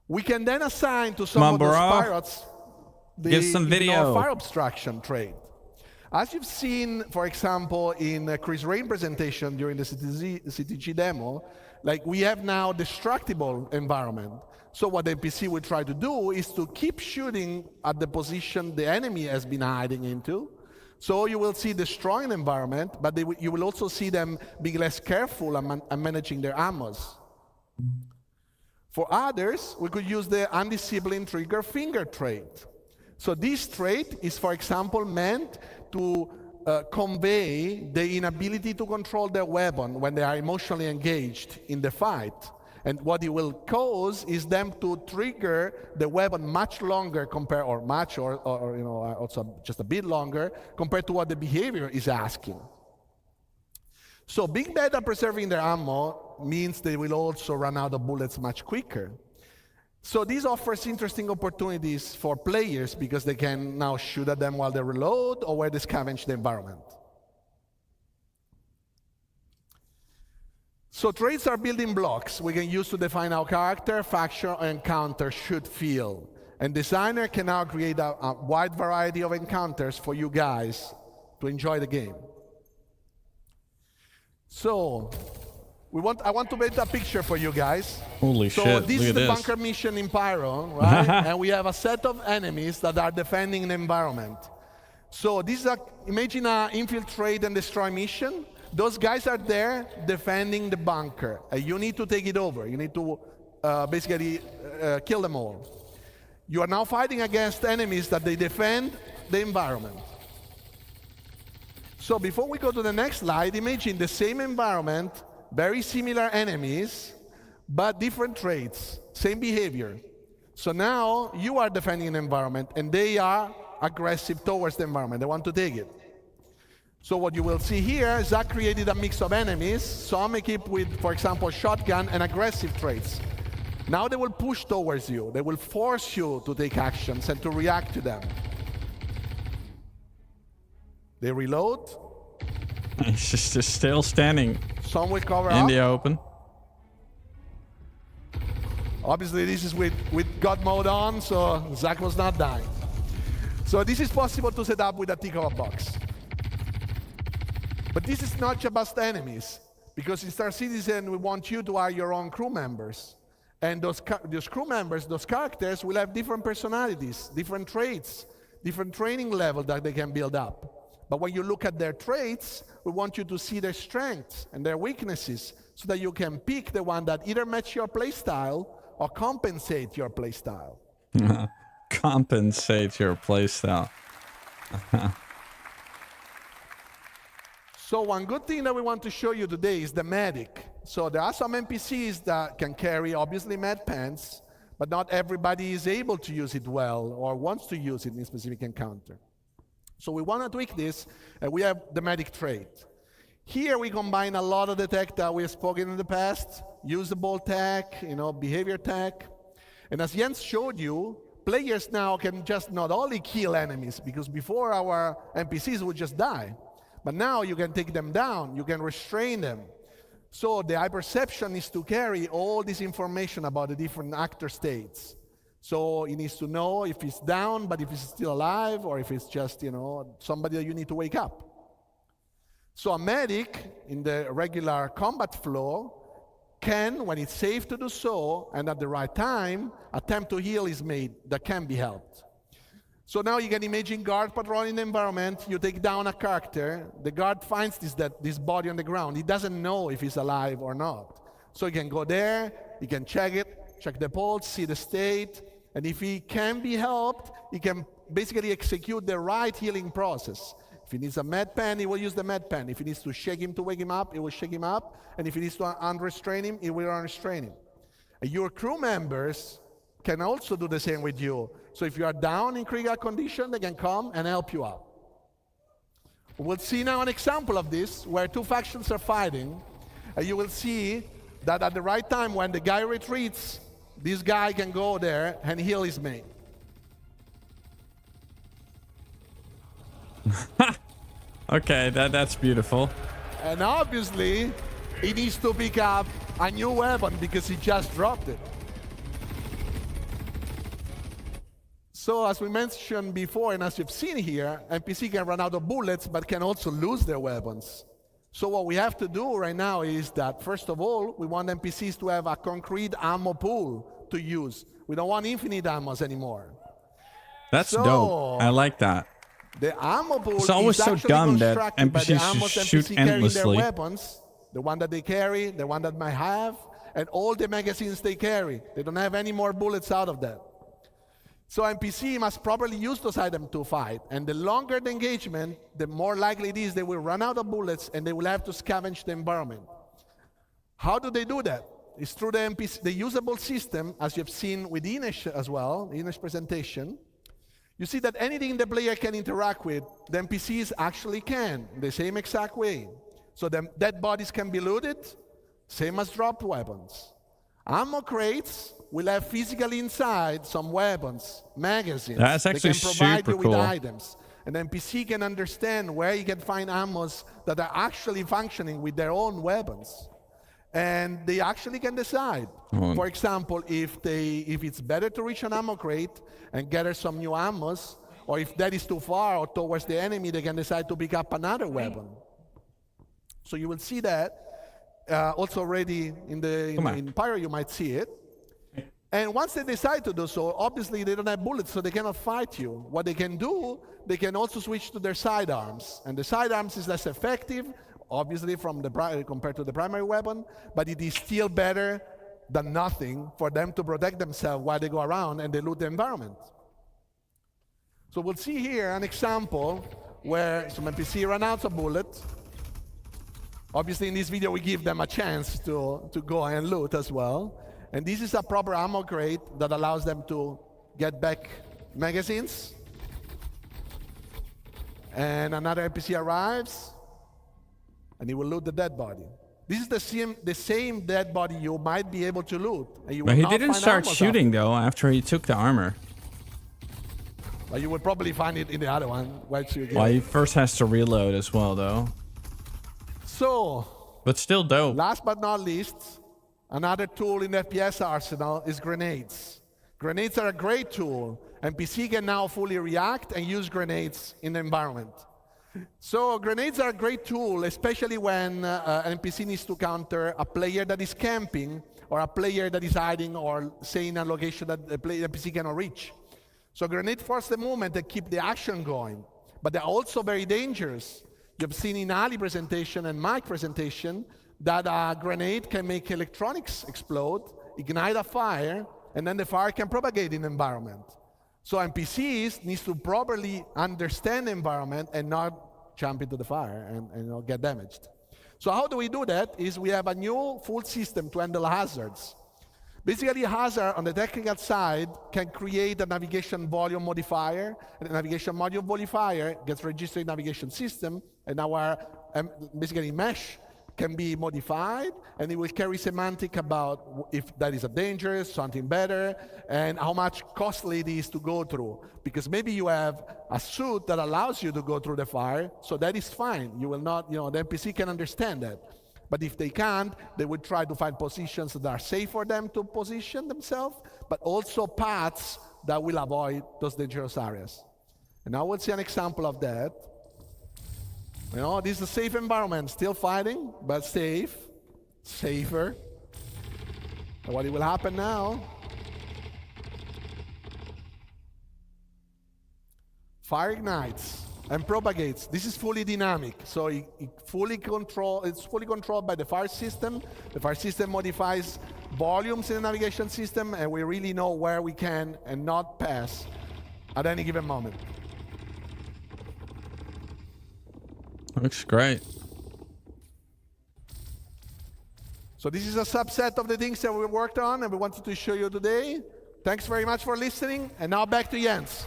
We can then assign to some of those pirates the fire obstruction trait. As you've seen, for example, in Chris Rain's presentation during the CTG demo, like we have now destructible environment. So what the NPC will try to do is to keep shooting at the position the enemy has been hiding into. So you will see destroying environment, but you will also see them being less careful and managing their ammos. For others, we could use the undisciplined trigger finger trait. So this trait is, for example, meant to convey the inability to control their weapon when they are emotionally engaged in the fight. And what it will cause is them to trigger the weapon much longer compared, or you know, also just a bit longer compared to what the behavior is asking. So being bad at preserving their ammo means they will also run out of bullets much quicker. So this offers interesting opportunities for players because they can now shoot at them while they reload or while they scavenge the environment. So traits are building blocks we can use to define how character, faction, or encounter should feel. And designer can now create a wide variety of encounters for you guys to enjoy the game. So I want to paint a picture for you guys.
Holy shit,
So this
look
is
at
the
this.
bunker mission in Pyro, right? And we have a set of enemies that are defending the environment. So this is imagine an infiltrate and destroy mission. Those guys are there defending the bunker. You need to take it over. You need to basically kill them all. You are now fighting against enemies that they defend the environment. So before we go to the next slide, imagine the same environment, very similar enemies, but different traits, same behavior. So now you are defending an environment and they are aggressive towards the environment. They want to take it. So what you will see here, Zach created a mix of enemies, some equipped with, for example, shotgun and aggressive traits. Now they will push towards you. They will force you to take actions and to react to them. They reload.
He's just still standing
Some will cover
in
up.
the open.
Obviously, this is with God mode on, so Zach was not dying. So this is possible to set up with a tick of a box. But this is not just enemies, because in Star Citizen, we want you to hire your own crew members. And those crew members, those characters, will have different personalities, different traits, different training level that they can build up. But when you look at their traits, we want you to see their strengths and their weaknesses so that you can pick the one that either match your playstyle or compensate your playstyle.
Compensate your playstyle.
So one good thing that we want to show you today is the medic. So there are some NPCs that can carry, obviously, med pants, but not everybody is able to use it well or wants to use it in a specific encounter. So we want to tweak this, and we have the medic trait. Here we combine a lot of the tech that we have spoken in the past, usable tech, behavior tech. And as Jens showed you, players now can just not only kill enemies, because before our NPCs would just die, but now you can take them down, you can restrain them. So the hyperception is to carry all this information about the different actor states. So he needs to know if he's down, but if he's still alive, or if it's just, somebody that you need to wake up. So a medic in the regular combat flow can, when it's safe to do so, and at the right time, attempt to heal his mate that can be helped. So now you can imagine guard patrolling the environment, you take down a character, the guard finds this body on the ground. He doesn't know if he's alive or not. So he can go there, he can check it, check the pulse, see the state, and if he can be helped, he can basically execute the right healing process. If he needs a med pen, he will use the med pen. If he needs to shake him to wake him up, he will shake him up. And if he needs to unrestrain him, he will unrestrain him. And your crew members can also do the same with you. So if you are down in critical condition, they can come and help you out. We'll see now an example of this, where two factions are fighting. And you will see that at the right time, when the guy retreats, this guy can go there and heal his mate.
Okay, that's beautiful.
And obviously, he needs to pick up a new weapon because he just dropped it. So as we mentioned before, and as you've seen here, NPC can run out of bullets, but can also lose their weapons. So what we have to do right now is that, first of all, we want NPCs to have a concrete ammo pool to use. We don't want infinite ammos anymore.
That's dope. I like that.
The ammo pool
It's always
is
so
actually
dumb that
constructed by the
NPCs
ammos
should shoot
NPC carrying
endlessly.
their weapons, the one that they carry, the one that might have, and all the magazines they carry. They don't have any more bullets out of that. So NPC must properly use those items to fight. And the longer the engagement, the more likely it is they will run out of bullets and they will have to scavenge the environment. How do they do that? It's through the NPC, the usable system, as you've seen with Ines as well, Ines' presentation. You see that anything the player can interact with, the NPCs actually can, the same exact way. So the dead bodies can be looted, same as dropped weapons. Ammo crates will have physically inside some weapons, magazines.
That's actually
they can provide
super
you with
cool.
items. And the NPC can understand where you can find ammos that are actually functioning with their own weapons. And they actually can decide. For example, if it's better to reach an ammo crate and gather some new ammos, or if that is too far or towards the enemy, they can decide to pick up another weapon. So you will see that also already in Pyro, you might see it. And once they decide to do so, obviously they don't have bullets, so they cannot fight you. What they can do, they can also switch to their sidearms. And the sidearms is less effective, obviously, compared to the primary weapon, but it is still better than nothing for them to protect themselves while they go around and they loot the environment. So we'll see here an example where some NPC run out of bullets. Obviously, in this video, we give them a chance to go and loot as well. And this is a proper ammo crate that allows them to get back magazines. And another NPC arrives, and he will loot the dead body. This is the same dead body you might be able to loot. And you
But
will
he
not
didn't
find
start
ammos
shooting, though, after he took the armor.
But you will probably find it in the other one. Once you get
Well, he first has to reload as well, though.
So,
but still dope.
Last but not least, another tool in the FPS arsenal is grenades. Grenades are a great tool. NPC can now fully react and use grenades in the environment. So grenades are a great tool, especially when an NPC needs to counter a player that is camping or a player that is hiding or say in a location that the NPC cannot reach. So grenade force the movement and keep the action going. But they're also very dangerous. You've seen in Ali's presentation and my presentation that a grenade can make electronics explode, ignite a fire, and then the fire can propagate in the environment. So NPCs need to properly understand the environment and not jump into the fire and get damaged. So how do we do that? Is we have a new full system to handle hazards. Basically, a hazard on the technical side can create a navigation volume modifier, and the navigation module modifier gets registered in navigation system, and our basically mesh can be modified, and it will carry semantic about if that is a danger, something better, and how much costly it is to go through. Because maybe you have a suit that allows you to go through the fire, so that is fine. You will not, the NPC can understand that. But if they can't, they will try to find positions that are safe for them to position themselves, but also paths that will avoid those dangerous areas. And now we'll see an example of that. This is a safe environment, still fighting, but safe, safer. And what will happen now? Fire ignites and propagates. This is fully dynamic, so it's fully controlled by the fire system. The fire system modifies volumes in the navigation system, and we really know where we can and not pass at any given moment.
Looks great.
So this is a subset of the things that we worked on and we wanted to show you today. Thanks very much for listening, and now back to Jens.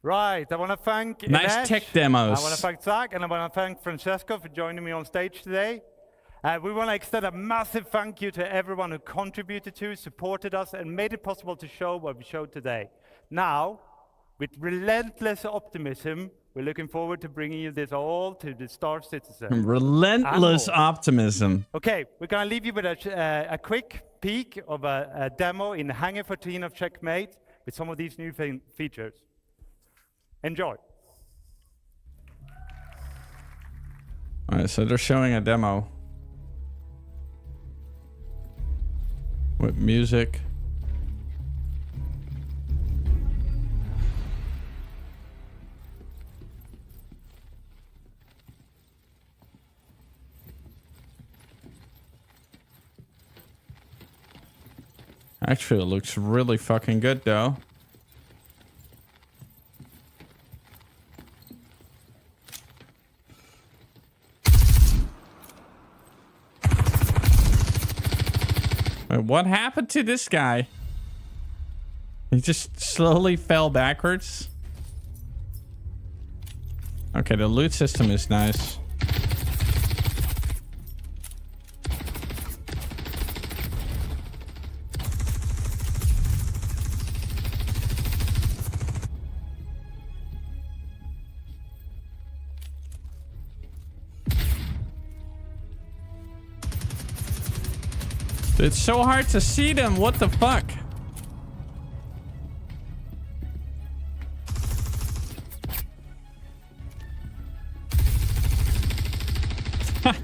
Right, I want to thank
Nice
Ines,
tech demos.
I want to thank Zach, and I want to thank Francesco for joining me on stage today. We want to extend a massive thank you to everyone who contributed to, supported us, and made it possible to show what we showed today. Now, with relentless optimism, We're looking forward to bringing you this all to the Star Citizen.
Relentless optimism.
Okay, we're going to leave you with a quick peek of a demo in Hangar 14 of Checkmate with some of these new features. Enjoy.
All right, so they're showing a demo with music. Actually, it looks really fucking good, though. Wait, what happened to this guy? He just slowly fell backwards. Okay, the loot system is nice. It's so hard to see them. What the fuck?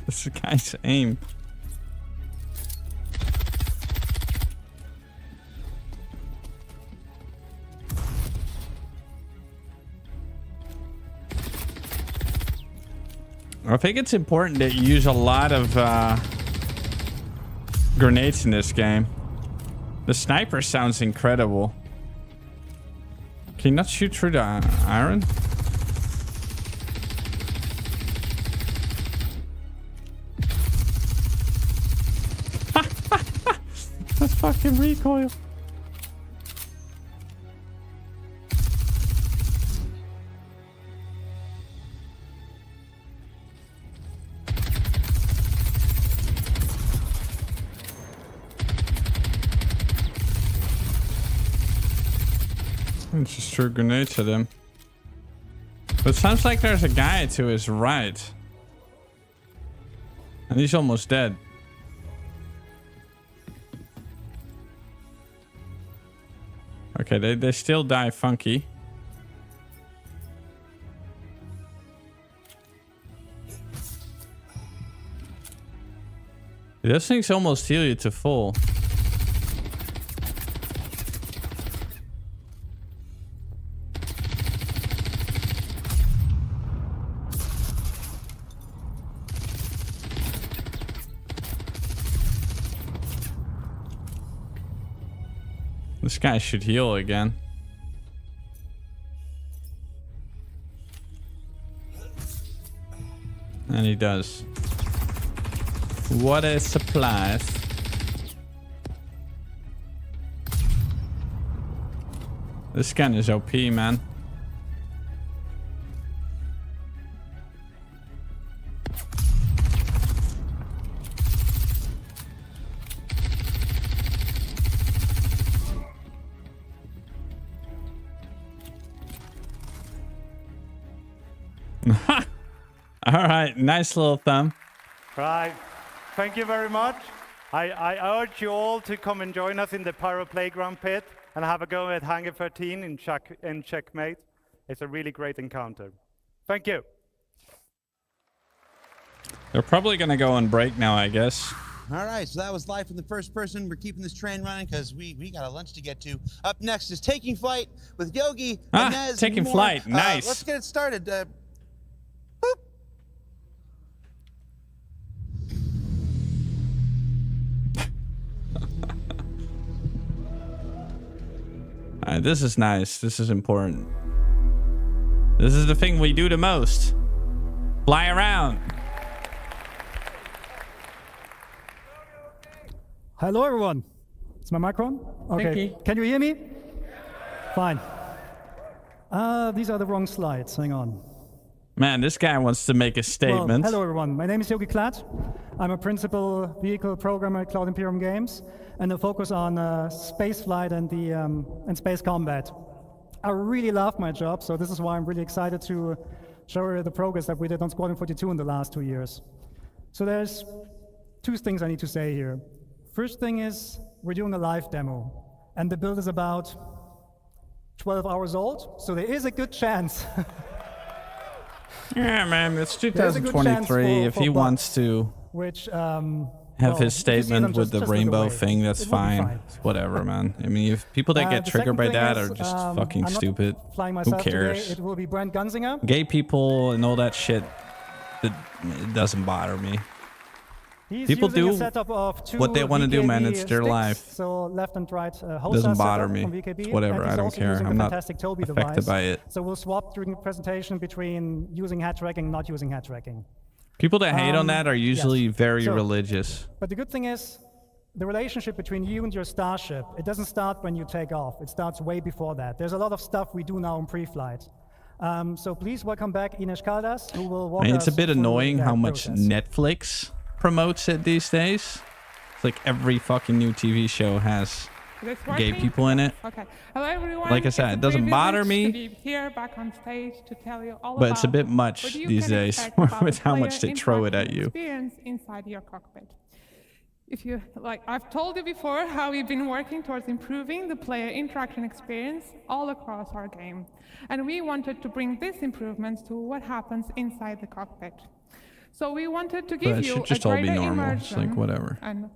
This guy's aim. I think it's important that you use a lot of grenades in this game. The sniper sounds incredible. Can you not shoot through the iron? That's fucking recoil. Just threw grenades at him. But it sounds like there's a guy to his right. And he's almost dead. Okay, they still die funky. Those things almost heal you to full. This guy should heal again. And he does. What a surprise. This gun is OP, man. All right, nice little thumb.
Right, thank you very much. I urge you all to come and join us in the Pyro Playground pit and have a go at Hangar 13 in Checkmate. It's a really great encounter. Thank you.
They're probably going to go on break now, I guess.
All right, so that was live from the first person. We're keeping this train running because we got a lunch to get to. Up next is Taking Flight with Yogi, Inez,
Taking
and more.
Flight, nice.
Let's get it started. Boop.
All right, this is nice. This is important. This is the thing we do the most. Fly around.
Hello, everyone. Is my mic on? Okay.
Thank you.
Can you hear me? Fine. These are the wrong slides. Hang on.
Man, this guy wants to make a statement.
Well, hello, everyone. My name is Yogi Klatt. I'm a principal vehicle programmer at Cloud Imperium Games, and I focus on space flight and space combat. I really love my job, so this is why I'm really excited to show you the progress that we did on Squadron 42 in the last 2 years. So there's 2 things I need to say here. First thing is, we're doing a live demo, and the build is about 12 hours old, so there is a good chance.
Yeah, man, it's 2023. If he wants to
which,
have his statement with the rainbow thing, that's fine. It's whatever, man. I mean, if people that get triggered by that are just fucking stupid, who cares?
Today. It will be Brent Gunzinger.
Gay people and all that shit, it doesn't bother me.
He's
people do
a setup of 2
what they want to do, man. It's their
sticks,
life.
So left and right
Doesn't bother me. It's whatever. I don't care. I'm not affected by it.
So we'll swap during the presentation between using head tracking and not using head tracking.
People that hate on that are usually very religious.
But the good thing is, the relationship between you and your starship, it doesn't start when you take off. It starts way before that. There's a lot of stuff we do now in pre-flight. So please welcome back Ines Caldas, who will walk us
It's a bit annoying how much
process.
Netflix promotes it these days. It's like every fucking new TV show has gay people in it.
Okay. Hello, everyone.
Like I said, it doesn't bother me,
to be here back on stage to tell you all
but it's a
about
bit much
what you
these
can
days
expect about
with
the
how much
player
they throw it at
interaction
you.
Experience inside your cockpit. If you like, I've told you before how we've been working towards improving the player interaction experience all across our game, and we wanted to bring these improvements to what happens inside the cockpit. So we wanted to give
But it
you
should just
a
all be
greater
normal.
immersion.
It's like whatever.
And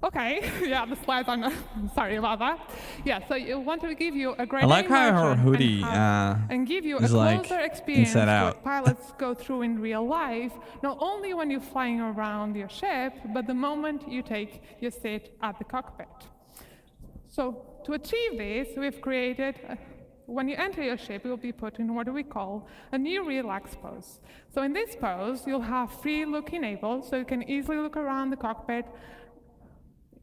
okay, yeah, the slides are not, sorry about that. Yeah, so you want to give you a greater
I like how her
immersion
hoodie
and give you a
is like
closer experience
inside
to
out.
what pilots go through in real life, not only when you're flying around your ship, but the moment you take your seat at the cockpit. So to achieve this, we've created when you enter your ship, you'll be put in what we call a new relax pose. So in this pose, you'll have free look enabled, so you can easily look around the cockpit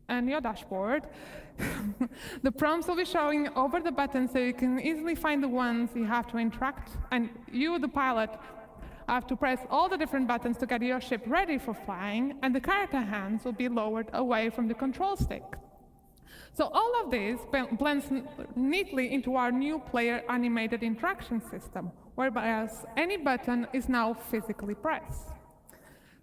and your dashboard. The prompts will be showing over the button, so you can easily find the ones you have to interact, and you, the pilot, have to press all the different buttons to get your ship ready for flying, and the character hands will be lowered away from the control stick. So all of this blends neatly into our new player animated interaction system, whereby any button is now physically pressed.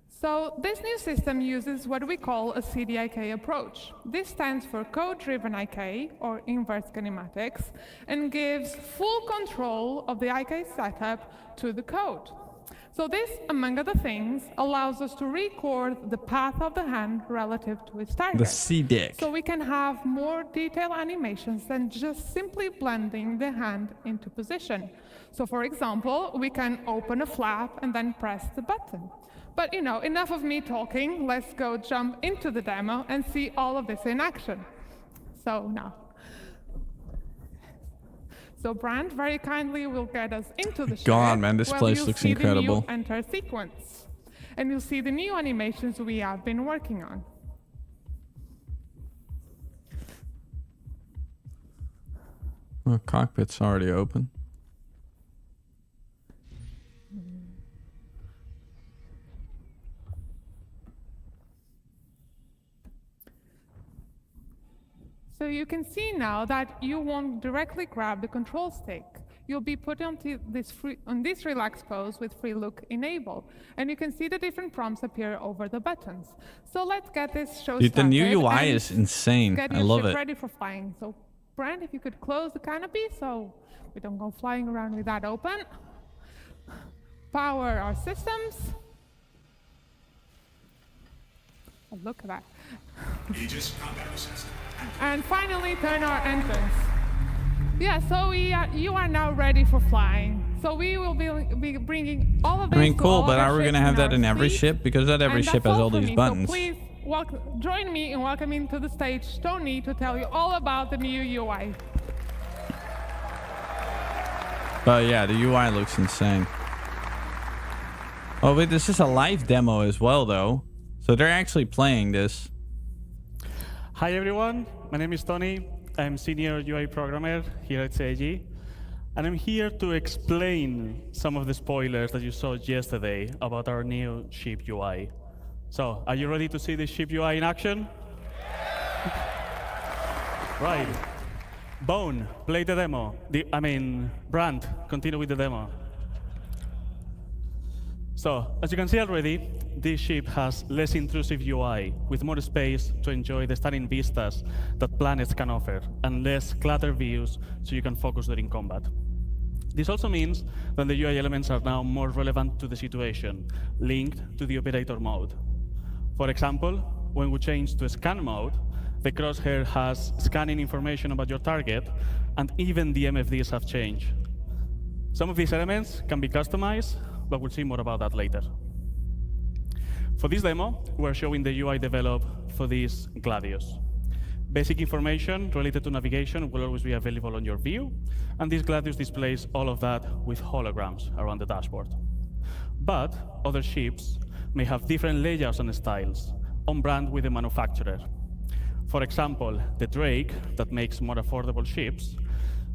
So this new system uses what we call a CDIK approach. This stands for code-driven IK, or inverse kinematics, and gives full control of the IK setup to the code. So this, among other things, allows us to record the path of the hand relative to its target.
The CDIK.
So we can have more detailed animations than just simply blending the hand into position. So for example, we can open a flap and then press the button. But you know, enough of me talking, let's go jump into the demo and see all of this in action. So now. So Brand very kindly will get us into the ship.
God, man, this place looks incredible.
The new enter sequence. And you'll see the new animations we have been working on.
Oh, cockpit's already open.
So you can see now that you won't directly grab the control stick. You'll be put on this relax pose with free look enabled. And you can see the different prompts appear over the buttons. So let's get this show started.
The new UI is insane. I love it.
Ready for flying. So Brand, if you could close the canopy so we don't go flying around with that open. Power our systems. Oh, look at that. And finally, turn our engines. Yeah, so you are now ready for flying. So we will be bringing all of this.
I mean, cool,
to
but
all
are
the
we going to
ships
have that in every
fleet.
ship? Because not every
And
ship
that's
has all
for
these
me.
buttons.
So please join me in welcoming to the stage Tony to tell you all about the new UI.
But yeah, the UI looks insane. Oh, wait, this is a live demo as well, though. So they're actually playing this.
Hi, everyone. My name is Tony. I'm Senior UI Programmer here at CIG. And I'm here to explain some of the spoilers that you saw yesterday about our new ship UI. So, are you ready to see the ship UI in action? Right. Bone, play the demo. Brand, continue with the demo. So, as you can see already, this ship has less intrusive UI, with more space to enjoy the stunning vistas that planets can offer, and less cluttered views so you can focus during combat. This also means that the UI elements are now more relevant to the situation, linked to the operator mode. For example, when we change to scan mode, the crosshair has scanning information about your target, and even the MFDs have changed. Some of these elements can be customized, but we'll see more about that later. For this demo, we're showing the UI developed for this Gladius. Basic information related to navigation will always be available on your view, and this Gladius displays all of that with holograms around the dashboard. But other ships may have different layouts and styles, on brand with the manufacturer. For example, the Drake, that makes more affordable ships,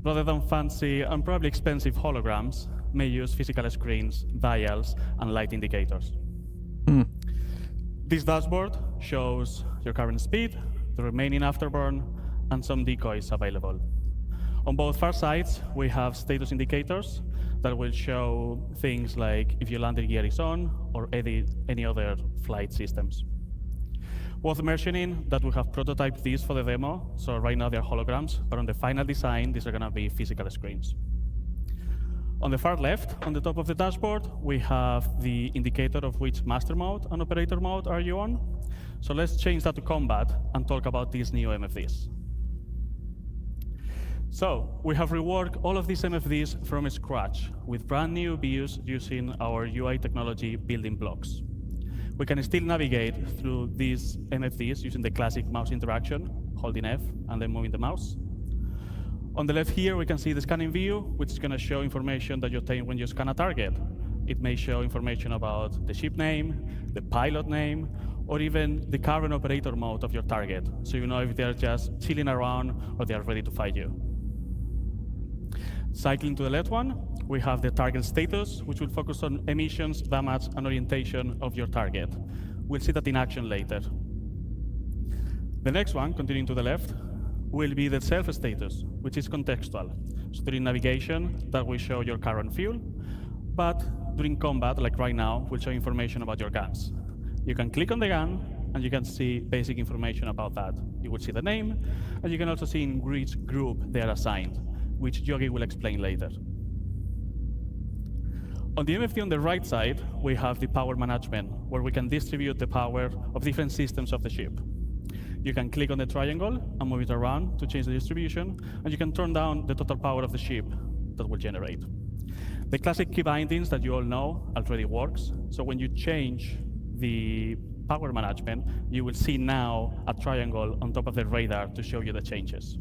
rather than fancy and probably expensive holograms, may use physical screens, dials, and light indicators. This dashboard shows your current speed, the remaining afterburn, and some decoys available. On both far sides, we have status indicators that will show things like if your landing gear is on or any other flight systems. Worth mentioning that we have prototyped these for the demo, so right now they're holograms, but on the final design, these are going to be physical screens. On the far left, on the top of the dashboard, we have the indicator of which master mode and operator mode are you on. So let's change that to combat and talk about these new MFDs. So we have reworked all of these MFDs from scratch with brand new views using our UI technology building blocks. We can still navigate through these MFDs using the classic mouse interaction, holding F and then moving the mouse. On the left here, we can see the scanning view, which is going to show information that you obtain when you scan a target. It may show information about the ship name, the pilot name, or even the current operator mode of your target, so you know if they're just chilling around or they are ready to fight you. Cycling to the left one, we have the target status, which will focus on emissions, damage, and orientation of your target. We'll see that in action later. The next one, continuing to the left, will be the self-status, which is contextual. So during navigation, that will show your current fuel, but during combat, like right now, will show information about your guns. You can click on the gun, and you can see basic information about that. You will see the name, and you can also see in which group they are assigned, which Yogi will explain later. On the MFD on the right side, we have the power management, where we can distribute the power of different systems of the ship. You can click on the triangle and move it around to change the distribution, and you can turn down the total power of the ship that will generate. The classic key bindings that you all know already works, so when you change the power management, you will see now a triangle on top of the radar to show you the changes.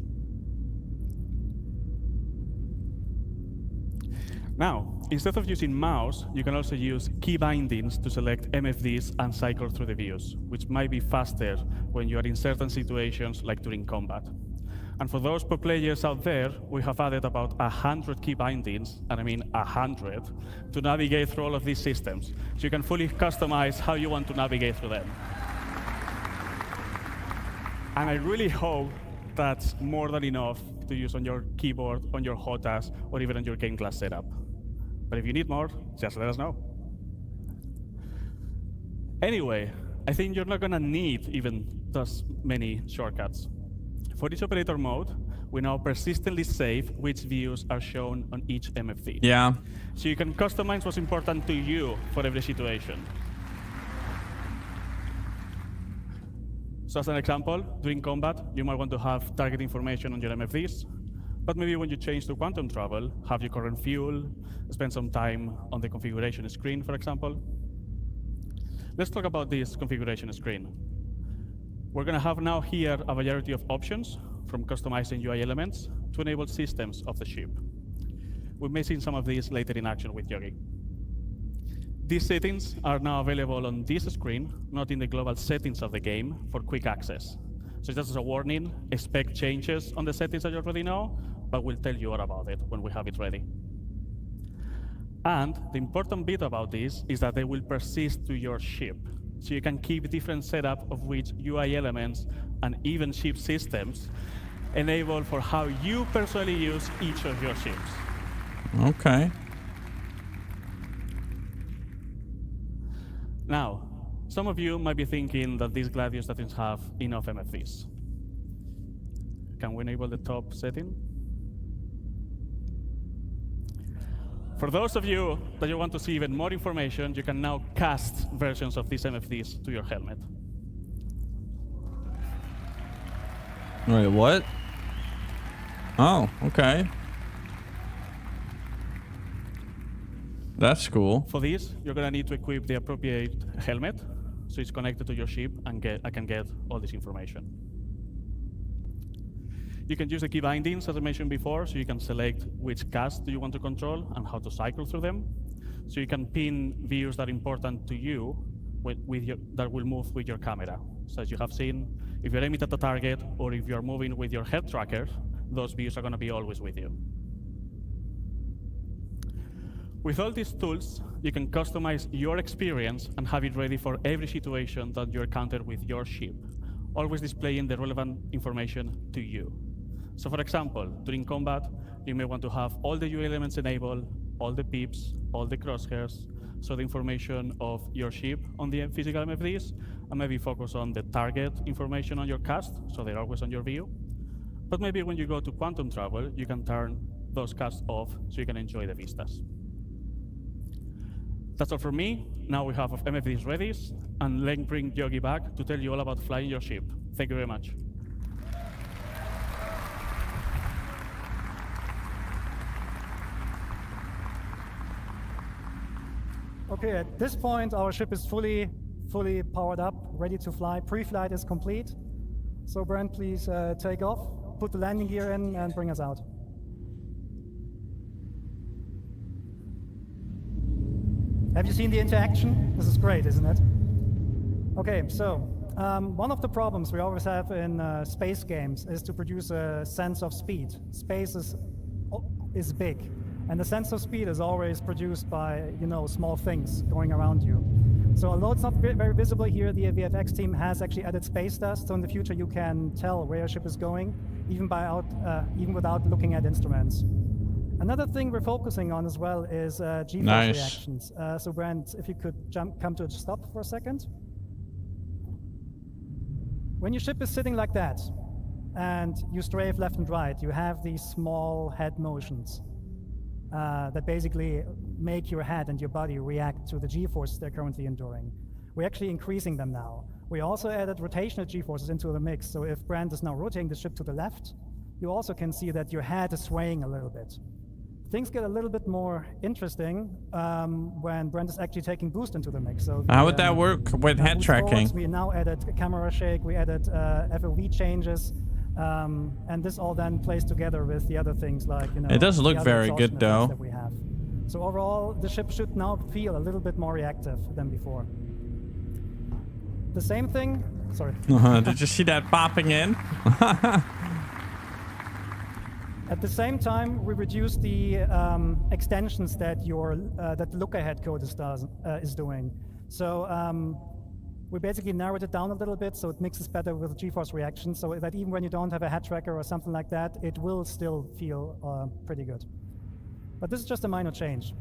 Now, instead of using mouse, you can also use key bindings to select MFDs and cycle through the views, which might be faster when you are in certain situations like during combat. And for those pro players out there, we have added about 100 key bindings, and I mean 100, to navigate through all of these systems. So you can fully customize how you want to navigate through them. And I really hope that's more than enough to use on your keyboard, on your HOTAS, or even on your game class setup. But if you need more, just let us know. Anyway, I think you're not going to need even those many shortcuts. For each operator mode, we now persistently save which views are shown on each MFD.
Yeah.
So you can customize what's important to you for every situation. So as an example, during combat, you might want to have target information on your MFDs, but maybe when you change to quantum travel, have your current fuel, spend some time on the configuration screen, for example. Let's talk about this configuration screen. We're going to have now here a variety of options, from customizing UI elements to enable systems of the ship. We may see some of these later in action with Yogi. These settings are now available on this screen, not in the global settings of the game, for quick access. So just as a warning, expect changes on the settings that you already know, but we'll tell you all about it when we have it ready. And the important bit about this is that they will persist to your ship. So you can keep different setup of which UI elements and even ship systems enabled for how you personally use each of your ships.
Okay.
Now, some of you might be thinking that this Gladius doesn't have enough MFVs. Can we enable the top setting? For those of you that you want to see even more information, you can now cast versions of these MFDs to your helmet.
Wait, what? Oh, okay. That's cool.
For this, you're going to need to equip the appropriate helmet, so it's connected to your ship and I can get all this information. You can use the key bindings, as I mentioned before, so you can select which cast do you want to control and how to cycle through them. So you can pin views that are important to you that will move with your camera. So as you have seen, if you're aiming at the target or if you're moving with your head tracker, those views are going to be always with you. With all these tools, you can customize your experience and have it ready for every situation that you encounter with your ship, always displaying the relevant information to you. So for example, during combat, you may want to have all the UI elements enabled, all the pips, all the crosshairs, so the information of your ship on the physical MFDs, and maybe focus on the target information on your cast, so they're always on your view. But maybe when you go to quantum travel, you can turn those casts off so you can enjoy the vistas. That's all from me. Now we have MFDs ready, and let's bring Yogi back to tell you all about flying your ship. Thank you very much.
Okay, at this point, our ship is fully powered up, ready to fly. Pre-flight is complete. So Brent, please take off, put the landing gear in, and bring us out. Have you seen the interaction? This is great, isn't it? Okay, so one of the problems we always have in space games is to produce a sense of speed. Space is big, and the sense of speed is always produced by, small things going around you. So although it's not very visible here, the VFX team has actually added space dust, so in the future you can tell where your ship is going, even without looking at instruments. Another thing we're focusing on as well is G-force reactions. So Brent, if you could come to a stop for a second. When your ship is sitting like that, and you strafe left and right, you have these small head motions that basically make your head and your body react to the G-forces they're currently enduring. We're actually increasing them now. We also added rotational G-forces into the mix, so if Brent is now rotating the ship to the left, you also can see that your head is swaying a little bit. Things get a little bit more interesting when Brent is actually taking boost into the mix. So
how would that work with head tracking?
Forwards, we now added camera shake, we added FOV changes, and this all then plays together with the other things like,
it does look very good though.
That we have. So overall, the ship should now feel a little bit more reactive than before. The same thing, sorry.
Did you see that popping in?
At the same time, we reduced the extensions that that look-ahead code is doing. So we basically narrowed it down a little bit so it mixes better with GeForce reactions, so that even when you don't have a head tracker or something like that, it will still feel pretty good. But this is just a minor change.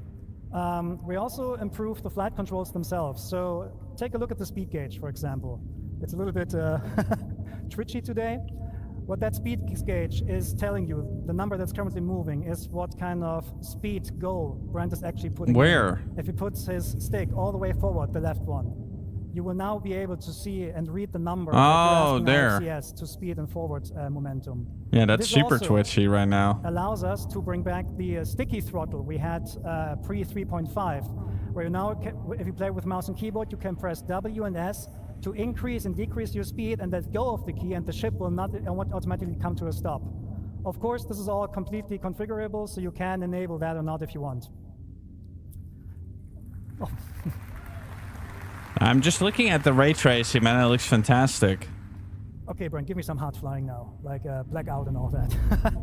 We also improved the flight controls themselves. So take a look at the speed gauge, for example. It's a little bit twitchy today. What that speed gauge is telling you, the number that's currently moving, is what kind of speed goal Brent is actually putting
Where?
in. If he puts his stick all the way forward, the left one, you will now be able to see and read the number
there.
RCS to speed and forward momentum.
Yeah, that's super twitchy right now.
Allows us to bring back the sticky throttle we had pre 3.5, where now, if you play with mouse and keyboard, you can press W and S to increase and decrease your speed and let go of the key, and the ship will not automatically come to a stop. Of course, this is all completely configurable, so you can enable that or not if you want. Oh.
I'm just looking at the ray tracing, man. It looks fantastic.
Okay, Brent, give me some hard flying now, like blackout and all that.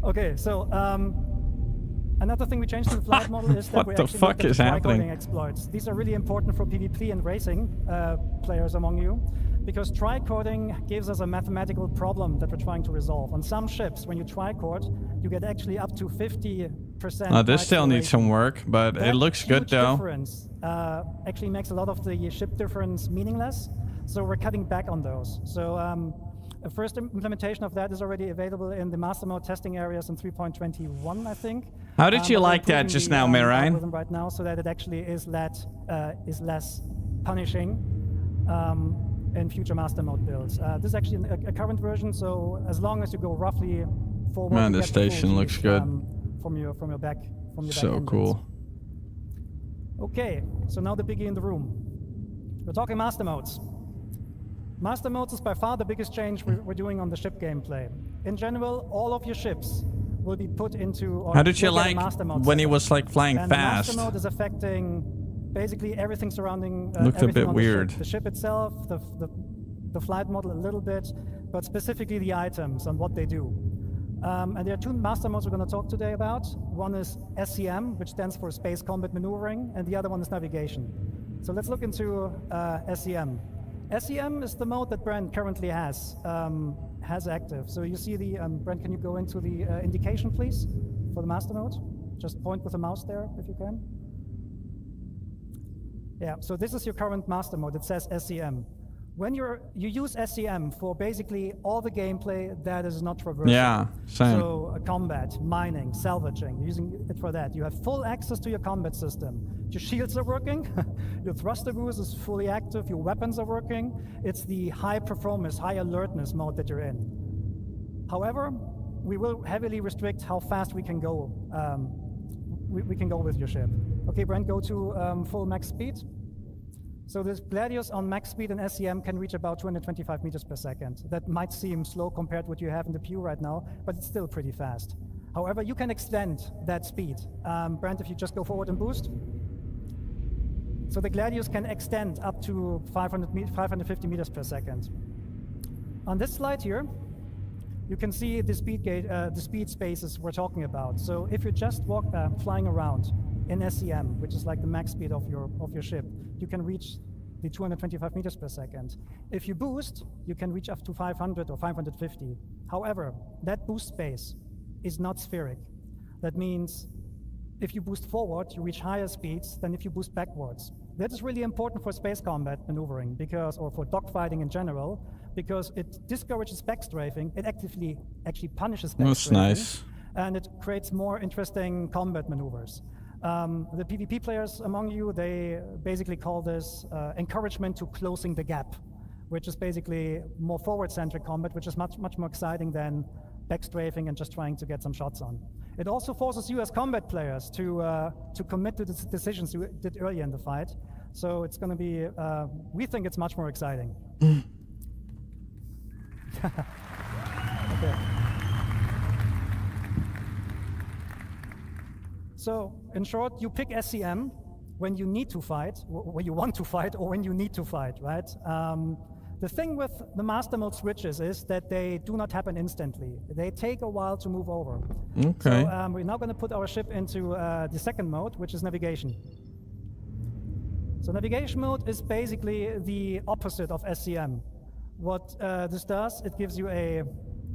Okay, so another thing we changed to the flight model is that we actually looked at the tricoding exploits. These are really important for PvP and racing players among you, because tri-coding gives us a mathematical problem that we're trying to resolve. On some ships, when you tri-code, you get actually up to 50%.
This still needs some work, but it looks good though.
Difference actually makes a lot of the ship difference meaningless, so we're cutting back on those. So a first implementation of that is already available in the master mode testing areas in 3.21, I think.
How did you like that just now, Marine?
Right now, so that it actually is less punishing in future master mode builds. This is actually a current version, so as long as you go roughly forward,
Man, the station looks good.
From your back.
So cool.
Okay, so now the biggie in the room. We're talking master modes. Master modes is by far the biggest change we're doing on the ship gameplay. In general, all of your ships will be put into.
How did you like when he was like flying
and
fast?
The master mode is affecting basically everything surrounding.
Looked a bit weird.
The ship itself, the flight model a little bit, but specifically the items and what they do. And there are two master modes we're going to talk today about. One is SCM, which stands for Space Combat Maneuvering, and the other one is Navigation. So let's look into SCM. SCM is the mode that Brent currently has active. So you see the, Brent, can you go into the indication, please, for the master mode? Just point with the mouse there, if you can. Yeah, so this is your current master mode. It says SCM. When you use SCM for basically all the gameplay that is not traversal.
Yeah, same.
So combat, mining, salvaging, you're using it for that. You have full access to your combat system. Your shields are working, your thruster boost is fully active, your weapons are working. It's the high performance, high alertness mode that you're in. However, we will heavily restrict how fast we can go. We can go with your ship. Okay, Brent, go to full max speed. So this Gladius on max speed and SCM can reach about 225 meters per second. That might seem slow compared to what you have in the Pew right now, but it's still pretty fast. However, you can extend that speed. Brent, if you just go forward and boost. So the Gladius can extend up to 550 meters per second. On this slide here, you can see the speed spaces we're talking about. So if you're just flying around in SCM, which is like the max speed of your ship, you can reach the 225 meters per second. If you boost, you can reach up to 500 or 550. However, that boost space is not spheric. That means if you boost forward, you reach higher speeds than if you boost backwards. That is really important for space combat maneuvering, or for dogfighting in general, because it discourages backstrafing. It actively actually punishes backstrafing.
That's nice.
And it creates more interesting combat maneuvers. The PvP players among you, they basically call this encouragement to closing the gap, which is basically more forward-centric combat, which is much more exciting than backstrafing and just trying to get some shots on. It also forces you as combat players to commit to the decisions you did earlier in the fight. So it's going to be, we think it's much more exciting. Okay. So in short, you pick SCM when you need to fight, when you want to fight, or when you need to fight, right? The thing with the master mode switches is that they do not happen instantly. They take a while to move over.
Okay.
So we're now going to put our ship into the second mode, which is navigation. So navigation mode is basically the opposite of SCM. What this does, it gives you a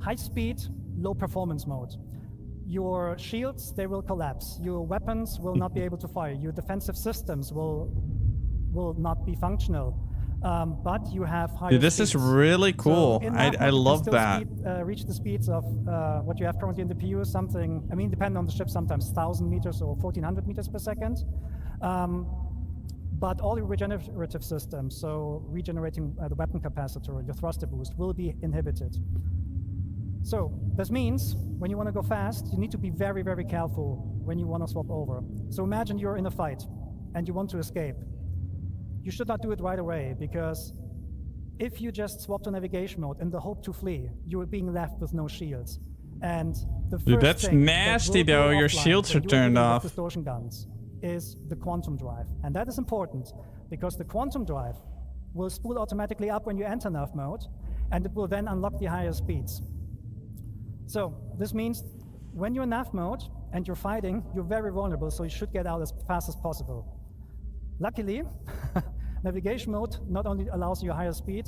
high-speed, low-performance mode. Your shields, they will collapse. Your weapons will not be able to fire. Your defensive systems will not be functional. But you have higher
Dude, this
speeds.
is really cool.
So
I love that.
Reach the speeds of what you have currently in the PU, something, I mean, depending on the ship, sometimes 1,000 meters or 1,400 meters per second. But all your regenerative systems, so regenerating the weapon capacitor, your thruster boost, will be inhibited. So this means when you want to go fast, you need to be very, very careful when you want to swap over. So imagine you're in a fight and you want to escape. You should not do it right away, because if you just swap to navigation mode in the hope to flee, you are being left with no shields. And the first
Dude, that's
thing
nasty
that will
though.
go
Your
offline
shields are
when you
turned
dealing with
off.
distortion guns is the quantum drive. And that is important, because the quantum drive will spool automatically up when you enter nav mode, and it will then unlock the higher speeds. So this means when you're in nav mode and you're fighting, you're very vulnerable, so you should get out as fast as possible. Luckily, navigation mode not only allows you higher speed,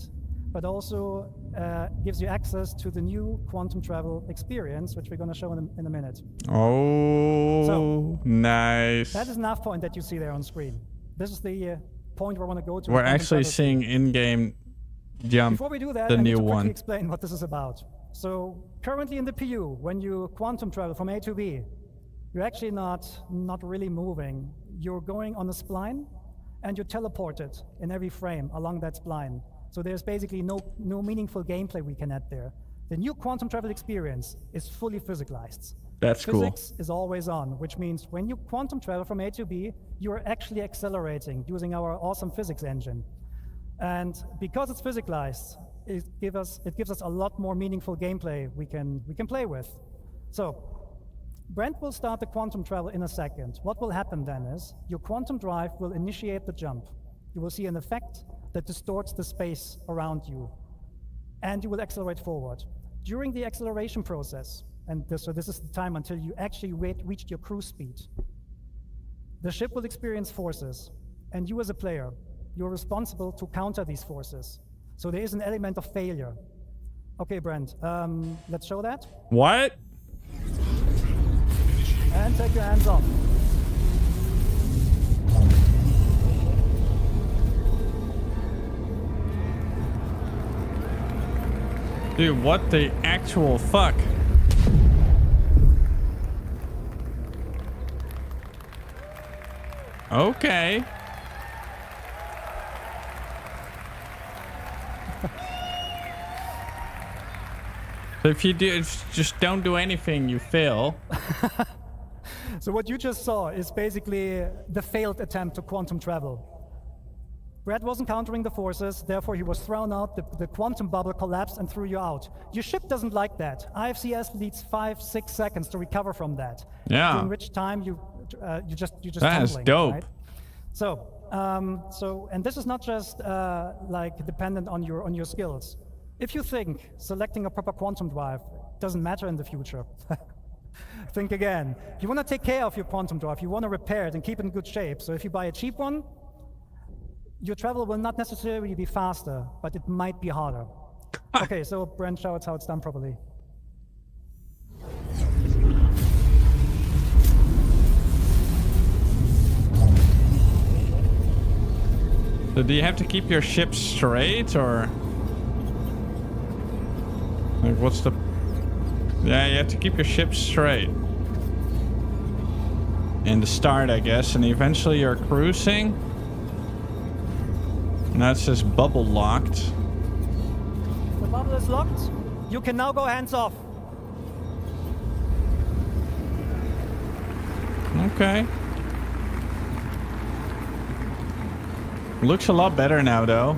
but also gives you access to the new quantum travel experience, which we're going to show in a minute.
Oh,
So,
nice.
That is an point that you see there on screen. This is the point where I want to go to.
We're actually seeing in-game jump.
Before we do that,
the
I need
new
to quickly
one.
explain what this is about. So currently in the PU, when you quantum travel from A to B, you're actually not really moving. You're going on a spline, and you're teleported in every frame along that spline. So there's basically no meaningful gameplay we can add there. The new quantum travel experience is fully physicalized.
That's cool.
Physics is always on, which means when you quantum travel from A to B, you're actually accelerating using our awesome physics engine. And because it's physicalized, it gives us a lot more meaningful gameplay we can play with. So Brent will start the quantum travel in a second. What will happen then is your quantum drive will initiate the jump. You will see an effect that distorts the space around you, and you will accelerate forward. During the acceleration process, and so this is the time until you actually reach your cruise speed, the ship will experience forces, and you as a player, you're responsible to counter these forces. So there is an element of failure. Okay, Brent, let's show that.
What?
And take your hands off.
Dude, what the actual fuck? Okay. So if you just don't do anything, you fail.
So what you just saw is basically the failed attempt to quantum travel. Brad wasn't countering the forces, therefore he was thrown out, the quantum bubble collapsed and threw you out. Your ship doesn't like that. IFCS needs 5-6 seconds to recover from that.
Yeah.
During which time you just
That is
tumbling,
dope.
right? So and this is not just like dependent on your skills. If you think selecting a proper quantum drive doesn't matter in the future, think again. You want to take care of your quantum drive, you want to repair it and keep it in good shape. So if you buy a cheap one, your travel will not necessarily be faster, but it might be harder. Okay, so Brent shows how it's done properly.
So do you have to keep your ship straight, or like what's the? Yeah, you have to keep your ship straight in the start, I guess, and eventually you're cruising. And that's just bubble locked.
The bubble is locked. You can now go hands off.
Okay. Looks a lot better now, though.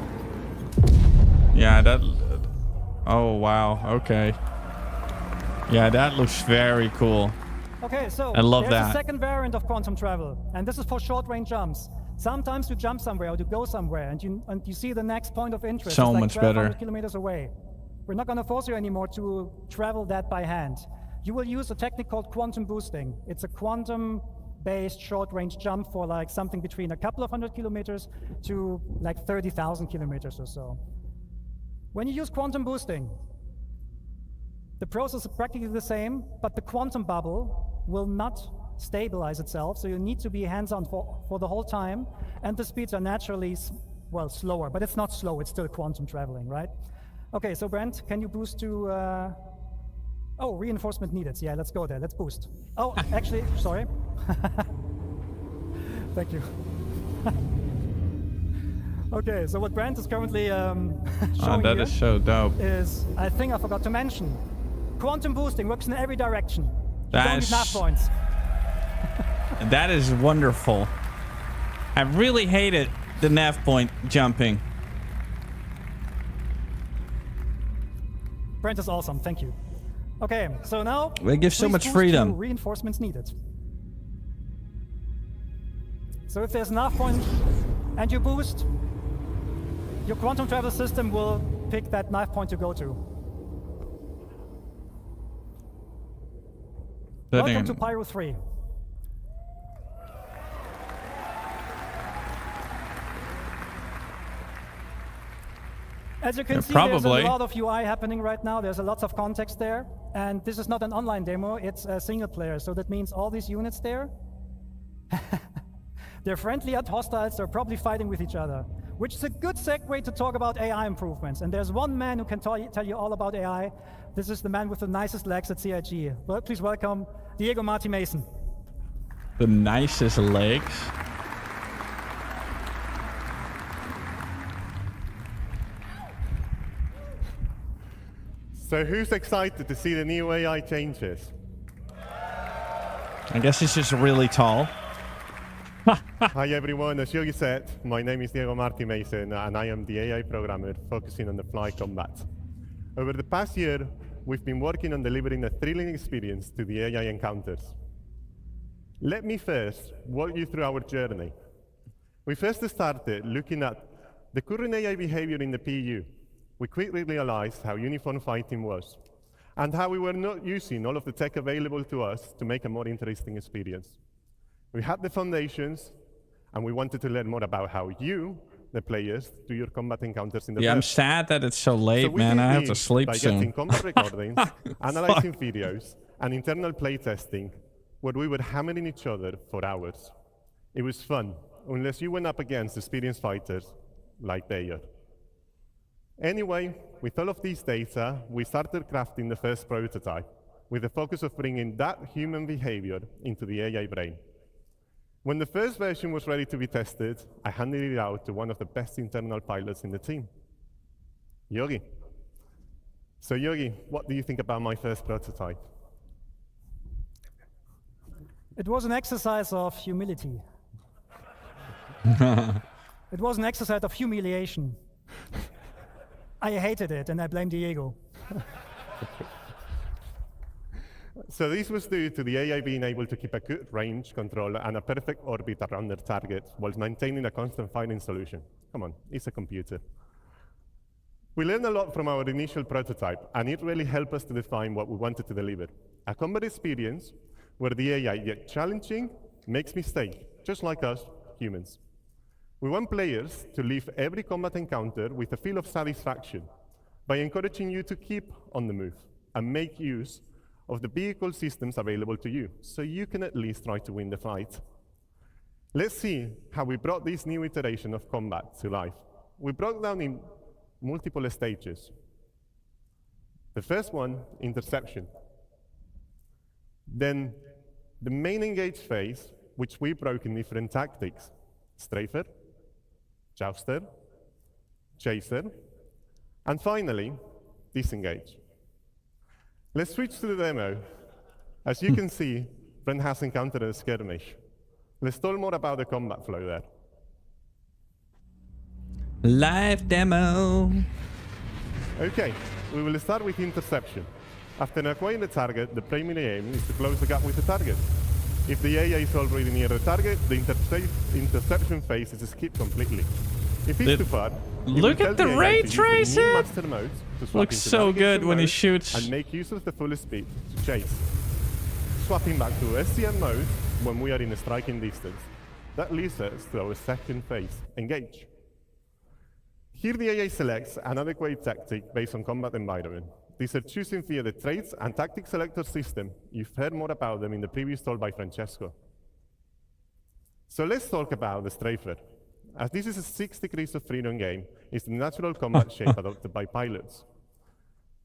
Yeah, that... Oh, wow. Okay. Yeah, that looks very cool.
Okay, so
I love
there's
that.
a second variant of quantum travel, and this is for short-range jumps. Sometimes you jump somewhere or you go somewhere, and you see the next point of interest.
So
is like
much better.
1,200 kilometers away. We're not going to force you anymore to travel that by hand. You will use a technique called quantum boosting. It's a quantum-based short-range jump for like something between a couple of 100 kilometers to like 30,000 kilometers or so. When you use quantum boosting, the process is practically the same, but the quantum bubble will not stabilize itself, so you need to be hands-on for the whole time, and the speeds are naturally, well, slower, but it's not slow, it's still quantum traveling, right? Okay, so Brent, can you boost to, oh, reinforcement needed. Yeah, let's go there, let's boost. Oh, actually, sorry. Thank you. Okay, so what Brent is currently showing
That
here
is so dope.
is, I think I forgot to mention, quantum boosting works in every direction. You
That
don't need
is-
nav points.
That is wonderful. I really hated the nav point jumping.
Brent is awesome, thank you. Okay, so now...
It gives so
please
much
boost
freedom.
to reinforcements needed. So if there's nav point and you boost, your quantum travel system will pick that nav point to go to. Welcome to Pyro 3. As you can see,
probably.
there's a lot of UI happening right now. There's a lot of context there. And this is not an online demo, it's a single player. So that means all these units there, they're friendly and hostiles, they're probably fighting with each other, which is a good segue to talk about AI improvements. And there's one man who can tell you all about AI. This is the man with the nicest legs at CIG. Well, please welcome Diego Marty Mason.
The nicest legs.
So who's excited to see the new AI changes?
I guess he's just really tall.
Hi everyone, as Yogi said, my name is Diego Marty Mason and I am the AI programmer focusing on the fly combat. Over the past year, we've been working on delivering a thrilling experience to the AI encounters. Let me first walk you through our journey. We first started looking at the current AI behavior in the PU. We quickly realized how uniform fighting was and how we were not using all of the tech available to us to make a more interesting experience. We had the foundations and we wanted to learn more about how you, the players, do your combat encounters in the
I'm sad that it's so late, man. I have to sleep
by
soon.
getting combat recordings, analyzing videos, and internal playtesting, where we were hammering each other for hours. It was fun, unless you went up against experienced fighters like they are. Anyway, with all of these data, we started crafting the first prototype with the focus of bringing that human behavior into the AI brain. When the first version was ready to be tested, I handed it out to one of the best internal pilots in the team, Yogi. So Yogi, what do you think about my first prototype?
It was an exercise of humility. It was an exercise of humiliation. I hated it, and I blame Diego.
So this was due to the AI being able to keep a good range control and a perfect orbit around their target while maintaining a constant firing solution. Come on, it's a computer. We learned a lot from our initial prototype, and it really helped us to define what we wanted to deliver. A combat experience where the AI, yet challenging, makes mistakes, just like us, humans. We want players to leave every combat encounter with a feel of satisfaction by encouraging you to keep on the move and make use of the vehicle systems available to you, so you can at least try to win the fight. Let's see how we brought this new iteration of combat to life. We broke down in multiple stages. The first one, interception. Then the main engage phase, which we broke in different tactics: strafer, jouster, chaser, and finally, disengage. Let's switch to the demo. As you can see, Brent has encountered a skirmish. Let's talk more about the combat flow there.
Live demo.
Okay, we will start with interception. After acquiring the target, the primary aim is to close the gap with the target. If the AI is already near the target, the interception phase is skipped completely. If it's too far,
look at the ray tracing! Looks so good when he shoots.
And make use of the full speed to chase. Swapping back to SCM mode when we are in a striking distance. That leads us to our second phase, engage. Here the AI selects an adequate tactic based on combat environment. These are choosing via the traits and tactic selector system. You've heard more about them in the previous talk by Francesco. So let's talk about the strafer. As this is a 6 degrees of freedom game, it's the natural combat shape adopted by pilots.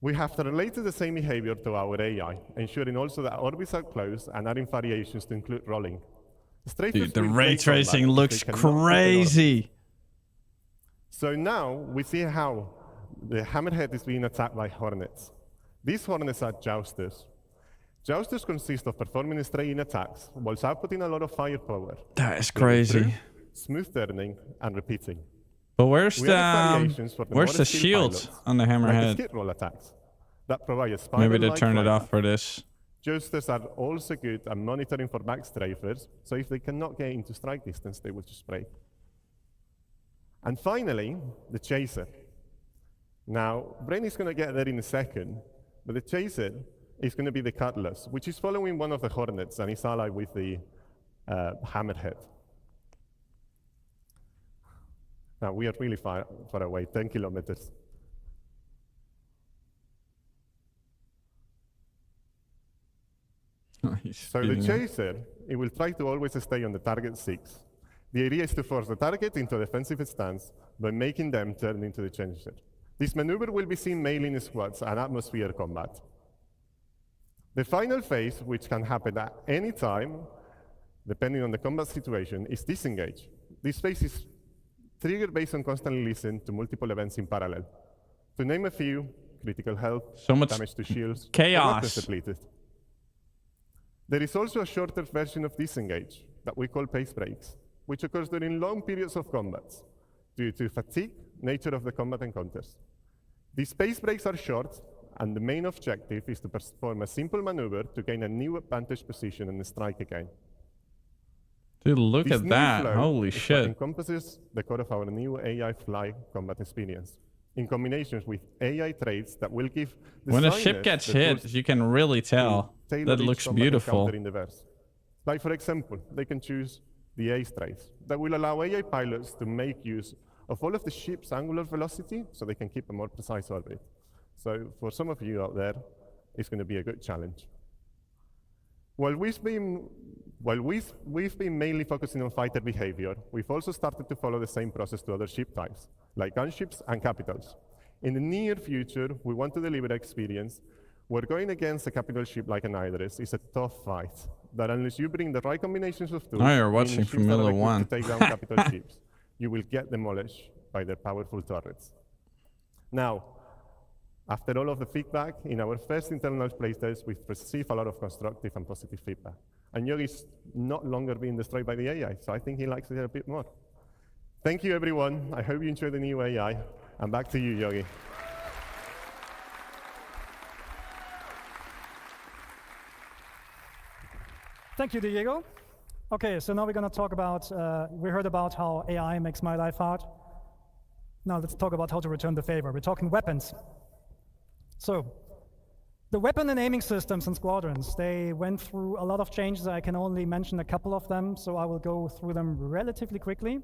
We have related the same behavior to our AI, ensuring also that orbits are close and adding variations to include rolling.
Dude, the ray tracing looks crazy.
So now we see how the Hammerhead is being attacked by Hornets. These Hornets are jousters. Jousters consist of performing straight-in attacks while outputting a lot of firepower.
That is crazy.
Smooth turning and repeating.
But where's the shield on the Hammerhead?
Like the skid roll attacks that provide a
Maybe they turned it off for this.
Jousters are also good at monitoring for back strafers, so if they cannot get into strike distance, they will just break. And finally, the chaser. Now, Brain is going to get there in a second, but the chaser is going to be the Cutlass, which is following one of the Hornets and is allied with the Hammerhead. Now, we are really far away, 10 kilometers. So the chaser, it will try to always stay on the target 6. The idea is to force the target into a defensive stance by making them turn into the chaser. This maneuver will be seen mainly in squads and atmosphere combat. The final phase, which can happen at any time, depending on the combat situation, is disengage. This phase is triggered based on constantly listening to multiple events in parallel. To name a few, critical health,
so much
damage to shields,
chaos.
Depleted. There is also a shorter version of disengage that we call pace breaks, which occurs during long periods of combat due to fatigue, nature of the combat encounters. These pace breaks are short, and the main objective is to perform a simple maneuver to gain a new advantage position and strike again.
Dude, look
This
at
new
that.
flow
Holy
is what
shit.
encompasses the core of our new AI fly combat experience, in combinations with AI traits that will give
When a ship
designers
gets
the
hit,
tools
you can really tell.
to tailor
That
each
looks
combat
beautiful.
encounter in the verse. Like, for example, they can choose the ACE traits that will allow AI pilots to make use of all of the ship's angular velocity so they can keep a more precise orbit. So for some of you out there, it's going to be a good challenge. While we've been mainly focusing on fighter behavior, we've also started to follow the same process to other ship types, like gunships and capitals. In the near future, we want to deliver an experience where going against a capital ship like an Idris is a tough fight, that unless you bring the right combinations of tools,
Now you're watching
ships that are
Formula
equipped
One.
to take down capital ships, you will get demolished by their powerful turrets. Now, after all of the feedback, in our first internal playtest, we've received a lot of constructive and positive feedback. And Yogi's not longer being destroyed by the AI, so I think he likes it a bit more. Thank you, everyone. I hope you enjoy the new AI. And back to you, Yogi.
Thank you, Diego. Okay, so now we're going to talk about, we heard about how AI makes my life hard. Now let's talk about how to return the favor. We're talking weapons. So, the weapon and aiming systems and squadrons, they went through a lot of changes. I can only mention a couple of them, so I will go through them relatively quickly.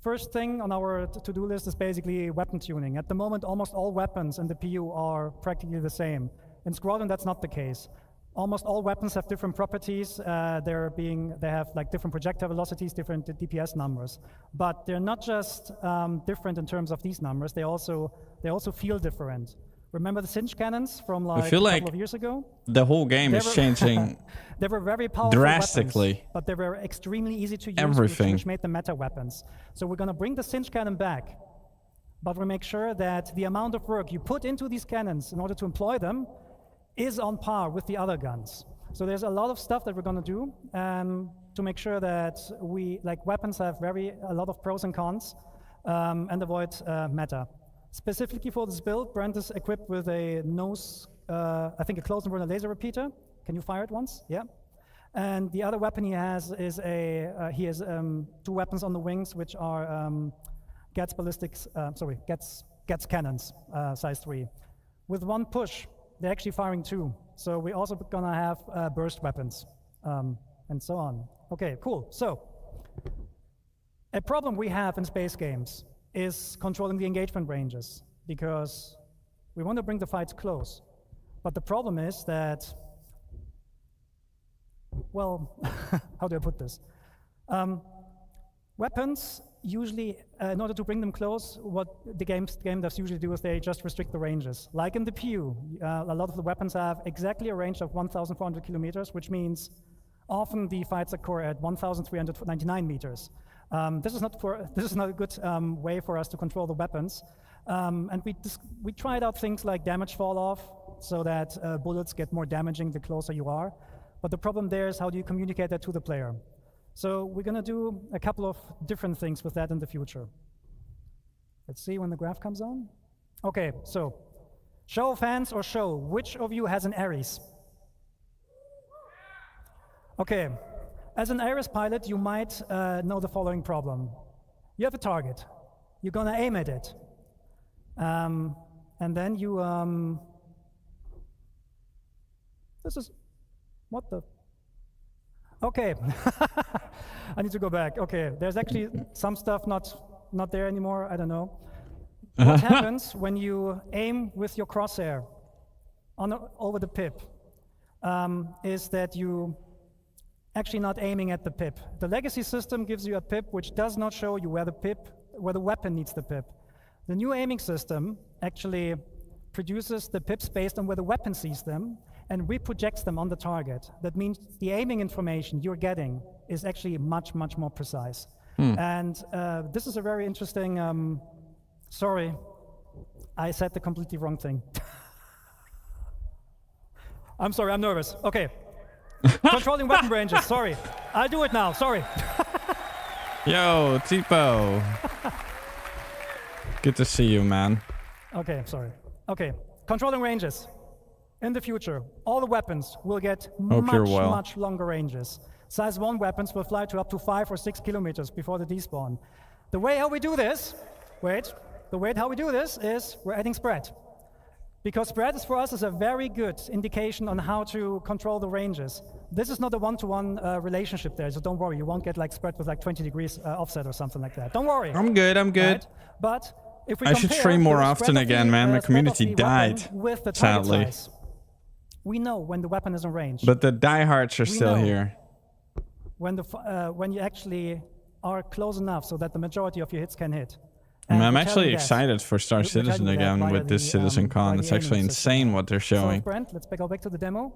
First thing on our to-do list is basically weapon tuning. At the moment, almost all weapons in the PU are practically the same. In Squadron, that's not the case. Almost all weapons have different properties. They have like different projectile velocities, different DPS numbers. But they're not just different in terms of these numbers. They also feel different. Remember the cinch cannons from like a couple of years ago?
The whole game is changing.
They were very powerful
drastically,
weapons, but they were extremely easy to use,
Everything.
which made them meta weapons. So we're going to bring the cinch cannon back, but we make sure that the amount of work you put into these cannons in order to employ them is on par with the other guns. So there's a lot of stuff that we're going to do to make sure that weapons have a lot of pros and cons and avoid meta. Specifically for this build, Brent is equipped with a I think a close and runner laser repeater. Can you fire it once? Yeah. And the other weapon he has is he has 2 weapons on the wings, which are Gats cannons, size 3. With 1 push, they're actually firing 2. So we're also gonna have burst weapons and so on. Okay, cool. So a problem we have in space games is controlling the engagement ranges, because we want to bring the fights close. But the problem is that, well, how do I put this? Weapons usually, in order to bring them close, what the game devs usually do is they just restrict the ranges. Like in the PU, a lot of the weapons have exactly a range of 1,400 kilometers, which means often the fights occur at 1,399 meters. This is not a good way for us to control the weapons. And we tried out things like damage fall off, so that bullets get more damaging the closer you are. But the problem there is, how do you communicate that to the player? So we're going to do a couple of different things with that in the future. Let's see when the graph comes on. Okay, so show of hands or show, which of you has an Ares? Okay. As an Ares pilot, you might know the following problem. You have a target. You're going to aim at it. And then you... What the... Okay. I need to go back. Okay, there's actually some stuff not there anymore. I don't know. What happens when you aim with your crosshair over the pip? is that you actually not aiming at the pip. The legacy system gives you a pip which does not show you where the weapon needs the pip. The new aiming system actually produces the pips based on where the weapon sees them and reprojects them on the target. That means the aiming information you're getting is actually much, much more precise. And this is a very interesting, sorry, I said the completely wrong thing. I'm sorry, I'm nervous. Okay. Controlling weapon ranges, sorry. I'll do it now, sorry.
Yo, Tipo. Good to see you, man.
Okay, sorry. Okay, controlling ranges. In the future, all the weapons will get much longer ranges. Size 1 weapons will fly to up to 5 or 6 kilometers before the despawn. The way how we do this, how we do this is we're adding spread. Because spread is for us is a very good indication on how to control the ranges. This is not a one-to-one relationship there, so don't worry, you won't get like spread with like 20 degrees offset or something like that. Don't worry.
I'm good.
Right? But if we
I should stream more often again, man. My community died,
with the
sadly.
size, we know when the weapon is in range.
But the diehards are still here.
When you actually are close enough so that the majority of your hits can hit.
I'm actually excited for Star Citizen again with this CitizenCon. It's actually insane what they're showing.
So Brent, let's go back to the demo.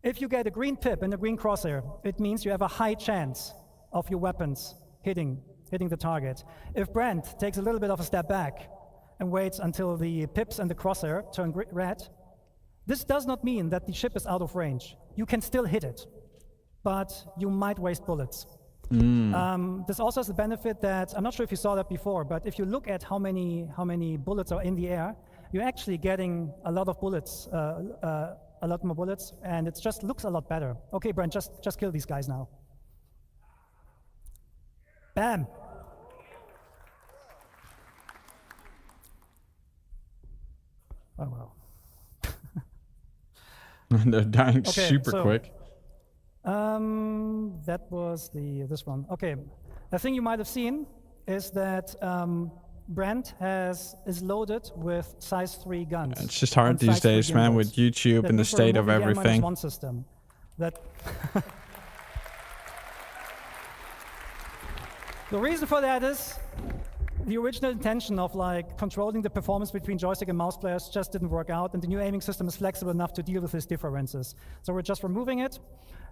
If you get a green pip and a green crosshair, it means you have a high chance of your weapons hitting the target. If Brent takes a little bit of a step back and waits until the pips and the crosshair turn red, this does not mean that the ship is out of range. You can still hit it, but you might waste bullets. This also has the benefit that, I'm not sure if you saw that before, but if you look at how many bullets are in the air, you're actually getting a lot of bullets, a lot more bullets, and it just looks a lot better. Okay, Brent, just kill these guys now. Bam! Oh, well.
They're dying super quick.
That was this one. Okay, the thing you might have seen is that Brent is loaded with size 3 guns.
It's just hard these days, man, with YouTube and the state of everything.
-1 system. The reason for that is the original intention of like controlling the performance between joystick and mouse players just didn't work out, and the new aiming system is flexible enough to deal with these differences. So we're just removing it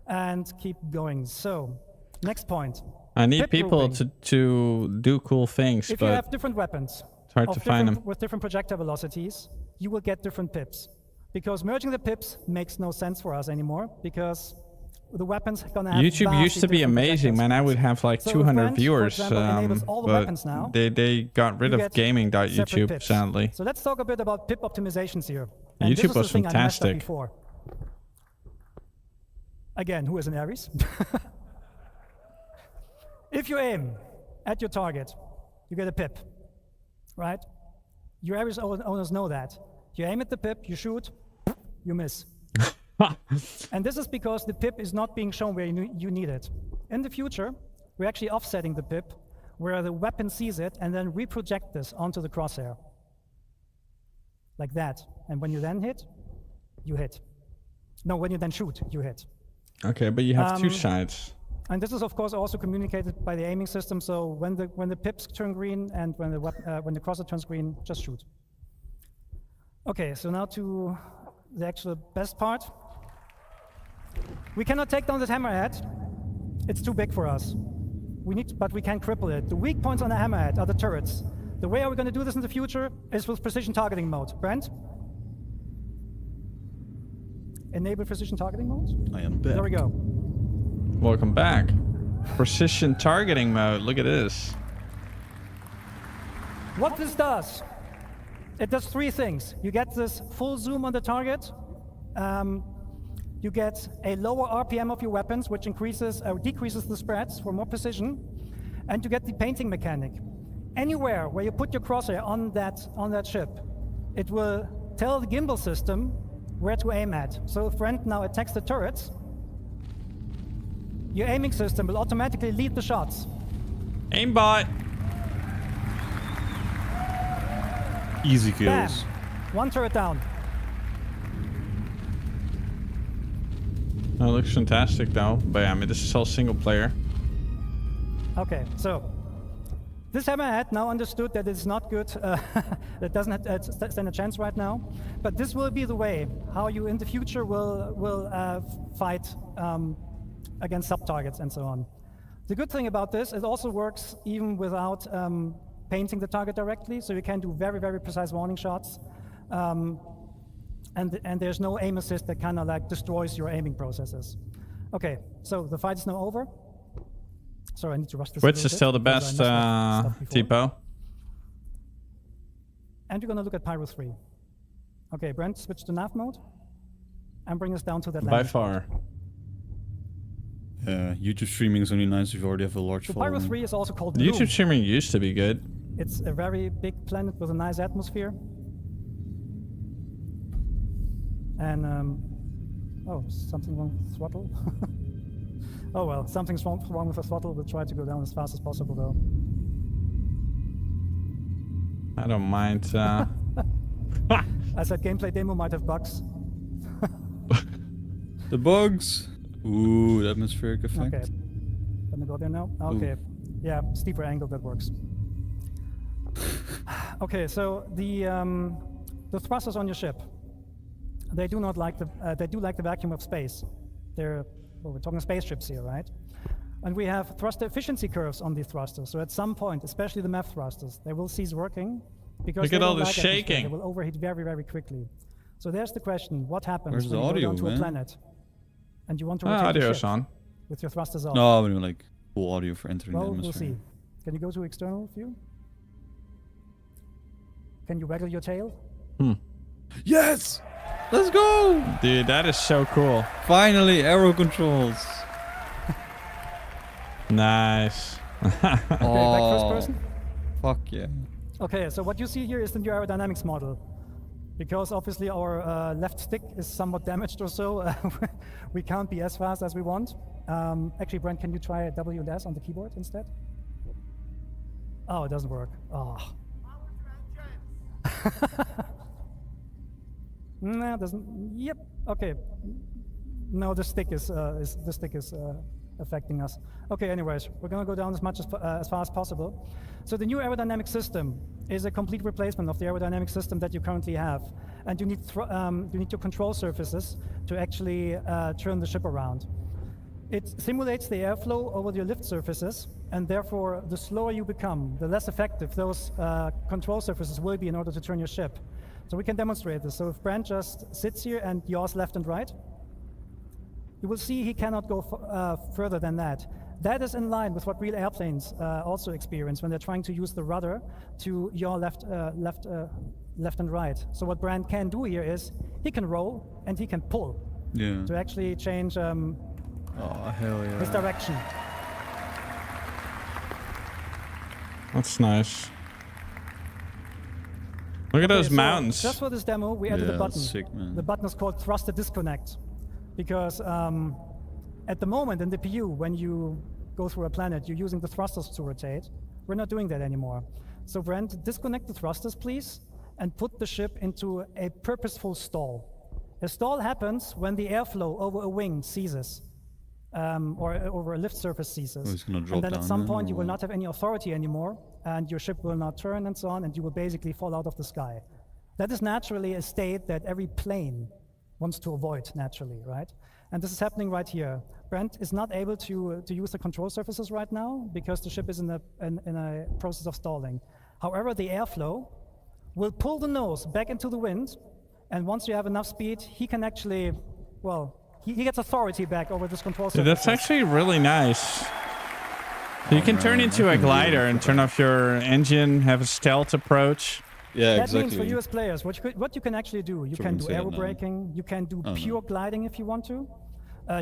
and keep going. So, next point.
I need people to do cool things,
if you have different weapons,
it's hard to find them.
With different projectile velocities, you will get different pips. Because merging the pips makes no sense for us anymore, because the weapons are gonna have
YouTube used to be amazing, man. I would have like 200 viewers, but they got rid of gaming.youtube, sadly.
So let's talk a bit about pip optimizations here.
And YouTube was fantastic.
Again, who is an Aries? If you aim at your target, you get a pip, right? Your Aries owners know that. You aim at the pip, you shoot, you miss. And this is because the pip is not being shown where you need it. In the future, we're actually offsetting the pip where the weapon sees it and then reproject this onto the crosshair. Like that. And when you then hit, you hit. No, when you then shoot, you hit.
Okay, but you have two sides.
And this is, of course, also communicated by the aiming system. So when the pips turn green and when the crosshair turns green, just shoot. Okay, so now to the actual best part. We cannot take down this hammerhead. It's too big for us. But we can cripple it. The weak points on the hammerhead are the turrets. The way we're going to do this in the future is with precision targeting mode. Brent? Enable precision targeting mode?
I am back.
There we go.
Welcome back. Precision targeting mode. Look at this.
What this does, it does 3 things. You get this full zoom on the target. You get a lower RPM of your weapons, which increases or decreases the spreads for more precision. And you get the painting mechanic. Anywhere where you put your crosshair on that ship, it will tell the gimbal system where to aim at. So if Brent now attacks the turrets, your aiming system will automatically lead the shots.
Aimbot.
Easy kills.
Bam. 1 turret down.
That looks fantastic though. But yeah, I mean, this is all single player.
Okay, so this hammerhead now understood that it's not good, that doesn't stand a chance right now, but this will be the way how you in the future will fight against sub-targets and so on. The good thing about this, it also works even without painting the target directly, so you can do very, very precise warning shots, and there's no aim assist that kind of like destroys your aiming processes. Okay, so the fight is now over. Sorry, I need to rush this.
Which is still the best TPO?
And you're going to look at Pyro 3. Okay, Brent, switch to nav mode. And bring us down to that
By far.
Yeah, YouTube streaming is only nice if you already have a large following.
Pyro 3 is also called
YouTube streaming used to be good.
It's a very big planet with a nice atmosphere. And, oh, something wrong with the throttle. Oh well, something's wrong with the throttle. We'll try to go down as fast as possible though.
I don't mind.
I said gameplay demo might have bugs.
The bugs! Ooh, the atmospheric effect.
Okay. Let me go there now. Okay.
Ooh.
Yeah, steeper angle, that works. Okay, so the thrusters on your ship, they do not like they do like the vacuum of space. Well, we're talking spaceships here, right? And we have thruster efficiency curves on these thrusters. So at some point, especially the MEF thrusters, they will cease working because
look at all this shaking.
They will overheat very, very quickly. So there's the question: what happens when
you
go down to a planet and you want to rotate
audio's
the ship
on
with your thrusters off?
No, I mean like full audio for entering the atmosphere.
We'll see. Can you go to external view? Can you waggle your tail?
Yes! Let's go!
Dude, that is so cool.
Finally, aero controls.
Nice.
Okay, back first person?
Fuck yeah.
Okay, so what you see here is the new aerodynamics model. Because obviously our left stick is somewhat damaged or so, we can't be as fast as we want. Actually, Brent, can you try W and S on the keyboard instead? Oh, it doesn't work. Oh. No, it doesn't. Yep. Okay. No, the stick is affecting us. Okay. Anyways, we're gonna go down as far as possible. So the new aerodynamic system is a complete replacement of the aerodynamic system that you currently have, and you need your control surfaces to actually turn the ship around. It simulates the airflow over your lift surfaces, and therefore, the slower you become, the less effective those control surfaces will be in order to turn your ship. So we can demonstrate this. So if Brent just sits here and yaws left and right, you will see he cannot go further than that. That is in line with what real airplanes also experience when they're trying to use the rudder to yaw left and right. So what Brent can do here is he can roll and he can pull to actually change
oh, hell yeah.
his direction.
That's nice. Look at those
so
mountains.
Just for this demo, we added a button.
Sick, man.
The button is called thruster disconnect, because at the moment in the PU, when you go through a planet, you're using the thrusters to rotate. We're not doing that anymore. So Brent, disconnect the thrusters, please, and put the ship into a purposeful stall. A stall happens when the airflow over a wing ceases, or over a lift surface ceases.
Oh, it's gonna drop
and then
down
at some point
or
you will
what?
not have any authority anymore, and your ship will not turn and so on, and you will basically fall out of the sky. That is naturally a state that every plane wants to avoid naturally, right? And this is happening right here. Brent is not able to use the control surfaces right now because the ship is in a process of stalling. However, the airflow will pull the nose back into the wind, and once you have enough speed, he can actually, well, he gets authority back over this control surface.
That's actually really nice. You can turn into a glider and turn off your engine, have a stealth approach.
Yeah,
that
exactly.
means for you as players, what you can actually do, you can do aero braking, you can do pure gliding if you want to.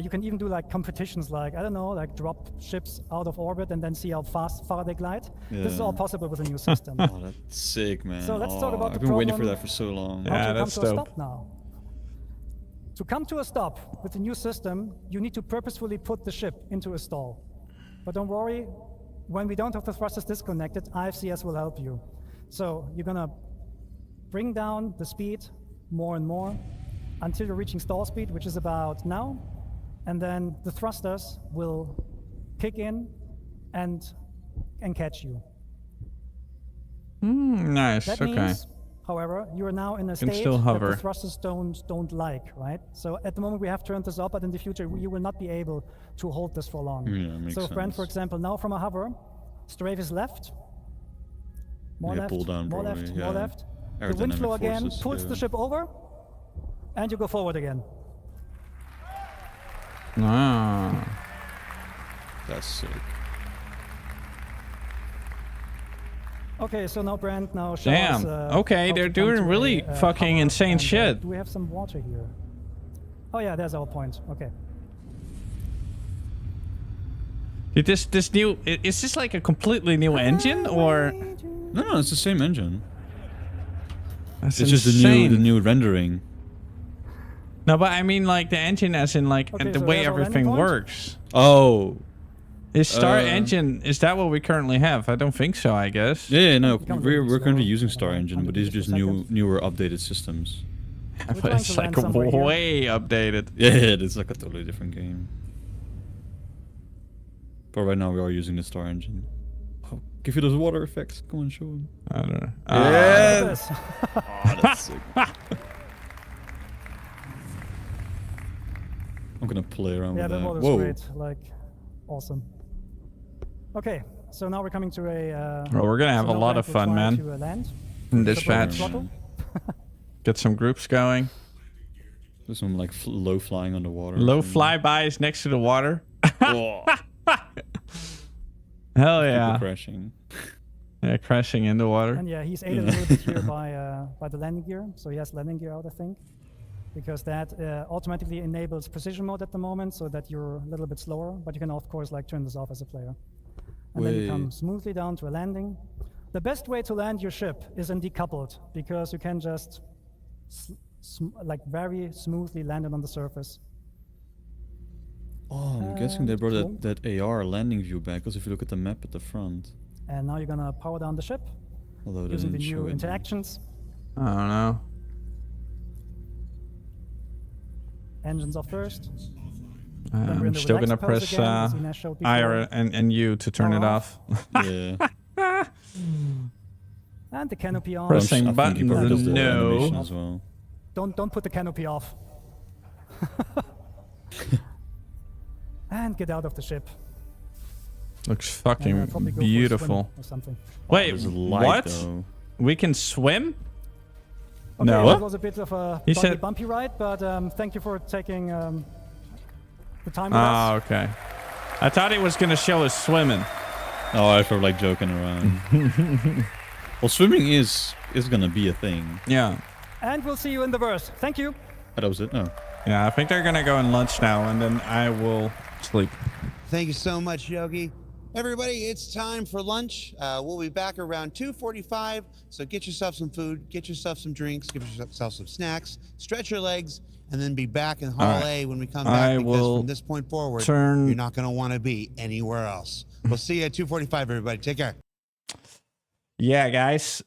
You can even do like competitions, like, I don't know, like drop ships out of orbit and then see how far they glide.
Yeah.
This is all possible with a new system.
Oh, that's sick, man.
So let's talk about
I've
the
been waiting for
problem
that for so long.
Yeah,
how to
that's
come to a
dope.
stop now. To come to a stop with the new system, you need to purposefully put the ship into a stall. But don't worry, when we don't have the thrusters disconnected, IFCS will help you. So you're gonna bring down the speed more and more until you're reaching stall speed, which is about now. and then the thrusters will kick in and catch you.
Nice.
That
Okay.
means, however, you are now in a
Can
state
still
that
hover.
the thrusters don't like, right? So at the moment we have turned this up, but in the future you will not be able to hold this for long.
Yeah, makes
so Brent,
sense.
for example, now from a hover, strafe is left, more
Yeah,
left,
pull down
more
probably,
left,
yeah.
more left. The wind
Aerodynamic
flow again
forces,
pulls
yeah.
the ship over, and you go forward again.
Ah.
That's sick.
Okay, so now Brent now show
Damn.
us,
Okay,
how
they're
to come
doing
to
really
a,
fucking
hover,
insane
and,
shit.
do we have some water here? Oh yeah, there's our point. Okay.
Dude, this new is this like a completely new engine or?
No, it's the same engine.
That's
It's just
insane.
the new rendering.
No, but I mean like the engine as in like
Okay,
the
so
way
there's our landing
everything
point.
works.
Oh.
Is Star Engine, is that what we currently have? I don't think so, I guess.
Yeah, no,
Becomes
we're
really
currently
slow,
using Star Engine, but these are just newer updated systems.
But
trying
it's
to
like
land somewhere here.
way updated.
Yeah, it's like a totally different game. But right now we are using the Star Engine. Oh, give you those water effects. Go on, show them.
I don't know.
Yeah.
Look at this.
Oh, that's sick. I'm gonna play around
Yeah,
with
that
that.
water is
Whoa.
great. Like, awesome. Okay, so now we're coming to a.
Well, we're gonna have
so
a
now
lot
Brent
of
will
fun,
try
man.
to, land.
In this
Support the
patch.
throttle.
Get some groups going.
There's some like low flying on the water.
Low flybys next to the water.
Oh,
Hell
people
yeah.
crashing.
Yeah, crashing in the water.
And yeah, he's aided a little bit here by the landing gear. So he has landing gear out, I think, because that automatically enables precision mode at the moment, so that you're a little bit slower. But you can of course like turn this off as a player, and then you come
Wait.
smoothly down to a landing. The best way to land your ship is in decoupled, because you can just like very smoothly land it on the surface.
Oh, I'm guessing they brought
cool.
that AR landing view back, because if you look at the map at the front.
And now you're gonna power down the ship
Although they
using the
didn't show
new
it.
interactions.
I don't know.
Engines off first. Then we're in
I'm
the
still
relax
gonna
pose
press
again, as Ines showed
I
before.
and U to turn
Power
it
off.
off.
Yeah.
And the canopy on.
Pressing
I think he probably does the
no.
animation as well.
Don't put the canopy off. And get out of the ship.
Looks
And,
fucking
probably go for a swim
beautiful.
or something.
Wait,
There's a light,
what?
though.
We can swim?
Okay,
No.
that was a bit of a
He
bumpy,
said-
bumpy ride, but thank you for taking the time with
Ah,
us.
okay. I thought he was gonna show us swimming.
Oh, I felt like joking around. Well, swimming is gonna be a thing.
Yeah.
And we'll see you in the verse. Thank you.
Oh, that was it? No.
Yeah, I think they're gonna go in lunch now, and then I will sleep.
Thank you so much, Yogi. Everybody, it's time for lunch. We'll be back around 2:45, so get yourself some food, get yourself some drinks, get yourself some snacks, stretch your legs, and then be back in Hall
All right.
A when we come
I
back, because
will
from this point forward,
turn-
you're not going to want to be anywhere else. We'll see you at 2:45, everybody. Take care.
Yeah, guys.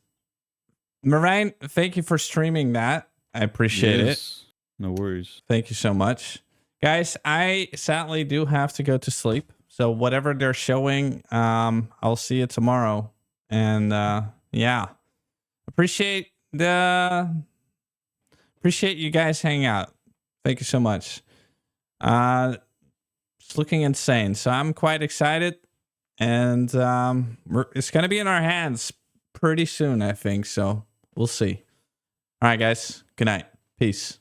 Marijn, thank you for streaming that. I appreciate it.
Yes. No worries.
Thank you so much. Guys, I sadly do have to go to sleep. So whatever they're showing, I'll see you tomorrow. And yeah. Appreciate you guys hanging out. Thank you so much. It's looking insane. So I'm quite excited. And it's gonna be in our hands pretty soon, I think. So we'll see. All right, guys. Good night. Peace.